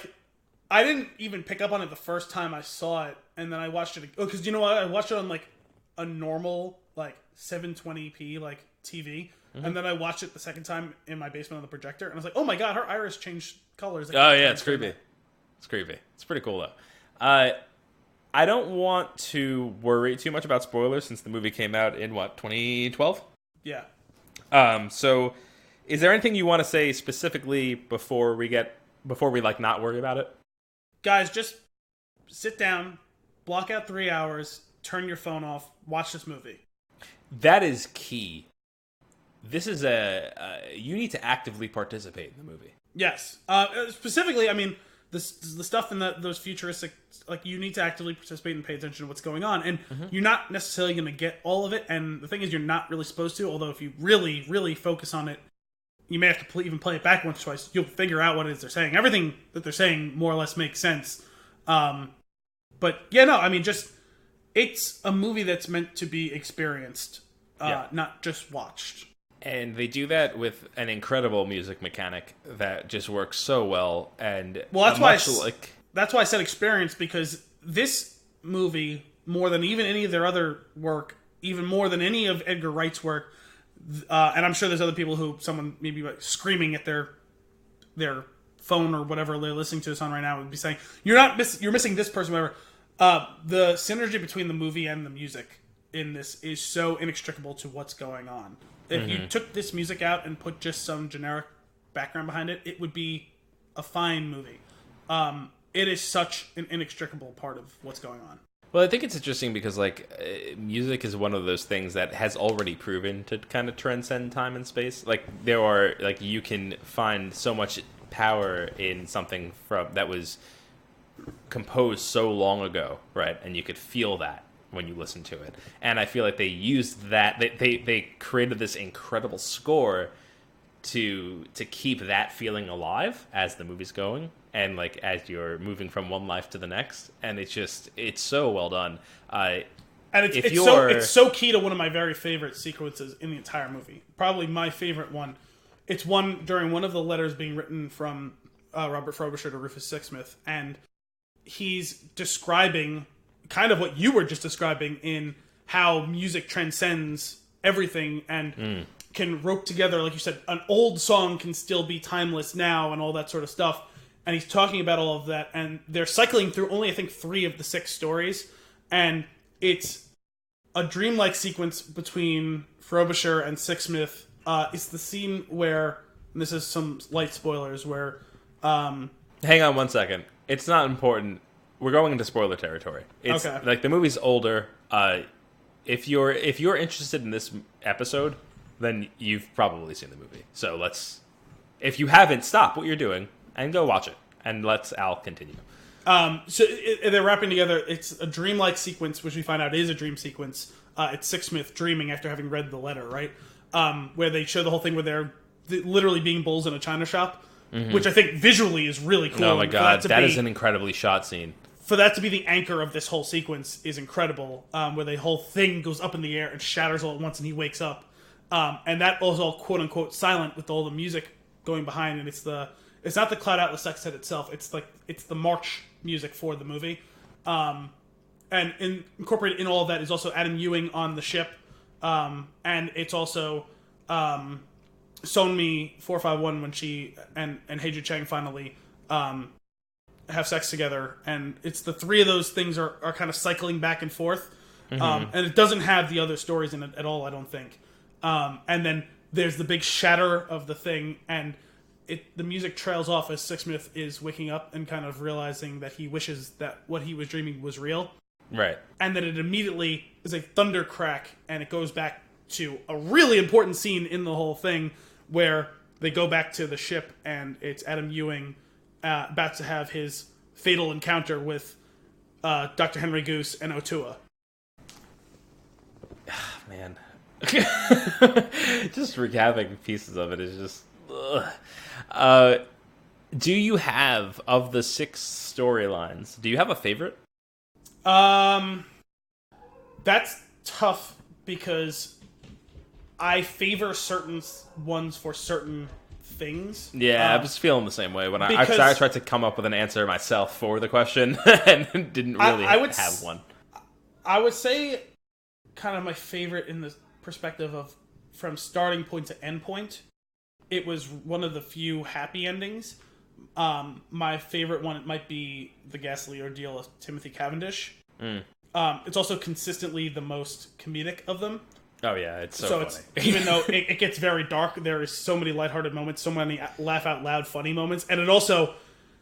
[SPEAKER 2] I didn't even pick up on it the first time I saw it, and then I watched it. Oh, because you know what? I watched it on like a normal, like 720p like TV. And then I watched it the second time in my basement on the projector, and I was like, oh my god, her iris changed colors.
[SPEAKER 1] Oh yeah, it's creepy. It's creepy. It's pretty cool, though. I don't want to worry too much about spoilers since the movie came out in, 2012?
[SPEAKER 2] Yeah.
[SPEAKER 1] So is there anything you want to say specifically before we like not worry about it?
[SPEAKER 2] Guys, just sit down, block out 3 hours, turn your phone off, watch this movie.
[SPEAKER 1] That is key. This is you need to actively participate in the movie.
[SPEAKER 2] Yes. Specifically, I mean, the stuff in those futuristic, like, you need to actively participate and pay attention to what's going on. And you're not necessarily going to get all of it. And the thing is, you're not really supposed to, although if you really, really focus on it, you may have to even play it back once or twice. You'll figure out what it is they're saying. Everything that they're saying more or less makes sense. But, yeah, no, I mean, just it's a movie that's meant to be experienced, not just watched.
[SPEAKER 1] And they do that with an incredible music mechanic that just works so well. And
[SPEAKER 2] Well, that's why I said experience, because this movie, more than even any of their other work, even more than any of Edgar Wright's work, and I'm sure there's other people someone maybe like screaming at their phone or whatever they're listening to this on right now would be saying, you're missing this person, whatever. The synergy between the movie and the music in this is so inextricable to what's going on. If you took this music out and put just some generic background behind it, it would be a fine movie. It is such an inextricable part of what's going on.
[SPEAKER 1] Well, I think it's interesting because, like, music is one of those things that has already proven to kind of transcend time and space. Like, you can find so much power in something that was composed so long ago, right? And you could feel that when you listen to it. And I feel like they used that. They created this incredible score to keep that feeling alive as the movie's going, and like as you're moving from one life to the next. And it's so well done.
[SPEAKER 2] And it's so key to one of my very favorite sequences in the entire movie. Probably my favorite one. It's one during one of the letters being written from Robert Frobisher to Rufus Sixsmith, and he's describing kind of what you were just describing in how music transcends everything and can rope together, like you said, an old song can still be timeless now and all that sort of stuff. And he's talking about all of that, and they're cycling through only, I think, 3 of the 6 stories, and it's a dreamlike sequence between Frobisher and Sixsmith. It's the scene where, and this is some light spoilers, where...
[SPEAKER 1] Hang on one second. It's not important. We're going into spoiler territory. It's
[SPEAKER 2] okay.
[SPEAKER 1] Like, the movie's older. If you're interested in this episode, then you've probably seen the movie. So if you haven't, stop what you're doing and go watch it. And let's Al continue.
[SPEAKER 2] They're wrapping together. It's a dreamlike sequence, which we find out is a dream sequence. It's Sixsmith dreaming after having read the letter, right? Where they show the whole thing where they're literally being bulls in a china shop, which I think visually is really cool.
[SPEAKER 1] Oh my god, that is an incredibly shot scene.
[SPEAKER 2] For that to be the anchor of this whole sequence is incredible, where the whole thing goes up in the air and shatters all at once and he wakes up. And that was all quote-unquote silent with all the music going behind, and it's not the Cloud Atlas sextet itself, it's the march music for the movie. And incorporated in all of that is also Adam Ewing on the ship, and it's also Sonmi 451 when she and Heiju Chang finally have sex together, and it's the 3 of those things are kind of cycling back and forth, and it doesn't have the other stories in it at all, I don't think. And then there's the big shatter of the thing, and the music trails off as Sixsmith is waking up and kind of realizing that he wishes that what he was dreaming was real.
[SPEAKER 1] Right.
[SPEAKER 2] And then it immediately is a thunder crack, and it goes back to a really important scene in the whole thing where they go back to the ship, and it's Adam Ewing about to have his fatal encounter with Dr. Henry Goose and Otua.
[SPEAKER 1] Man. Just recapping pieces of it is just... do you have, of the 6 storylines, do you have a favorite?
[SPEAKER 2] That's tough because I favor certain ones for certain things.
[SPEAKER 1] Yeah, I was feeling the same way when I tried to come up with an answer myself for the question and didn't really have one.
[SPEAKER 2] I would say kind of my favorite in the perspective of from starting point to end point. It was one of the few happy endings. My favorite one might be the ghastly ordeal of Timothy Cavendish. It's also consistently the most comedic of them.
[SPEAKER 1] Oh yeah, it's so funny.
[SPEAKER 2] Even though it gets very dark, there is so many lighthearted moments, so many laugh out loud funny moments, and it also,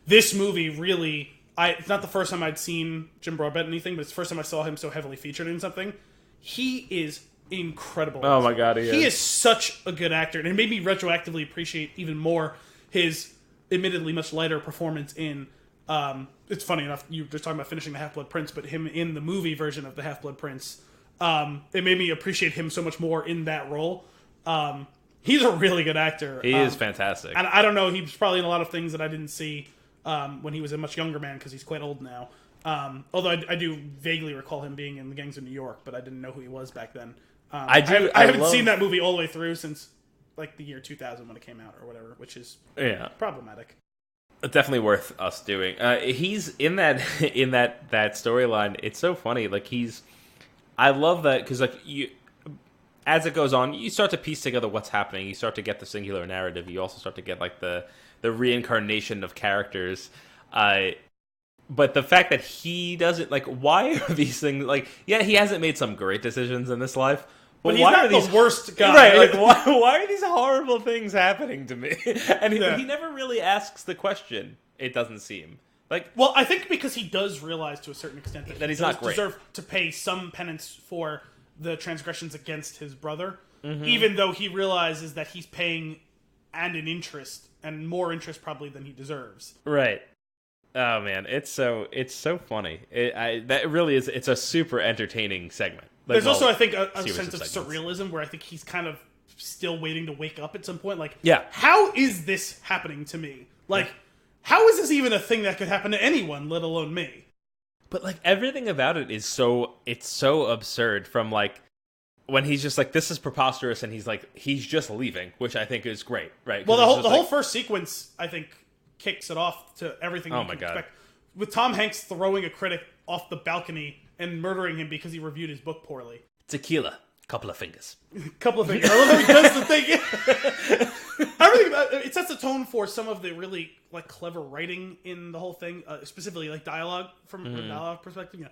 [SPEAKER 2] this movie really, it's not the first time I'd seen Jim Broadbent in anything, but it's the first time I saw him so heavily featured in something. He is incredible.
[SPEAKER 1] Oh my god,
[SPEAKER 2] he is such a good actor, and it made me retroactively appreciate even more his admittedly much lighter performance in it's funny enough, you were just talking about finishing the Half-Blood Prince, but him in the movie version of the Half-Blood Prince, it made me appreciate him so much more in that role. He's a really good actor.
[SPEAKER 1] He is fantastic.
[SPEAKER 2] And I don't know, he was probably in a lot of things that I didn't see when he was a much younger man, because he's quite old now. Although I do vaguely recall him being in the Gangs of New York, but I didn't know who he was back then.
[SPEAKER 1] I
[SPEAKER 2] haven't seen that movie all the way through since like the year 2000 when it came out or whatever, which is problematic.
[SPEAKER 1] Definitely worth us doing. He's in that that storyline. It's so funny. Like I love that because like as it goes on, you start to piece together what's happening. You start to get the singular narrative. You also start to get like the reincarnation of characters. But the fact that he doesn't like, why are these things like? Yeah, he hasn't made some great decisions in this life.
[SPEAKER 2] But he's not the worst guy.
[SPEAKER 1] Right, like, why are these horrible things happening to me? And he never really asks the question, it doesn't seem.
[SPEAKER 2] Well, I think because he does realize to a certain extent that
[SPEAKER 1] he's
[SPEAKER 2] he
[SPEAKER 1] not great.
[SPEAKER 2] Deserve to pay some penance for the transgressions against his brother, even though he realizes that he's paying and more interest probably than he deserves.
[SPEAKER 1] Right. Oh, man, it's so funny. That really is, it's a super entertaining segment.
[SPEAKER 2] There's also, I think, a sense of surrealism where I think he's kind of still waiting to wake up at some point. Like, how is this happening to me? Like, how is this even a thing that could happen to anyone, let alone me?
[SPEAKER 1] But, like, everything about it is it's so absurd from, like, when he's just like, this is preposterous, and he's just leaving, which I think is great, right?
[SPEAKER 2] Well, the whole first sequence, I think, kicks it off to everything you can expect. With Tom Hanks throwing a critic off the balcony and murdering him because he reviewed his book poorly.
[SPEAKER 1] Tequila, couple of fingers.
[SPEAKER 2] Couple of fingers. I love how he does the thing. Everything it sets the tone for some of the really like clever writing in the whole thing, specifically like dialogue from a dialogue perspective. You know,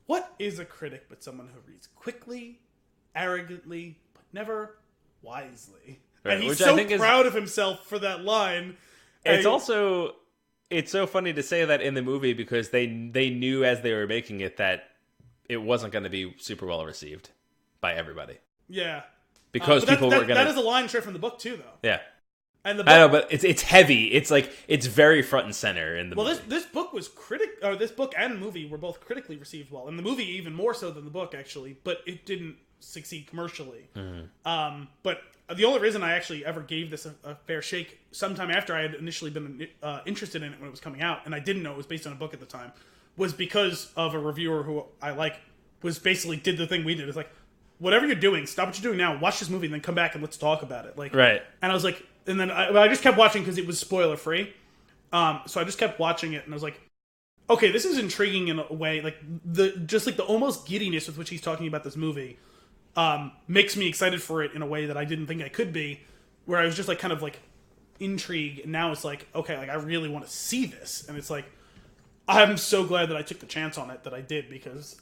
[SPEAKER 2] what is a critic but someone who reads quickly, arrogantly, but never wisely? Right, and he's so proud of himself for that line.
[SPEAKER 1] It's so funny to say that in the movie because they knew as they were making it that it wasn't going to be super well received by everybody.
[SPEAKER 2] Yeah.
[SPEAKER 1] Because people were going to...
[SPEAKER 2] That is a line straight from the book, too, though.
[SPEAKER 1] Yeah.
[SPEAKER 2] And the book...
[SPEAKER 1] I know, but it's heavy. It's like, it's very front and center in the movie.
[SPEAKER 2] Well, this book was this book and movie were both critically received well. And the movie even more so than the book, actually. But it didn't succeed commercially. But the only reason I actually ever gave this a fair shake sometime after I had initially been interested in it when it was coming out, and I didn't know it was based on a book at the time, was because of a reviewer who I like was basically did the thing we did. It's like, whatever you're doing, stop what you're doing now, watch this movie, and then come back and let's talk about it. Like,
[SPEAKER 1] right.
[SPEAKER 2] And I was like, and then I just kept watching because it was spoiler free. So I just kept watching it, and I was like, okay, this is intriguing in a way. Like the almost giddiness with which he's talking about this movie makes me excited for it in a way that I didn't think I could be. Where I was just like kind of like intrigued, and now it's like, okay, like I really want to see this, and it's like, I'm so glad that I took the chance on it that I did because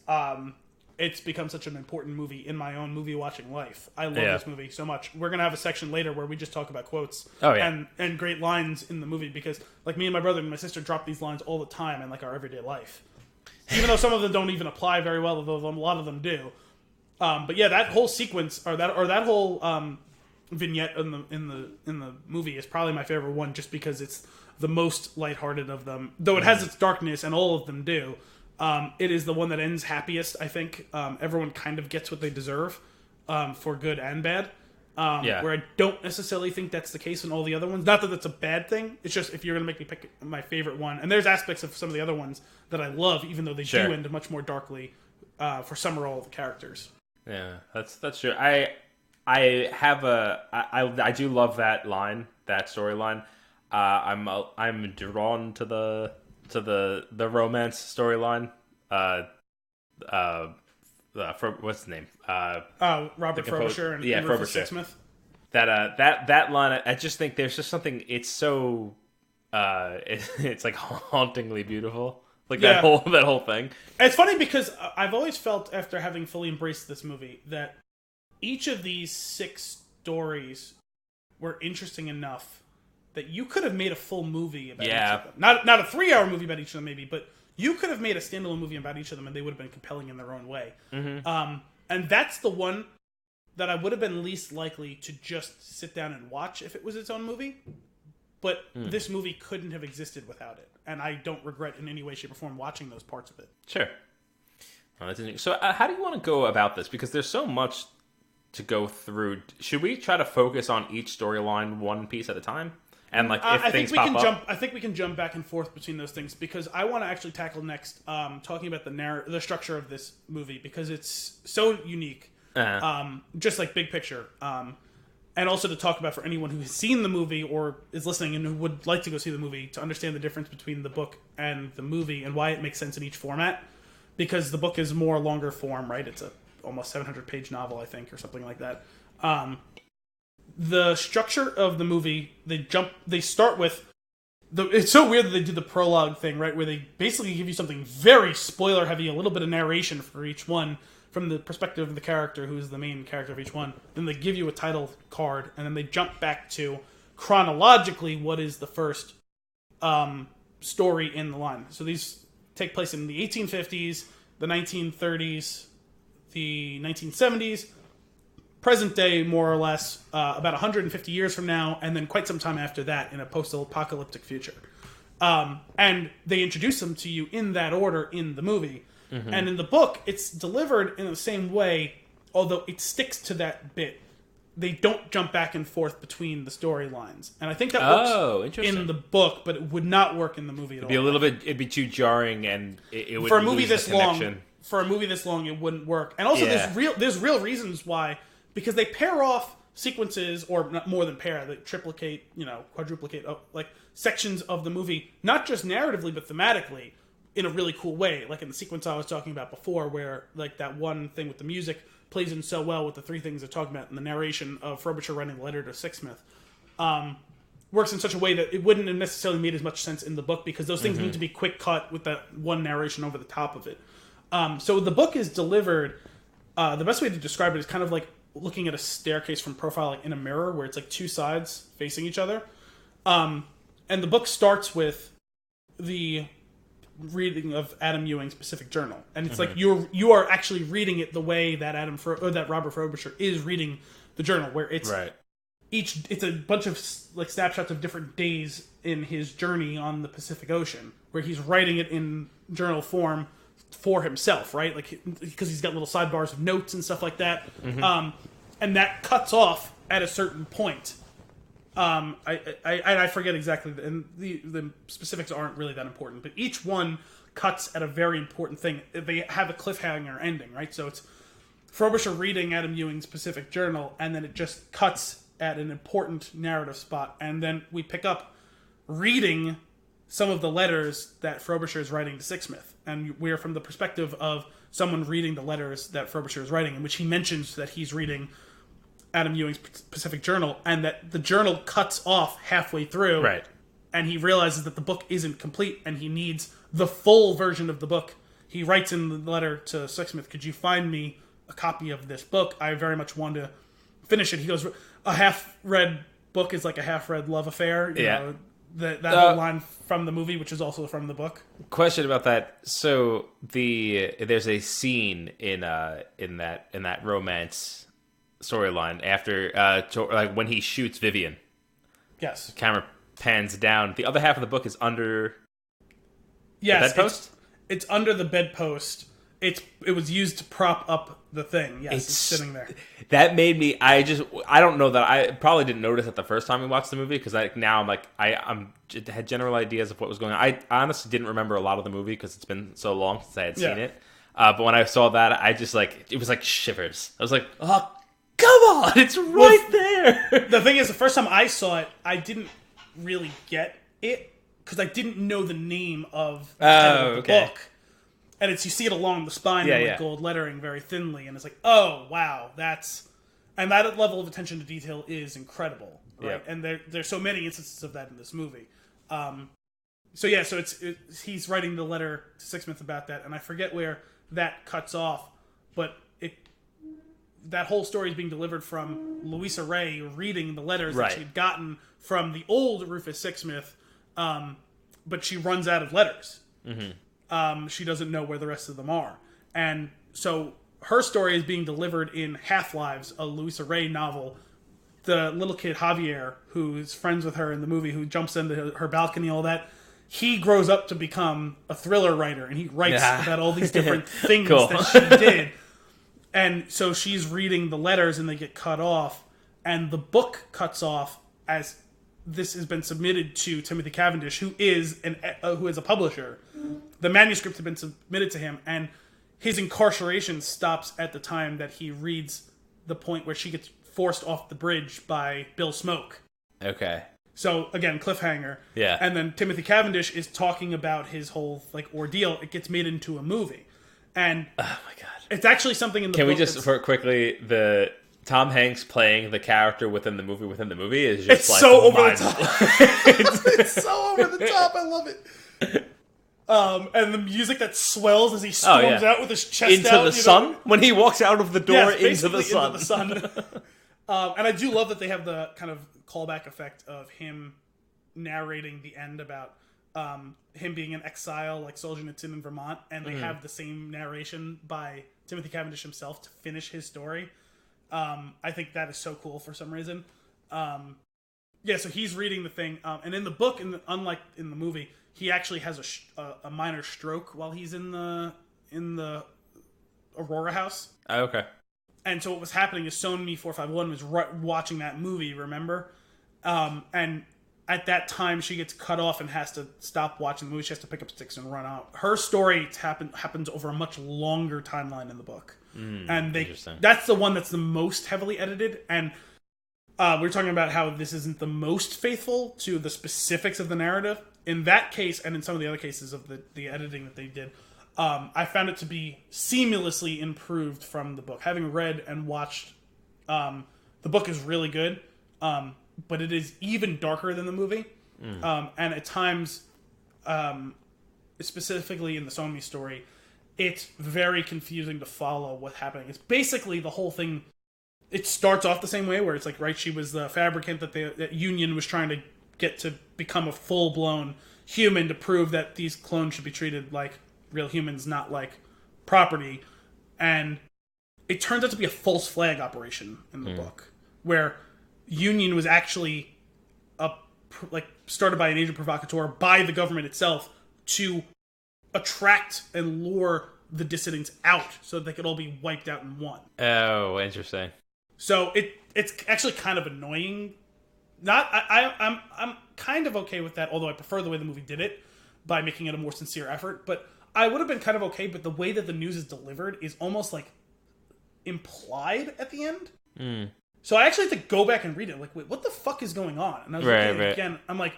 [SPEAKER 2] it's become such an important movie in my own movie watching life. I love this movie so much. We're gonna have a section later where we just talk about quotes and great lines in the movie because like me and my brother and my sister drop these lines all the time in like our everyday life, even though some of them don't even apply very well, although a lot of them do. But yeah, that whole sequence or that whole vignette in the movie is probably my favorite one, just because it's the most lighthearted of them. Though it has its darkness, and all of them do. It is the one that ends happiest, I think. Everyone kind of gets what they deserve, for good and bad. Where I don't necessarily think that's the case in all the other ones. Not that that's a bad thing. It's just if you're going to make me pick my favorite one. And there's aspects of some of the other ones that I love, even though they do end much more darkly for some or all of the characters.
[SPEAKER 1] Yeah, that's true. I do love that line, that storyline. I'm drawn to the romance storyline. What's his name?
[SPEAKER 2] Robert Frobisher and Rufus Sixsmith.
[SPEAKER 1] That line, I just think there's just something. It's so it's like hauntingly beautiful. Like that whole thing.
[SPEAKER 2] It's funny because I've always felt, after having fully embraced this movie, that each of these 6 stories were interesting enough that you could have made a full movie about each of them. Not a 3-hour movie about each of them, maybe, but you could have made a standalone movie about each of them, and they would have been compelling in their own way. And that's the one that I would have been least likely to just sit down and watch if it was its own movie. But this movie couldn't have existed without it. And I don't regret in any way, shape, or form watching those parts of it.
[SPEAKER 1] Sure. Oh, that's interesting. So how do you want to go about this? Because there's so much to go through. Should we try to focus on each storyline one piece at a time? And like, if
[SPEAKER 2] I
[SPEAKER 1] things
[SPEAKER 2] think we
[SPEAKER 1] pop
[SPEAKER 2] can
[SPEAKER 1] up,
[SPEAKER 2] jump. I think we can jump back and forth between those things because I want to actually tackle next talking about the structure of this movie because it's so unique. Just like big picture, and also to talk about for anyone who has seen the movie or is listening and who would like to go see the movie to understand the difference between the book and the movie and why it makes sense in each format. Because the book is more longer form, right? It's a almost 700-page novel, I think, or something like that. The structure of the movie, they start with it's so weird that they do the prologue thing, right? Where they basically give you something very spoiler heavy, a little bit of narration for each one from the perspective of the character who is the main character of each one. Then they give you a title card, and then they jump back to chronologically what is the first story in the line. So these take place in the 1850s, the 1930s, the 1970s, present day, more or less, about 150 years from now, and then quite some time after that in a post-apocalyptic future. And they introduce them to you in that order in the movie. Mm-hmm. And in the book, it's delivered in the same way, although it sticks to that bit. They don't jump back and forth between the storylines. And I think that works in the book, but it would not work in the movie at all.
[SPEAKER 1] It'd be too jarring, and it would
[SPEAKER 2] for a movie
[SPEAKER 1] lose
[SPEAKER 2] this long. For a movie this long, it wouldn't work. And also, there's real reasons why, because they pair off sequences, or not more than pair, they triplicate, quadruplicate, like sections of the movie, not just narratively but thematically, in a really cool way. Like in the sequence I was talking about before, where like that one thing with the music plays in so well with the three things they're talking about, and the narration of Frobisher writing the letter to Sixsmith works in such a way that it wouldn't have necessarily made as much sense in the book, because those things need to be quick cut with that one narration over the top of it. So the book is delivered, the best way to describe it is kind of like looking at a staircase from profile, like in a mirror, where it's like two sides facing each other. And the book starts with the reading of Adam Ewing's Pacific Journal, and it's like you are actually reading it the way that that Robert Frobisher is reading the journal, where it's it's a bunch of like snapshots of different days in his journey on the Pacific Ocean, where he's writing it in journal form for himself, right? Like, because he's got little sidebars of notes and stuff like that. And that cuts off at a certain point. I forget exactly, and the specifics aren't really that important, but each one cuts at a very important thing. They have a cliffhanger ending, right? So it's Frobisher reading Adam Ewing's Pacific Journal, and then it just cuts at an important narrative spot, and then we pick up reading some of the letters that Frobisher is writing to Sixsmith, and we're from the perspective of someone reading the letters that Frobisher is writing, in which he mentions that he's reading Adam Ewing's Pacific Journal, and that the journal cuts off halfway through,
[SPEAKER 1] right? And
[SPEAKER 2] he realizes that the book isn't complete, and he needs the full version of the book. He writes in the letter to Sixsmith, "Could you find me a copy of this book? I very much want to finish it." He goes, "A half-read book is like a half-read love affair." You know, that whole line from the movie, which is also from the book.
[SPEAKER 1] Question about that. So there's a scene in that romance storyline after like when he shoots Vivian.
[SPEAKER 2] Yes.
[SPEAKER 1] The camera pans down. The other half of the book is under the
[SPEAKER 2] bedpost?
[SPEAKER 1] bedpost?
[SPEAKER 2] It's under the bedpost. It was used to prop up the thing. Yes, it's sitting there.
[SPEAKER 1] That made me. I don't know that I probably didn't notice it the first time we watched the movie, because now I'm like I had general ideas of what was going on. I honestly didn't remember a lot of the movie because it's been so long since I had seen it. But when I saw that, I just it was like shivers. I was like, oh, come on, it's right there.
[SPEAKER 2] The thing is, the first time I saw it, I didn't really get it because I didn't know the name of the book. And you see it along the spine with gold lettering very thinly, and it's like, oh wow, and that level of attention to detail is incredible, right? And there's so many instances of that in this movie. So he's writing the letter to Sixsmith about that, and I forget where that cuts off, but that whole story is being delivered from Louisa Ray reading the letters that she had gotten from the old Rufus Sixsmith, but she runs out of letters. She doesn't know where the rest of them are. And so her story is being delivered in Half-Lives, a Louisa Ray novel. The little kid Javier, who's friends with her in the movie, who jumps into her balcony, all that, he grows up to become a thriller writer, and he writes about all these different things that she did. And so she's reading the letters, and they get cut off, and the book cuts off as this has been submitted to Timothy Cavendish, who is a publisher. The manuscript has been submitted to him, and his incarceration stops at the time that he reads the point where she gets forced off the bridge by Bill Smoke.
[SPEAKER 1] Okay.
[SPEAKER 2] So again, cliffhanger.
[SPEAKER 1] Yeah.
[SPEAKER 2] And then Timothy Cavendish is talking about his whole ordeal. It gets made into a movie, and
[SPEAKER 1] oh my god,
[SPEAKER 2] it's actually something in the.
[SPEAKER 1] Can
[SPEAKER 2] book
[SPEAKER 1] we just for quickly the Tom Hanks playing the character within the movie is just
[SPEAKER 2] it's so over the top.
[SPEAKER 1] it's
[SPEAKER 2] so over the top. I love it. And the music that swells as he storms out with his chest
[SPEAKER 1] into
[SPEAKER 2] out
[SPEAKER 1] the sun when he walks out of the door into the sun.
[SPEAKER 2] And I do love that they have the kind of callback effect of him narrating the end about him being in exile, like Solzhenitsyn in Vermont, and they have the same narration by Timothy Cavendish himself to finish his story. I think that is so cool for some reason. So he's reading the thing, and in the book, unlike in the movie, he actually has a minor stroke while he's in the Aurora house.
[SPEAKER 1] Oh, okay.
[SPEAKER 2] And so what was happening is Sonmi 451 was watching that movie, remember? And at that time, she gets cut off and has to stop watching the movie. She has to pick up sticks and run out. Her story happens over a much longer timeline in the book. And that's the one that's the most heavily edited. And we were talking about how this isn't the most faithful to the specifics of the narrative. In that case, and in some of the other cases of the editing that they did, I found it to be seamlessly improved from the book. Having read and watched, the book is really good, but it is even darker than the movie. And at times, specifically in the Sonmi story, it's very confusing to follow what's happening. It's basically the whole thing. It starts off the same way, where it's like, right, she was the fabricant that Union was trying to get to become a full-blown human to prove that these clones should be treated like real humans, not like property. And it turns out to be a false flag operation in the book, where Union was actually started by an agent provocateur by the government itself to attract and lure the dissidents out so that they could all be wiped out in one.
[SPEAKER 1] Oh, interesting.
[SPEAKER 2] So it's actually kind of annoying. I'm kind of okay with that, although I prefer the way the movie did it by making it a more sincere effort. But I would have been kind of okay, but the way that the news is delivered is almost like implied at the end. So I actually had to go back and read it. Like, wait, what the fuck is going on? And I was looking again. I'm like,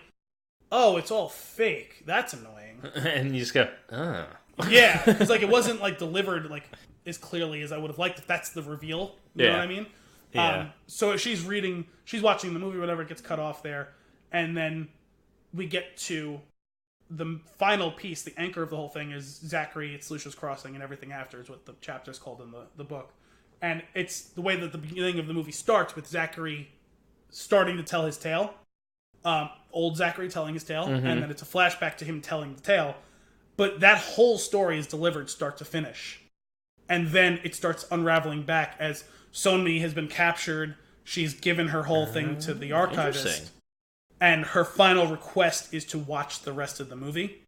[SPEAKER 2] oh, it's all fake. That's annoying.
[SPEAKER 1] And you just go, oh.
[SPEAKER 2] Yeah, because it wasn't delivered as clearly as I would have liked if that's the reveal. You know what I mean?
[SPEAKER 1] Yeah.
[SPEAKER 2] So she's watching the movie, whatever, it gets cut off there. And then we get to the final piece, the anchor of the whole thing is Zachary, it's Lucia's Crossing, and everything after is what the chapter's called in the book. And it's the way that the beginning of the movie starts with Zachary starting to tell his tale. Old Zachary telling his tale, and then it's a flashback to him telling the tale. But that whole story is delivered start to finish. And then it starts unraveling back as Sonmi has been captured. She's given her whole thing to the archivist. And her final request is to watch the rest of the movie.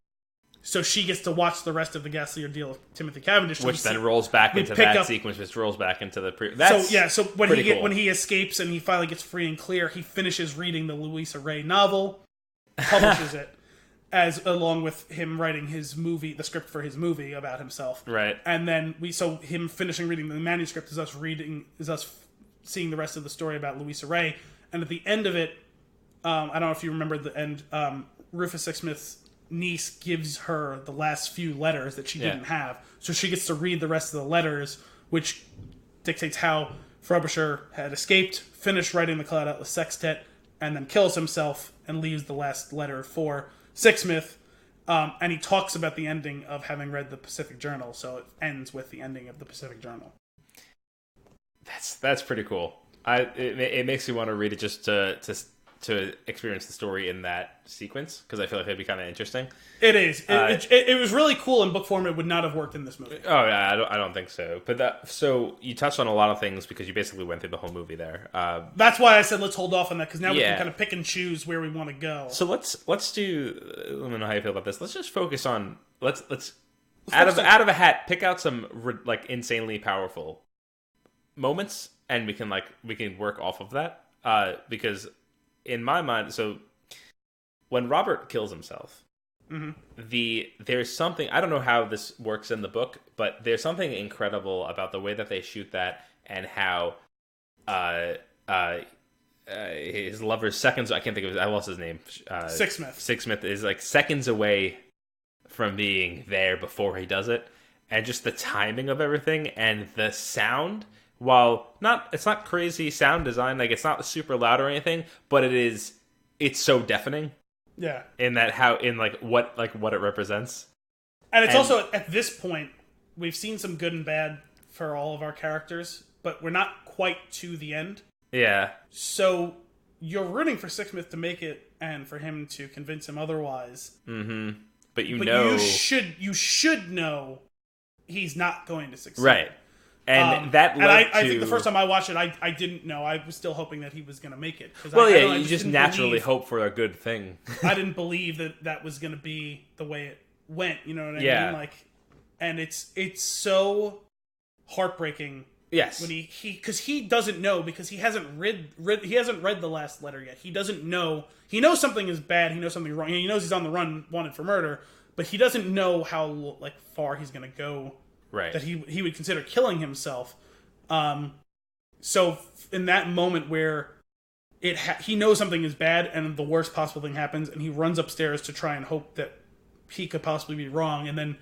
[SPEAKER 2] So she gets to watch the rest of the ghastly ordeal of Timothy Cavendish.
[SPEAKER 1] Which then rolls back into that sequence, which rolls back into the...
[SPEAKER 2] So when he escapes and he finally gets free and clear, he finishes reading the Louisa Ray novel, publishes it, along with him writing his movie, the script for his movie about himself.
[SPEAKER 1] Right.
[SPEAKER 2] And then him finishing reading the manuscript is us seeing the rest of the story about Louisa Ray. And at the end of it, I don't know if you remember the end, Rufus Sixsmith's niece gives her the last few letters that she didn't have. So she gets to read the rest of the letters, which dictates how Frobisher had escaped, finished writing the Cloud Atlas Sextet, and then kills himself and leaves the last letter for Sixsmith. And he talks about the ending of having read the Pacific Journal, so it ends with the ending of the Pacific Journal.
[SPEAKER 1] That's pretty cool. It makes me want to read it just to experience the story in that sequence, because I feel like it'd be kind of interesting.
[SPEAKER 2] It is. It was really cool in book form. It would not have worked in this movie.
[SPEAKER 1] Oh yeah, I don't think so. But so you touched on a lot of things because you basically went through the whole movie there.
[SPEAKER 2] That's why I said let's hold off on that, because now we can kind of pick and choose where we want to go.
[SPEAKER 1] So let's do. Let me know how you feel about this. Let's just focus on let's out of a hat pick out some insanely powerful moments, and we can work off of that. Because in my mind, so when Robert kills himself, there's something, I don't know how this works in the book, but there's something incredible about the way that they shoot that, and how his lover's seconds, I can't think of his, I lost his name. Sixsmith is like seconds away from being there before he does it, and just the timing of everything and the sound, while it's not crazy sound design, like it's not super loud or anything, but it's so deafening.
[SPEAKER 2] Yeah.
[SPEAKER 1] In that what it represents.
[SPEAKER 2] And it's also, at this point, we've seen some good and bad for all of our characters, but we're not quite to the end.
[SPEAKER 1] Yeah.
[SPEAKER 2] So you're rooting for Sixsmith to make it and for him to convince him otherwise.
[SPEAKER 1] Mm-hmm. But you
[SPEAKER 2] should know he's not going to succeed.
[SPEAKER 1] Right. And that led
[SPEAKER 2] I think the first time I watched it, I didn't know. I was still hoping that he was going to make it.
[SPEAKER 1] You just naturally hope for a good thing.
[SPEAKER 2] I didn't believe that was going to be the way it went. You know what I mean? Like, and it's so heartbreaking.
[SPEAKER 1] Yes.
[SPEAKER 2] When because he doesn't know, because he hasn't read the last letter yet. He doesn't know. He knows something is bad. He knows something wrong. He knows he's on the run, wanted for murder, but he doesn't know how far he's going to go.
[SPEAKER 1] Right.
[SPEAKER 2] That he would consider killing himself. So in that moment where he knows something is bad and the worst possible thing happens, and he runs upstairs to try and hope that he could possibly be wrong, and then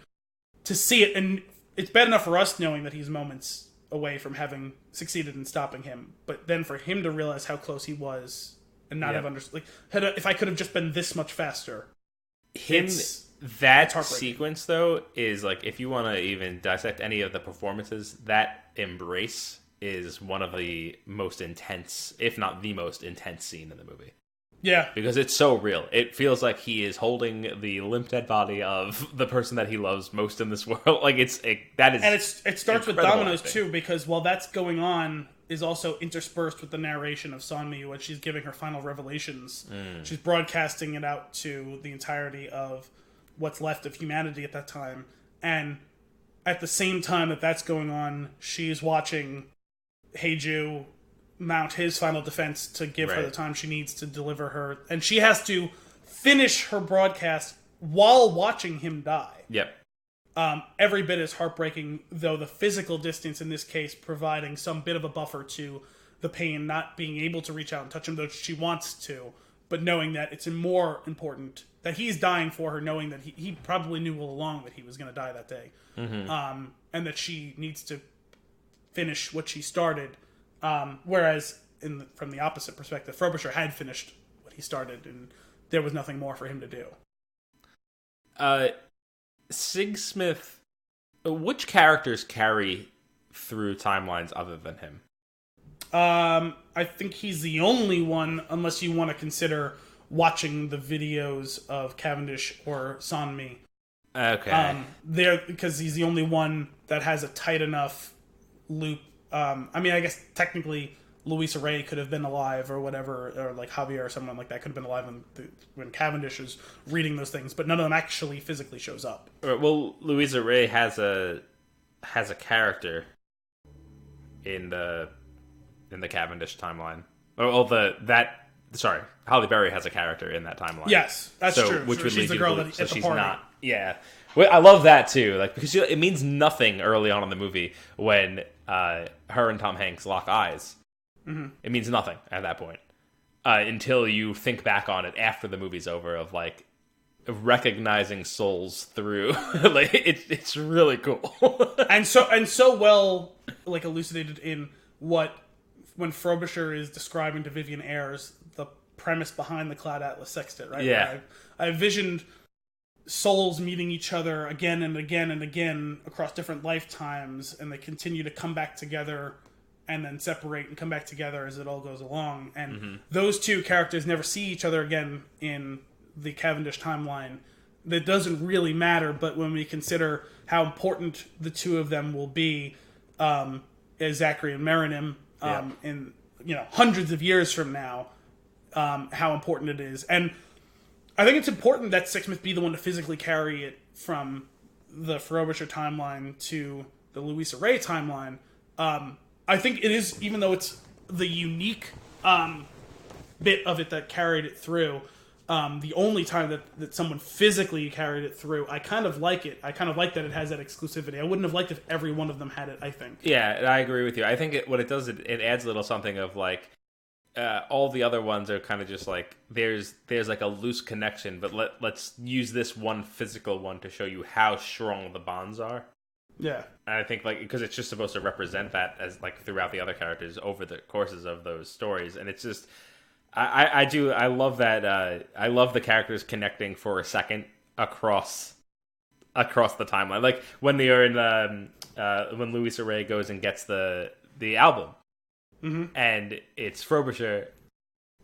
[SPEAKER 2] to see it, and it's bad enough for us knowing that he's moments away from having succeeded in stopping him, but then for him to realize how close he was and not have understood, if I could have just been this much faster.
[SPEAKER 1] That sequence, though, is if you want to even dissect any of the performances, that embrace is one of the most intense, if not the most intense scene in the movie.
[SPEAKER 2] Yeah. Because
[SPEAKER 1] it's so real. It feels like he is holding the limp dead body of the person that he loves most in this world. And
[SPEAKER 2] it starts with dominoes, too, because while that's going on, is also interspersed with the narration of Sonmi when she's giving her final revelations. She's broadcasting it out to the entirety of what's left of humanity at that time, and at the same time that's going on, she's watching Heiju mount his final defense to give her the time she needs to deliver her, and she has to finish her broadcast while watching him die.
[SPEAKER 1] Yep.
[SPEAKER 2] Every bit is heartbreaking, though the physical distance in this case providing some bit of a buffer to the pain, not being able to reach out and touch him, though she wants to, but knowing that it's more important that he's dying for her, knowing that he probably knew all along that he was going to die that day. Mm-hmm. And that she needs to finish what she started. Whereas, from the opposite perspective, Frobisher had finished what he started, and there was nothing more for him to do.
[SPEAKER 1] Sixsmith, which characters carry through timelines other than him?
[SPEAKER 2] I think he's the only one, unless you want to consider watching the videos of Cavendish or Sonmi.
[SPEAKER 1] Okay.
[SPEAKER 2] Because he's the only one that has a tight enough loop. I guess technically Louisa Ray could have been alive or whatever, or Javier or someone like that could have been alive when Cavendish is reading those things, but none of them actually physically shows up.
[SPEAKER 1] Well, Louisa Ray has a character in the Cavendish timeline. Halle Berry has a character in that timeline.
[SPEAKER 2] Yes, that's true.
[SPEAKER 1] Which would
[SPEAKER 2] she's
[SPEAKER 1] lead
[SPEAKER 2] the
[SPEAKER 1] you
[SPEAKER 2] girl
[SPEAKER 1] to
[SPEAKER 2] that
[SPEAKER 1] so
[SPEAKER 2] at the
[SPEAKER 1] she's
[SPEAKER 2] party.
[SPEAKER 1] not. Yeah, well, I love that too. Because it means nothing early on in the movie when her and Tom Hanks lock eyes. Mm-hmm. It means nothing at that point until you think back on it after the movie's over. Of recognizing souls through. It's really cool.
[SPEAKER 2] and so well elucidated in when Frobisher is describing to Vivian Ayres the premise behind the Cloud Atlas Sextet, right?
[SPEAKER 1] Yeah.
[SPEAKER 2] I envisioned souls meeting each other again and again and again across different lifetimes, and they continue to come back together and then separate and come back together as it all goes along. And those two characters never see each other again in the Cavendish timeline. That doesn't really matter, but when we consider how important the two of them will be, as Zachary and Merinim, in hundreds of years from now, how important it is. And I think it's important that Sixsmith be the one to physically carry it from the Frobisher timeline to the Louisa Ray timeline. I think it is, even though it's the unique bit of it that carried it through, the only time that someone physically carried it through. I kind of like it. I kind of like that it has that exclusivity. I wouldn't have liked if every one of them had it, I think.
[SPEAKER 1] Yeah, I agree with you. I think what it does, it adds a little something of like, all the other ones are kind of just like, there's like a loose connection, but let's use this one physical one to show you how strong the bonds are.
[SPEAKER 2] Yeah.
[SPEAKER 1] And I think like, because it's just supposed to represent that as like throughout the other characters over the courses of those stories. And it's just, I love that. I love the characters connecting for a second across the timeline. Like when they are in when Louisa Ray goes and gets the album, and it's Frobisher,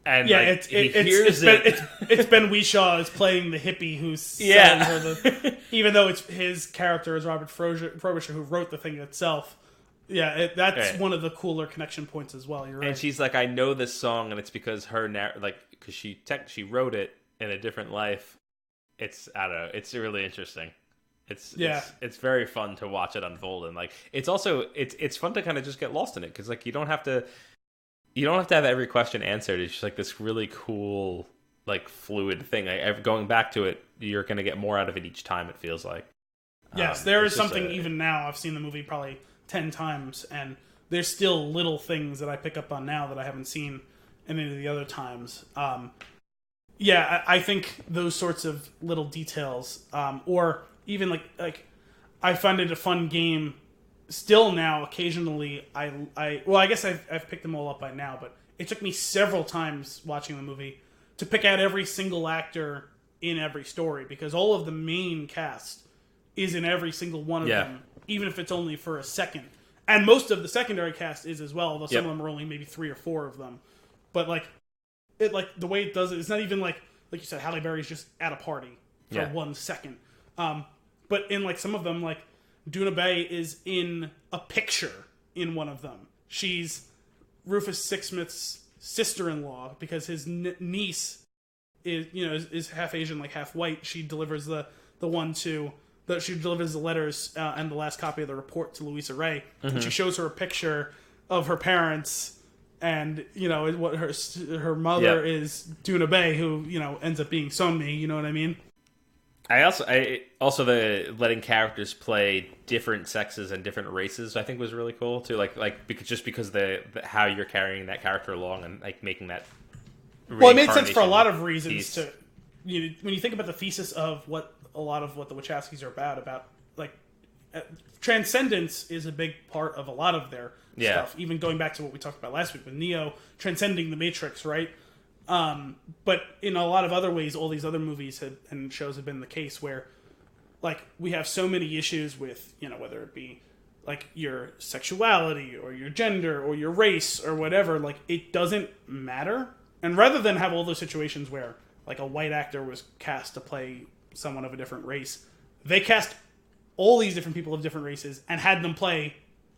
[SPEAKER 1] and
[SPEAKER 2] yeah,
[SPEAKER 1] like,
[SPEAKER 2] it's Ben Whishaw is playing the hippie who's selling her the, even though it's his character is Robert Frobisher who wrote the thing itself. Yeah, that's one of the cooler connection points as well. You're right.
[SPEAKER 1] And she's like, I know this song, and it's because because she wrote it in a different life. It's, I don't know, it's really interesting. It's very fun to watch it unfold, and like it's also it's fun to kind of just get lost in it, because like you don't have to have every question answered. It's just like this really cool, like, fluid thing. Going back to it, you're going to get more out of it each time, it feels like.
[SPEAKER 2] Yes, there is something even now. I've seen the movie probably 10 times, and there's still little things that I pick up on now that I haven't seen any of the other times. I think those sorts of little details, or even like I find it a fun game still now. Occasionally, I guess I've picked them all up by now, but it took me several times watching the movie to pick out every single actor in every story, because all of the main cast is in every single one of them, even if it's only for a second. And most of the secondary cast is as well, although some of them are only maybe 3 or 4 of them. But the way it does it, it's not even like you said, Halle Berry's just at a party for 1 second. But in like some of them, like Duna Bay is in a picture in one of them. She's Rufus Sixsmith's sister-in-law, because his niece is half Asian, like half white. She delivers she delivers the letters and the last copy of the report to Louisa Ray, and she shows her a picture of her parents, and what her mother is Duna Bay, who ends up being Sonmi. You know what I mean?
[SPEAKER 1] I also the letting characters play different sexes and different races, I think, was really cool too. Because the how you're carrying that character along, and like making that.
[SPEAKER 2] Well, it made sense for a lot of reasons. When you think about the thesis of what the Wachowskis are about like transcendence is a big part of a lot of their stuff. Even going back to what we talked about last week with Neo transcending the Matrix, right? But in a lot of other ways, all these other movies and shows have been the case where, like, we have so many issues with, whether it be like your sexuality or your gender or your race or whatever, like, it doesn't matter. And rather than have all those situations where, like, a white actor was cast to play someone of a different race, they cast all these different people of different races and had them play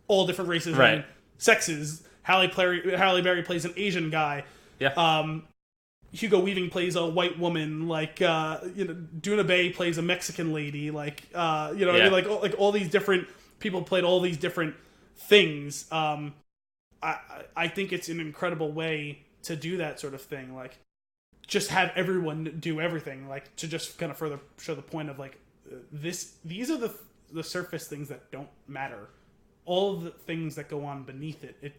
[SPEAKER 2] all different races and sexes. Halle Berry plays an Asian guy.
[SPEAKER 1] Yeah.
[SPEAKER 2] Hugo Weaving plays a white woman, like Duna Bay plays a Mexican lady, like I mean, like all these different people played all these different things. I think it's an incredible way to do that sort of thing, like just have everyone do everything, like to just kind of further show the point of like these are the surface things that don't matter. All of the things that go on beneath it,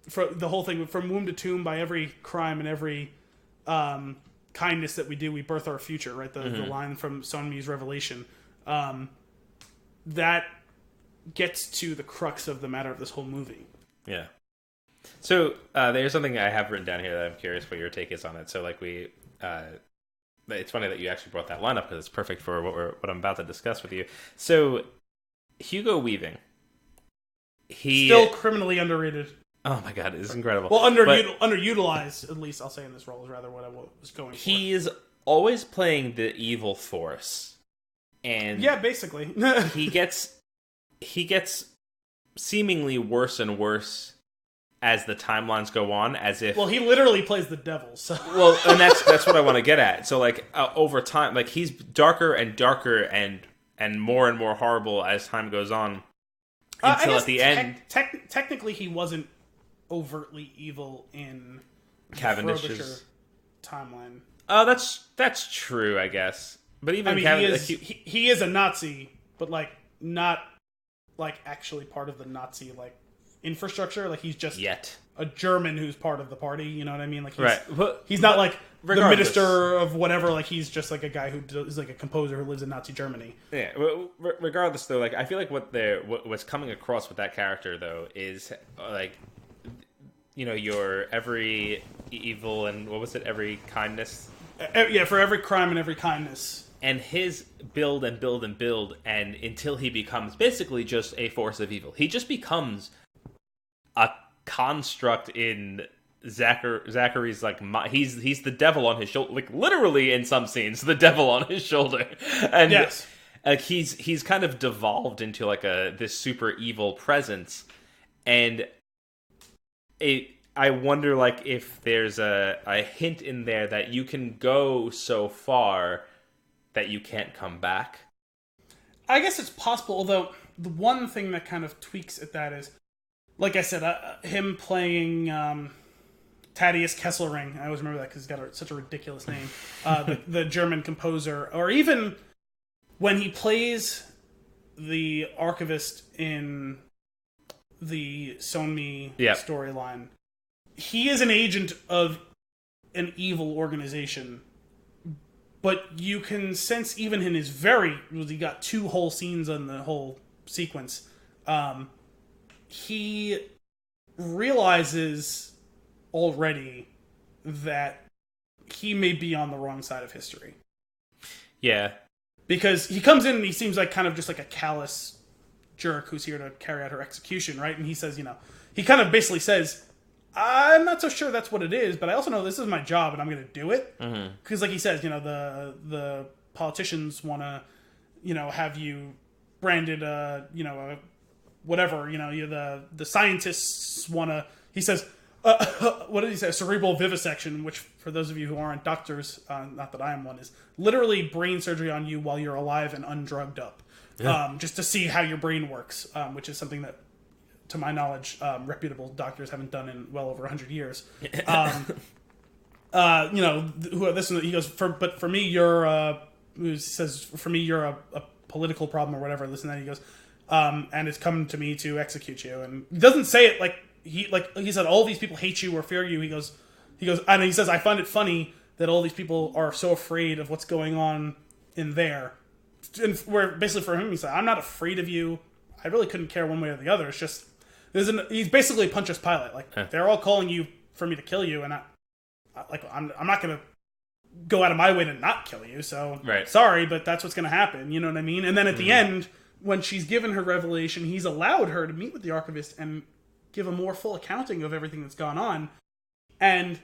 [SPEAKER 2] for the whole thing from womb to tomb, by every crime and every kindness that we do, we birth our future, right? The line from Sonmi's Revelation. That gets to the crux of the matter of this whole movie.
[SPEAKER 1] Yeah. So there's something I have written down here that I'm curious what your take is on it. So like it's funny that you actually brought that line up, because it's perfect for what I'm about to discuss with you. So Hugo Weaving, he
[SPEAKER 2] still criminally underrated.
[SPEAKER 1] Oh my god, it's incredible.
[SPEAKER 2] Well, underutilized, at least I'll say, in this role is rather what I was going for.
[SPEAKER 1] He's always playing the evil force, and
[SPEAKER 2] basically,
[SPEAKER 1] he gets seemingly worse and worse as the timelines go on, as if...
[SPEAKER 2] Well, he literally plays the devil, so...
[SPEAKER 1] Well, and that's what I want to get at. So, like, over time, like, he's darker and darker and more horrible as time goes on, until at the end...
[SPEAKER 2] Technically, he wasn't overtly evil in
[SPEAKER 1] Cavendish's
[SPEAKER 2] timeline.
[SPEAKER 1] Oh, that's true, I guess. But even
[SPEAKER 2] I mean,
[SPEAKER 1] Kevin,
[SPEAKER 2] he is a Nazi, but like not like actually part of the Nazi like infrastructure. Like he's just
[SPEAKER 1] yet
[SPEAKER 2] a German who's part of the party. You know what I mean? Like he's not like the minister of whatever. Like he's just like a guy who is like a composer who lives in Nazi Germany.
[SPEAKER 1] Yeah. Regardless, though, like I feel like what's coming across with that character though is like, you know, your every evil and what was it? Every kindness.
[SPEAKER 2] Yeah, for every crime and every kindness.
[SPEAKER 1] And his build and build and build, and until he becomes basically just a force of evil. He just becomes a construct in Zachary's, like, he's the devil on his shoulder. Like, literally, in some scenes, the devil on his shoulder. And
[SPEAKER 2] yes.
[SPEAKER 1] Like, he's kind of devolved into, like, this super evil presence. And I wonder, like, if there's a hint in there that you can go so far that you can't come back.
[SPEAKER 2] I guess it's possible, although the one thing that kind of tweaks at that is, like I said, him playing Thaddeus Kesselring. I always remember that because he's got such a ridiculous name. The German composer. Or even when he plays the archivist in the Sonmi storyline, he is an agent of an evil organization. But you can sense even in his he got 2 whole scenes on the whole sequence. He realizes already that he may be on the wrong side of history.
[SPEAKER 1] Yeah.
[SPEAKER 2] Because he comes in and he seems like kind of just like a callous jerk who's here to carry out her execution, right? And he says, he kind of basically says, I'm not so sure that's what it is, but I also know this is my job and I'm going to do it. Because like he says, the politicians want to, have you branded, whatever, the scientists want to, he says, what did he say? Cerebral vivisection, which for those of you who aren't doctors, not that I am one, is literally brain surgery on you while you're alive and undrugged up. Yeah. Just to see how your brain works, which is something that, to my knowledge, reputable doctors haven't done in well over 100 years. He goes, but for me, you're, he says, for me, you're a political problem or whatever, this and that. He goes, and it's come to me to execute you. And he doesn't say it like he said, all these people hate you or fear you. He goes, and he says, I find it funny that all these people are so afraid of what's going on in there. And where basically for him, he said, I'm not afraid of you. I really couldn't care one way or the other. It's just, he's basically Pontius Pilate. Like, they're all calling you for me to kill you, and I'm not going to go out of my way to not kill you, so sorry, but that's what's going to happen, you know what I mean? And then at the end, when she's given her revelation, he's allowed her to meet with the archivist and give a more full accounting of everything that's gone on. And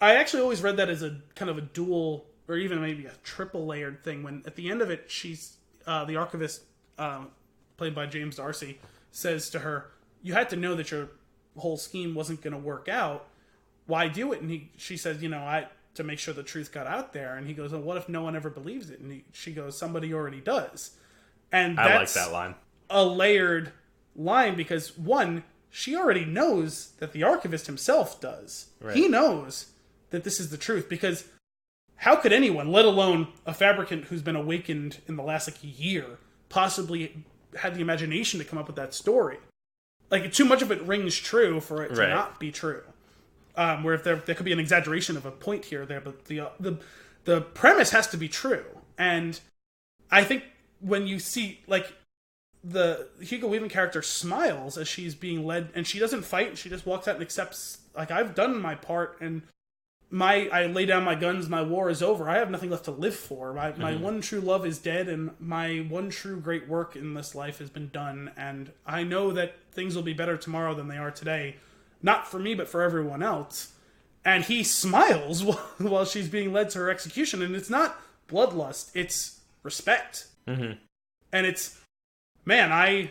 [SPEAKER 2] I actually always read that as a kind of a dual, or even maybe a triple layered thing, when at the end of it, she's the archivist, played by James D'Arcy, says to her, you had to know that your whole scheme wasn't going to work out. Why do it? And she says, to make sure the truth got out there. And he goes, well, what if no one ever believes it? And she goes, somebody already does. And that's
[SPEAKER 1] I like that line.
[SPEAKER 2] A layered line because, one, she already knows that the archivist himself does. Right. He knows that this is the truth because how could anyone, let alone a fabricant who's been awakened in the last year, possibly had the imagination to come up with that story? Like, too much of it rings true for it to not be true. Where if there could be an exaggeration of a point here or there, but the premise has to be true. And I think when you see, like, the Hugo Weaving character smiles as she's being led, and she doesn't fight, she just walks out and accepts, like, I've done my part, and I lay down my guns, my war is over, I have nothing left to live for, my one true love is dead, and my one true great work in this life has been done, and I know that things will be better tomorrow than they are today, not for me, but for everyone else. And he smiles while she's being led to her execution, and it's not bloodlust, it's respect. And it's, man, I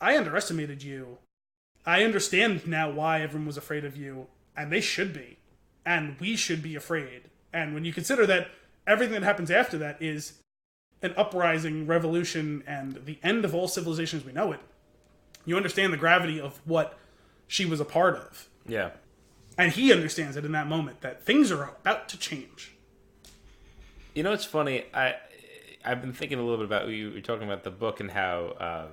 [SPEAKER 2] underestimated you. I understand now why everyone was afraid of you, and they should be. And we should be afraid. And when you consider that everything that happens after that is an uprising, revolution, and the end of all civilization as we know it, you understand the gravity of what she was a part of.
[SPEAKER 1] Yeah.
[SPEAKER 2] And he understands it in that moment, that things are about to change.
[SPEAKER 1] You know, it's funny. I've been thinking a little bit about you. You're talking about the book and how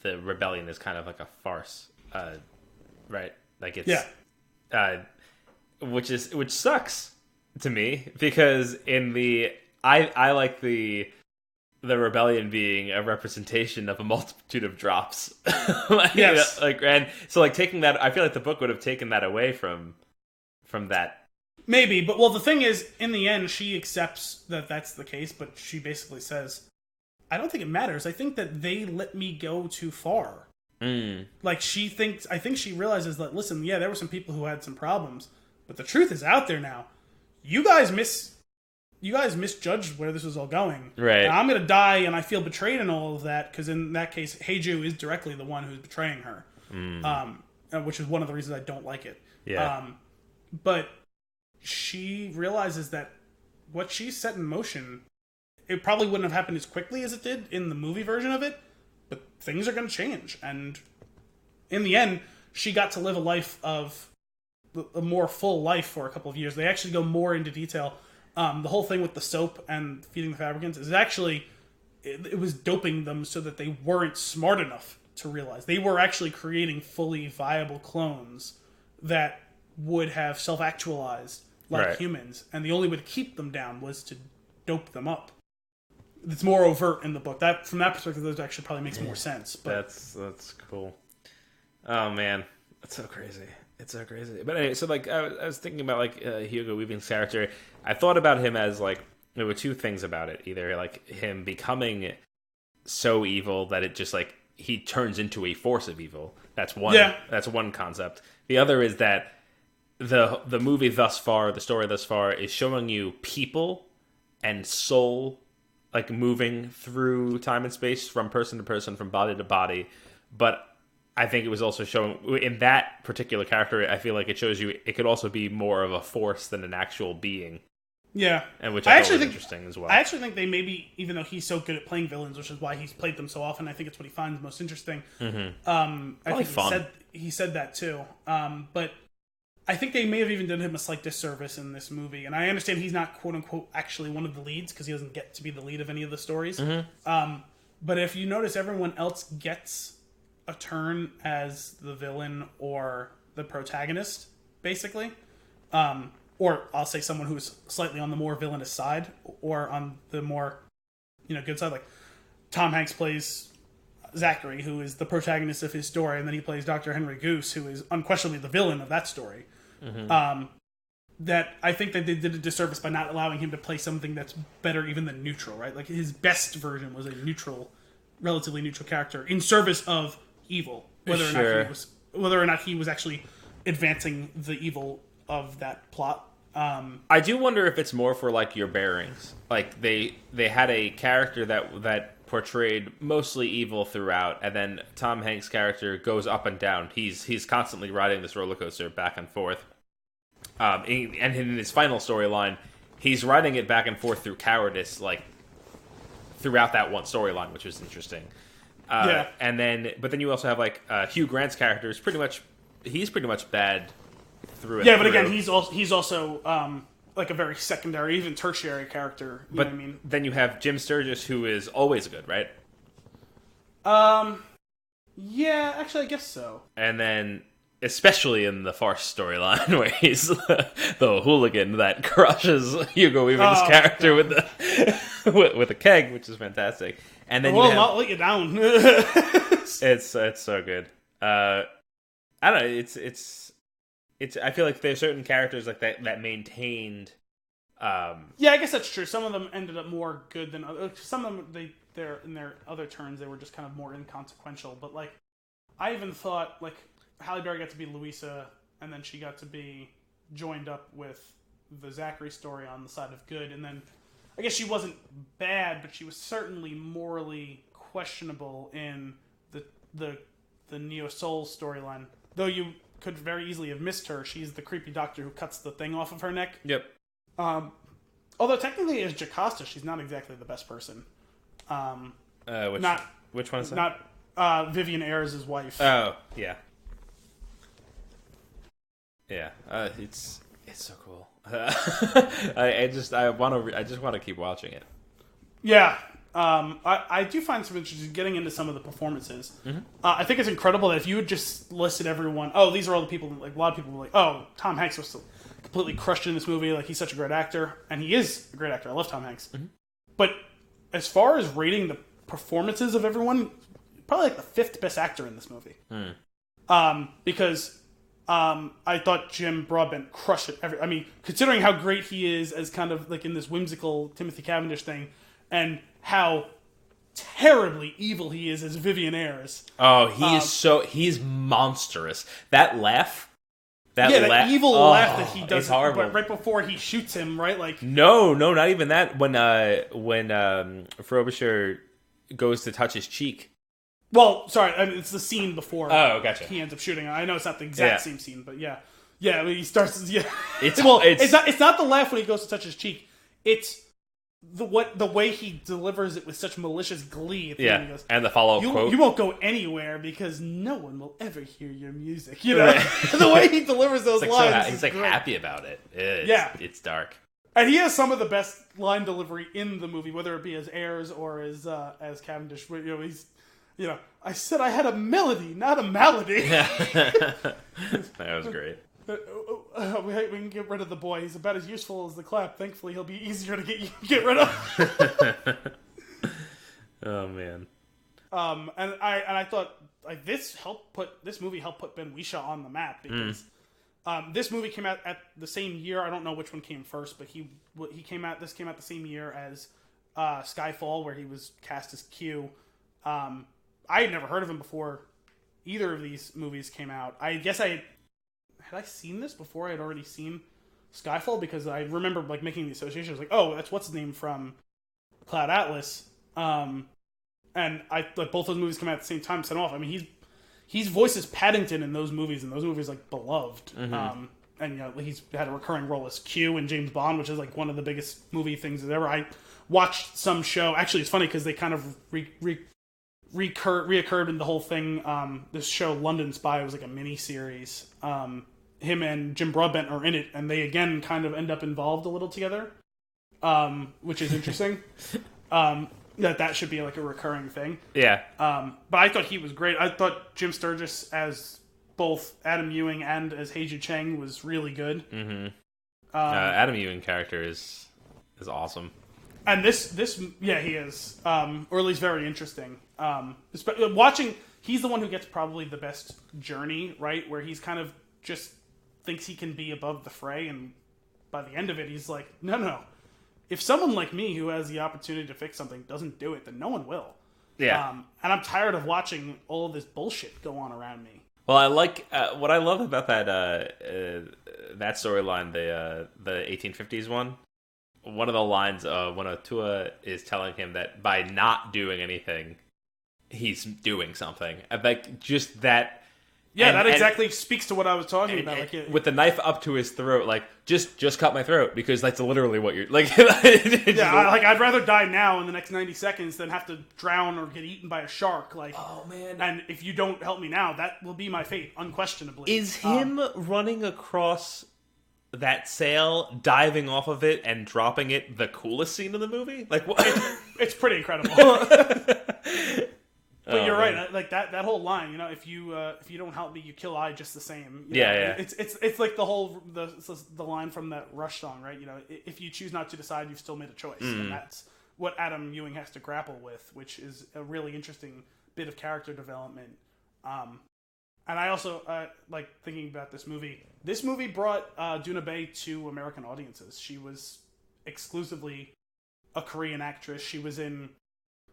[SPEAKER 1] the rebellion is kind of like a farce, right? Like it's which sucks to me because I like the rebellion being a representation of a multitude of drops.
[SPEAKER 2] Yes.
[SPEAKER 1] And so like taking that, I feel like the book would have taken that away from that.
[SPEAKER 2] Maybe, but well, the thing is, in the end, she accepts that that's the case, but she basically says, I don't think it matters. I think that they let me go too far. Like, I think she realizes that, listen, yeah, there were some people who had some problems, but the truth is out there now. You guys misjudged where this was all going.
[SPEAKER 1] Right.
[SPEAKER 2] And I'm going to die, and I feel betrayed in all of that, because in that case, Heiju is directly the one who's betraying her. Which is one of the reasons I don't like it.
[SPEAKER 1] Yeah.
[SPEAKER 2] But she realizes that what she set in motion, it probably wouldn't have happened as quickly as it did in the movie version of it, but things are going to change. And in the end, she got to live a more full life for a couple of years. They actually go more into detail. The whole thing with the soap and feeding the fabricants is actually, it was doping them so that they weren't smart enough to realize. They were actually creating fully viable clones that would have self-actualized like humans, and the only way to keep them down was to dope them up. It's more overt in the book. That from that perspective, that actually probably makes more sense. But
[SPEAKER 1] that's cool. Oh man, that's so crazy. It's so crazy. But anyway, so like I was thinking about like Hugo Weaving's character. I thought about him as like there were two things about it. Either like him becoming so evil that it just like he turns into a force of evil. That's one. Yeah. That's one concept. The other is that the movie thus far, the story thus far, is showing you people and soul like moving through time and space from person to person, from body to body. But I think it was also showing in that particular character, I feel like it shows you it could also be more of a force than an actual being.
[SPEAKER 2] Yeah.
[SPEAKER 1] And which I thought was interesting as well.
[SPEAKER 2] I actually think they maybe, even though he's so good at playing villains, which is why he's played them so often, I think it's what he finds most interesting. I think he said that too. But I think they may have even done him a slight disservice in this movie. And I understand he's not, quote unquote, actually one of the leads because he doesn't get to be the lead of any of the stories. But if you notice, everyone else gets a turn as the villain or the protagonist, basically. Or I'll say someone who's slightly on the more villainous side or on the more, good side. Like Tom Hanks plays Zachary, who is the protagonist of his story, and then he plays Dr. Henry Goose, who is unquestionably the villain of that story. That I think that they did a disservice by not allowing him to play something that's better even than neutral, right? Like his best version was a relatively neutral character in service of evil, whether or not he was actually advancing the evil of that plot.
[SPEAKER 1] I do wonder if it's more for like your bearings. Like they had a character that portrayed mostly evil throughout, and then Tom Hanks' character goes up and down. He's constantly riding this roller coaster back and forth. And in his final storyline, he's riding it back and forth through cowardice, like throughout that one storyline, which was interesting. But then you also have like Hugh Grant's character is pretty much bad through it.
[SPEAKER 2] Yeah, but again, he's also like a very secondary, even tertiary character. You know what I mean?
[SPEAKER 1] Then you have Jim Sturgis, who is always good, right?
[SPEAKER 2] Yeah, actually, I guess so.
[SPEAKER 1] And then, especially in the farce storyline, where he's the hooligan that crushes Hugo Weaving's character with the keg, which is fantastic. And then
[SPEAKER 2] I'll let you down.
[SPEAKER 1] it's so good. I don't know. It's. I feel like there's certain characters like that maintained.
[SPEAKER 2] Yeah, I guess that's true. Some of them ended up more good than others. Some of them, they're in their other turns, they were just kind of more inconsequential. But like, I even thought like Halle Berry got to be Louisa, and then she got to be joined up with the Zachary story on the side of good, and then I guess she wasn't bad, but she was certainly morally questionable in the Neo Soul storyline. Though you could very easily have missed her. She's the creepy doctor who cuts the thing off of her neck.
[SPEAKER 1] Yep.
[SPEAKER 2] Although technically as Jocasta, she's not exactly the best person.
[SPEAKER 1] Which one is that?
[SPEAKER 2] Not Vivian Ayers' wife.
[SPEAKER 1] Oh, yeah. Yeah. It's so cool. I just want to keep watching it.
[SPEAKER 2] Yeah. I do find some interest in getting into some of the performances.
[SPEAKER 1] Mm-hmm.
[SPEAKER 2] I think it's incredible that if you had just listed everyone, oh, these are all the people, like a lot of people were like, oh, Tom Hanks was completely crushed in this movie, like he's such a great actor, and he is a great actor. I love Tom Hanks. Mm-hmm. But as far as rating the performances of everyone, probably like the fifth best actor in this movie. Because I thought Jim Broadbent crushed it. I mean, considering how great he is as kind of like in this whimsical Timothy Cavendish thing, and how terribly evil he is as Vivian Ayres.
[SPEAKER 1] Oh, he's monstrous. That laugh. That
[SPEAKER 2] evil laugh that he does,
[SPEAKER 1] horrible.
[SPEAKER 2] But right before he shoots him, right? Like
[SPEAKER 1] no, not even that. When Frobisher goes to touch his cheek.
[SPEAKER 2] Well, sorry, I mean, it's the scene before.
[SPEAKER 1] Oh, gotcha.
[SPEAKER 2] He ends up shooting. I know it's not the exact same scene, but yeah. I mean, he starts. Yeah,
[SPEAKER 1] it's
[SPEAKER 2] not the laugh when he goes to touch his cheek. It's the way he delivers it with such malicious glee.
[SPEAKER 1] Yeah, he goes, and the follow-up quote:
[SPEAKER 2] "You won't go anywhere because no one will ever hear your music." You know, the way he delivers those lines.
[SPEAKER 1] He's like great. Happy about it. It's dark.
[SPEAKER 2] And he has some of the best line delivery in the movie, whether it be as Ayres or as Cavendish. You know, I said I had a melody, not a malady.
[SPEAKER 1] That was great.
[SPEAKER 2] We can get rid of the boy. He's about as useful as the clap. Thankfully, he'll be easier to get rid of.
[SPEAKER 1] Oh man.
[SPEAKER 2] And I thought like this movie helped put Ben Whishaw on the map because this movie came out at the same year. I don't know which one came first, but this came out the same year as Skyfall, where he was cast as Q. I had never heard of him before either of these movies came out. I guess had I seen this before I had already seen Skyfall, because I remember like making the association. I was like, oh, that's what's his name from Cloud Atlas. And I like both those movies come out at the same time. Set him off. I mean, he's voices Paddington in those movies, and those movies like beloved. Mm-hmm. And he's had a recurring role as Q in James Bond, which is like one of the biggest movie things ever. I watched some show. Actually, it's funny because they kind of reoccurred in the whole thing. This show London Spy was like a mini series. Him and Jim Broadbent are in it, and they again kind of end up involved a little together, which is interesting. That should be like a recurring thing.
[SPEAKER 1] Yeah.
[SPEAKER 2] But I thought he was great. I thought Jim Sturgis as both Adam Ewing and as Heiju Chang was really good. Mm-hmm.
[SPEAKER 1] Adam Ewing character is awesome.
[SPEAKER 2] And this he is, or at least very interesting. Watching, he's the one who gets probably the best journey, right? Where he's kind of just thinks he can be above the fray, and by the end of it, he's like, no. If someone like me who has the opportunity to fix something doesn't do it, then no one will.
[SPEAKER 1] Yeah.
[SPEAKER 2] And I'm tired of watching all of this bullshit go on around me.
[SPEAKER 1] Well, I like what I love about that storyline, the 1850s one. One of the lines when Otua is telling him that by not doing anything, he's doing something. I like just that.
[SPEAKER 2] Yeah, that exactly speaks to what I was talking about. Like,
[SPEAKER 1] with the knife up to his throat, like just cut my throat, because that's literally what you're like.
[SPEAKER 2] I'd rather die now in the next 90 seconds than have to drown or get eaten by a shark. Like,
[SPEAKER 1] oh man!
[SPEAKER 2] And if you don't help me now, that will be my fate, unquestionably.
[SPEAKER 1] Is him running across that sail, diving off of it, and dropping it the coolest scene in the movie? Like, what?
[SPEAKER 2] It's pretty incredible. But you're right. Like that whole line, if you don't help me, you kill I just the same.
[SPEAKER 1] Yeah.
[SPEAKER 2] It's like the line from that Rush song, right? If you choose not to decide, you've still made a choice, and that's what Adam Ewing has to grapple with, which is a really interesting bit of character development. And I also like thinking about this movie. This movie brought Doona Bae to American audiences. She was exclusively a Korean actress. She was in,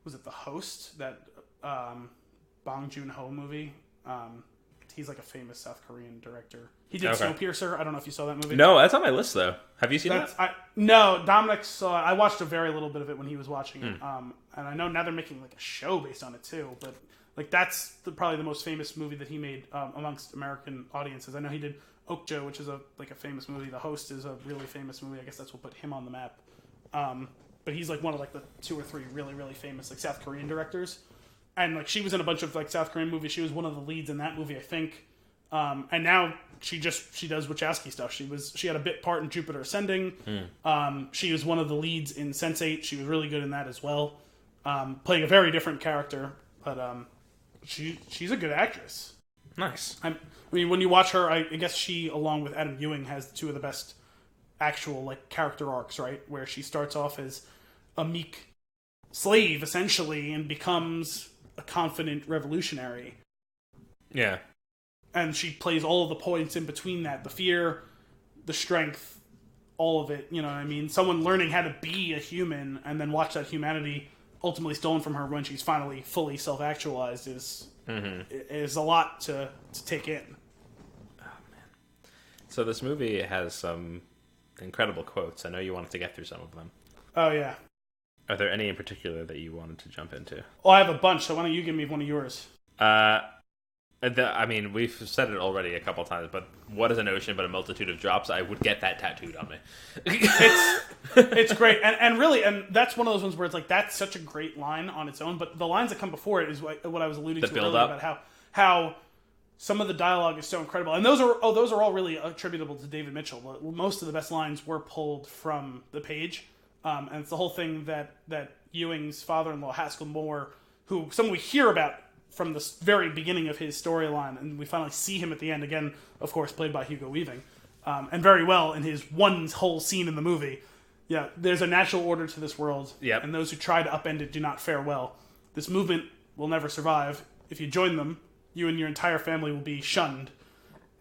[SPEAKER 2] was it The Host, that Bong Joon-ho movie? He's like a famous South Korean director. He did Snowpiercer. I don't know if you saw that movie.
[SPEAKER 1] No, that's on my list though. Have you seen that?
[SPEAKER 2] No, Dominic saw it. I watched a very little bit of it when he was watching it. And I know now they're making like a show based on it too. But like that's probably the most famous movie that he made amongst American audiences. I know he did Okja, which is a famous movie. The Host is a really famous movie. I guess that's what put him on the map. But he's like one of like the 2 or 3 really, really famous like South Korean directors. And like she was in a bunch of like South Korean movies. She was one of the leads in that movie, I think. And now she does Wachowski stuff. She had a bit part in Jupiter Ascending. She was one of the leads in Sense8. She was really good in that as well, playing a very different character. But she's a good actress.
[SPEAKER 1] Nice.
[SPEAKER 2] I mean, when you watch her, I guess she, along with Adam Ewing, has two of the best actual like character arcs, right? Where she starts off as a meek slave, essentially, and becomes a confident revolutionary.
[SPEAKER 1] Yeah.
[SPEAKER 2] And she plays all of the points in between that. The fear, the strength, all of it. You know what I mean? Someone learning how to be a human and then watch that humanity ultimately stolen from her when she's finally fully self-actualized is a lot to take in.
[SPEAKER 1] Oh, man. So this movie has some incredible quotes. I know you wanted to get through some of them.
[SPEAKER 2] Oh, yeah.
[SPEAKER 1] Are there any in particular that you wanted to jump into?
[SPEAKER 2] Oh, I have a bunch, so why don't you give me one of yours?
[SPEAKER 1] I mean, we've said it already a couple times, but what is an ocean but a multitude of drops? I would get that tattooed on me.
[SPEAKER 2] It's great. And really, and that's one of those ones where it's like, that's such a great line on its own, but the lines that come before it is what I was alluding to earlier about how some of the dialogue is so incredible. And those are all really attributable to David Mitchell. Most of the best lines were pulled from the page. And it's the whole thing that Ewing's father-in-law, Haskell Moore, who someone we hear about from the very beginning of his storyline, and we finally see him at the end, again, of course, played by Hugo Weaving, and very well in his one whole scene in the movie. Yeah, there's a natural order to this world, and those who try to upend it do not fare well. This movement will never survive. If you join them, you and your entire family will be shunned.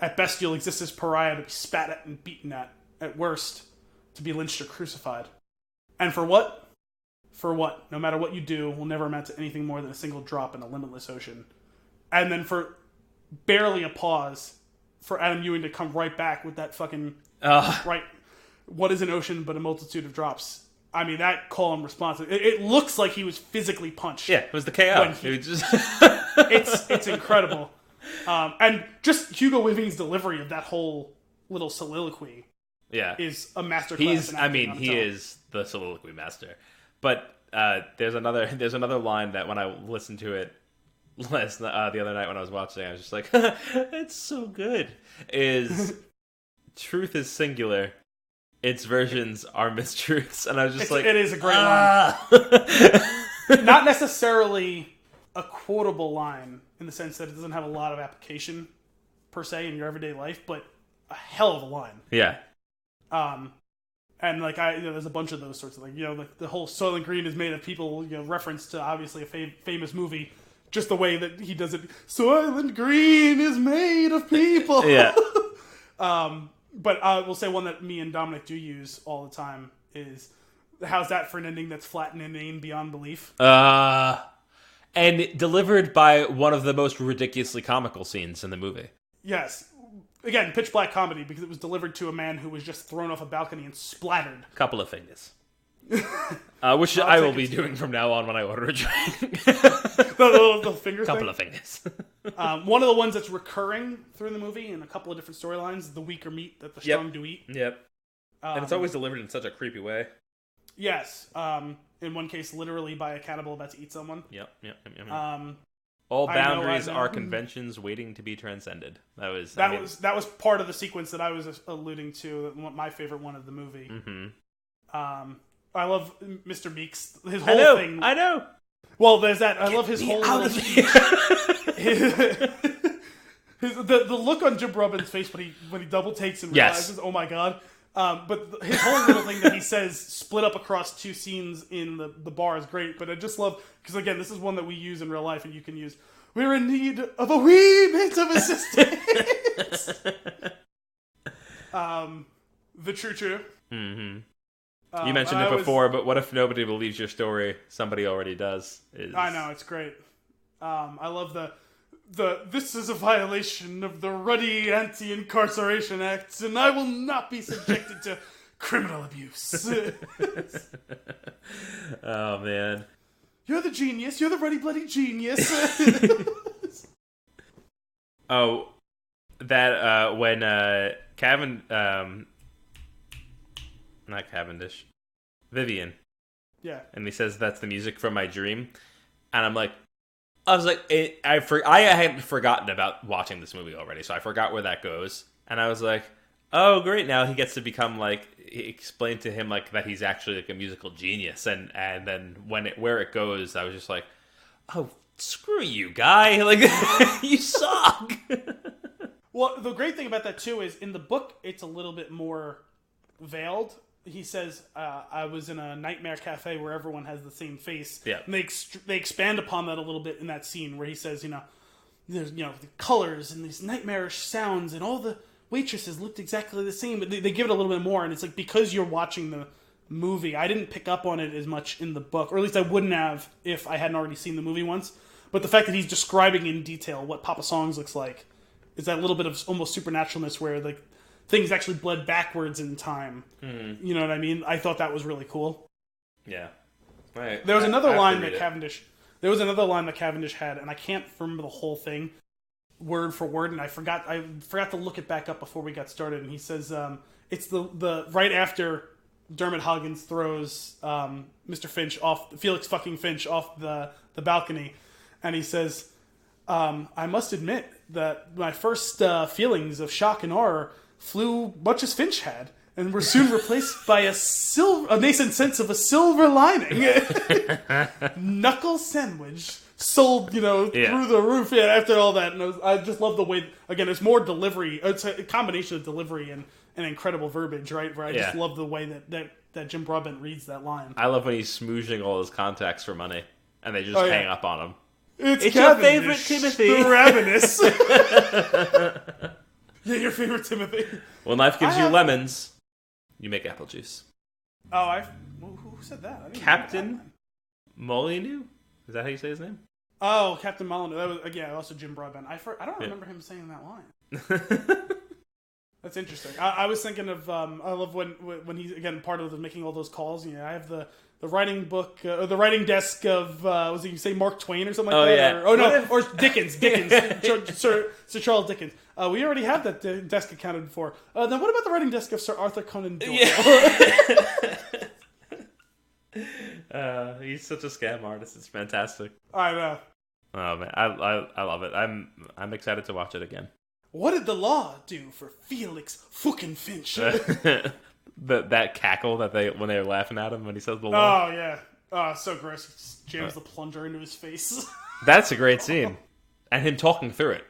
[SPEAKER 2] At best, you'll exist as pariah to be spat at and beaten at. At worst, to be lynched or crucified. And for what? For what? No matter what you do, will never amount to anything more than a single drop in a limitless ocean. And then for barely a pause, for Adam Ewing to come right back with that fucking... Right. What is an ocean but a multitude of drops? I mean, that call and response. It looks like he was physically punched.
[SPEAKER 1] Yeah, it was the KO.
[SPEAKER 2] It's incredible. And just Hugo Weaving's delivery of that whole little soliloquy is a masterclass.
[SPEAKER 1] He is the soliloquy master. But there's another line that when I listened to it the other night when I was watching, I was just like, it's so good. Is truth is singular, its versions are mistruths, and I was just
[SPEAKER 2] it is a great line. Not necessarily a quotable line in the sense that it doesn't have a lot of application per se in your everyday life, but a hell of a line.
[SPEAKER 1] Yeah.
[SPEAKER 2] And like there's a bunch of those sorts of like like the whole Soylent Green is made of people, reference to obviously a famous movie, just the way that he does it. Soylent Green is made of people.
[SPEAKER 1] Yeah.
[SPEAKER 2] But I will say one that me and Dominic do use all the time is, how's that for an ending that's flat and inane beyond belief?
[SPEAKER 1] And delivered by one of the most ridiculously comical scenes in the movie.
[SPEAKER 2] Yes. Again, pitch black comedy, because it was delivered to a man who was just thrown off a balcony and splattered.
[SPEAKER 1] Couple of fingers. Which I will be doing from now on when I order a drink.
[SPEAKER 2] the finger
[SPEAKER 1] Couple
[SPEAKER 2] thing?
[SPEAKER 1] of fingers.
[SPEAKER 2] One of the ones that's recurring through the movie in a couple of different storylines, the weaker meat that the strong do eat.
[SPEAKER 1] Yep. And it's always delivered in such a creepy way.
[SPEAKER 2] Yes. In one case, literally by a cannibal about to eat someone.
[SPEAKER 1] Yep. All boundaries
[SPEAKER 2] I know.
[SPEAKER 1] are conventions waiting to be transcended. That was
[SPEAKER 2] part of the sequence that I was alluding to. My favorite one of the movie.
[SPEAKER 1] Mm-hmm.
[SPEAKER 2] I love Mr. Meeks. His whole thing.
[SPEAKER 1] I know.
[SPEAKER 2] Well, there's that. I love his whole little speech. The look on Jim Robbins' face when he double takes and realizes, oh my god. But his whole little thing that he says split up across two scenes in the bar is great. But I just love, because again, this is one that we use in real life and you can use. We're in need of a wee bit of assistance. The true.
[SPEAKER 1] Mm-hmm. You mentioned it before, but what if nobody believes your story? Somebody already does.
[SPEAKER 2] I know, it's great. I love the this is a violation of the Ruddy Anti-Incarceration Act, and I will not be subjected to criminal abuse.
[SPEAKER 1] Oh, man.
[SPEAKER 2] You're the genius. You're the Ruddy Bloody genius.
[SPEAKER 1] Oh, that when not Cavendish, Vivian.
[SPEAKER 2] Yeah.
[SPEAKER 1] And he says, that's the music from my dream. And I'm like, I was like, I had forgotten about watching this movie already, so I forgot where that goes. And I was like, oh, great, now he gets to become, like, he explained to him, like, that he's actually, like, a musical genius. And then where it goes, I was just like, oh, screw you, guy. Like, you suck.
[SPEAKER 2] Well, the great thing about that, too, is in the book, it's a little bit more veiled. He says, I was in a nightmare cafe where everyone has the same face.
[SPEAKER 1] Yeah.
[SPEAKER 2] And they expand upon that a little bit in that scene where he says, there's, the colors and these nightmarish sounds and all the waitresses looked exactly the same. But they give it a little bit more. And it's like, because you're watching the movie, I didn't pick up on it as much in the book. Or at least I wouldn't have if I hadn't already seen the movie once. But the fact that he's describing in detail what Papa Songs looks like is that little bit of almost supernaturalness where, like, things actually bled backwards in time. Mm-hmm. You know what I mean? I thought that was really cool.
[SPEAKER 1] Yeah. Right.
[SPEAKER 2] There was another line that Cavendish had, and I can't remember the whole thing word for word, and I forgot to look it back up before we got started. And he says, it's the right after Dermot Huggins throws Mr. Finch off, Felix fucking Finch off the balcony, and he says, I must admit that my first feelings of shock and horror flew much as Finch had, and were soon replaced by a nascent sense of a silver lining. Knuckle sandwich sold, through the roof. Yeah, after all that, and I just love the way. Again, it's more delivery. It's a combination of delivery and incredible verbiage, right? Where I just love the way that Jim Broadbent reads that line.
[SPEAKER 1] I love when he's smooshing all his contacts for money, and they just hang up on him.
[SPEAKER 2] It's
[SPEAKER 1] your favorite Timothy.
[SPEAKER 2] The Ravenous. Yeah, your favorite Timothy.
[SPEAKER 1] When life gives you lemons, you make apple juice.
[SPEAKER 2] Oh, who said that?
[SPEAKER 1] Captain Molyneux? Is that how you say his name?
[SPEAKER 2] Oh, Captain Molyneux. That was also Jim Broadbent. I don't remember him saying that line. That's interesting. I was thinking of I love when he's again part of making all those calls. I have the writing book or the writing desk of was it you say Mark Twain or something like that?
[SPEAKER 1] Yeah.
[SPEAKER 2] Or Dickens, Sir Charles Dickens. We already have that desk accounted for. Then what about the writing desk of Sir Arthur Conan Doyle?
[SPEAKER 1] Yeah. He's such a scam artist. It's fantastic.
[SPEAKER 2] I know.
[SPEAKER 1] Oh man, I love it. I'm excited to watch it again.
[SPEAKER 2] What did the law do for Felix fucking Finch?
[SPEAKER 1] That cackle that when they were laughing at him when he says the law.
[SPEAKER 2] Oh yeah. Oh, so gross. He just jams the plunger into his face.
[SPEAKER 1] That's a great scene, and him talking through it.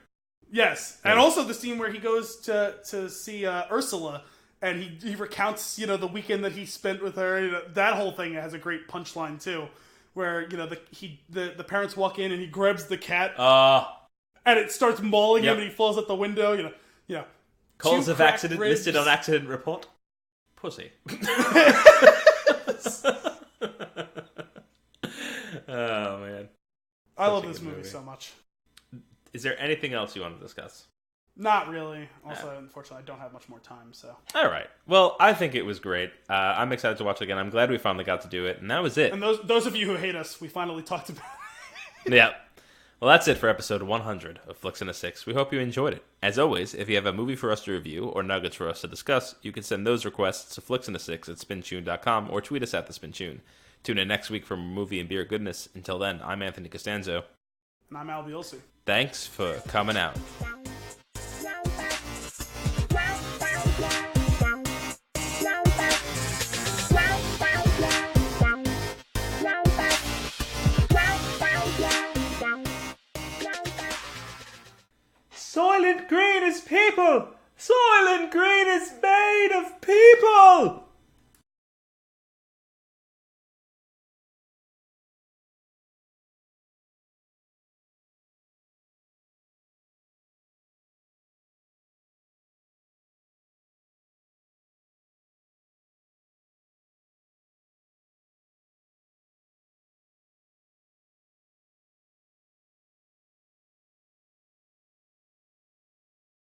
[SPEAKER 2] Yes, and also the scene where he goes to see Ursula, and he recounts the weekend that he spent with her. That whole thing has a great punchline too, where the parents walk in and he grabs the cat, and it starts mauling him, and he falls out the window.
[SPEAKER 1] Cause of accident ribs. Listed on accident report. Pussy. Oh man,
[SPEAKER 2] I love this movie so much.
[SPEAKER 1] Is there anything else you want to discuss?
[SPEAKER 2] Not really. Also, unfortunately, I don't have much more time. So. All
[SPEAKER 1] right. Well, I think it was great. I'm excited to watch it again. I'm glad we finally got to do it, and that was it.
[SPEAKER 2] And those of you who hate us, we finally talked about it.
[SPEAKER 1] Yeah. Well, that's it for episode 100 of Flix and a Six. We hope you enjoyed it. As always, if you have a movie for us to review or nuggets for us to discuss, you can send those requests to flixandasix@spintune.com or tweet us at @thespintune. Tune in next week for movie and beer goodness. Until then, I'm Anthony Costanzo.
[SPEAKER 2] And I'm Al Bielsi.
[SPEAKER 1] Thanks for coming out. Soylent Green is people! Soylent Green is made of people!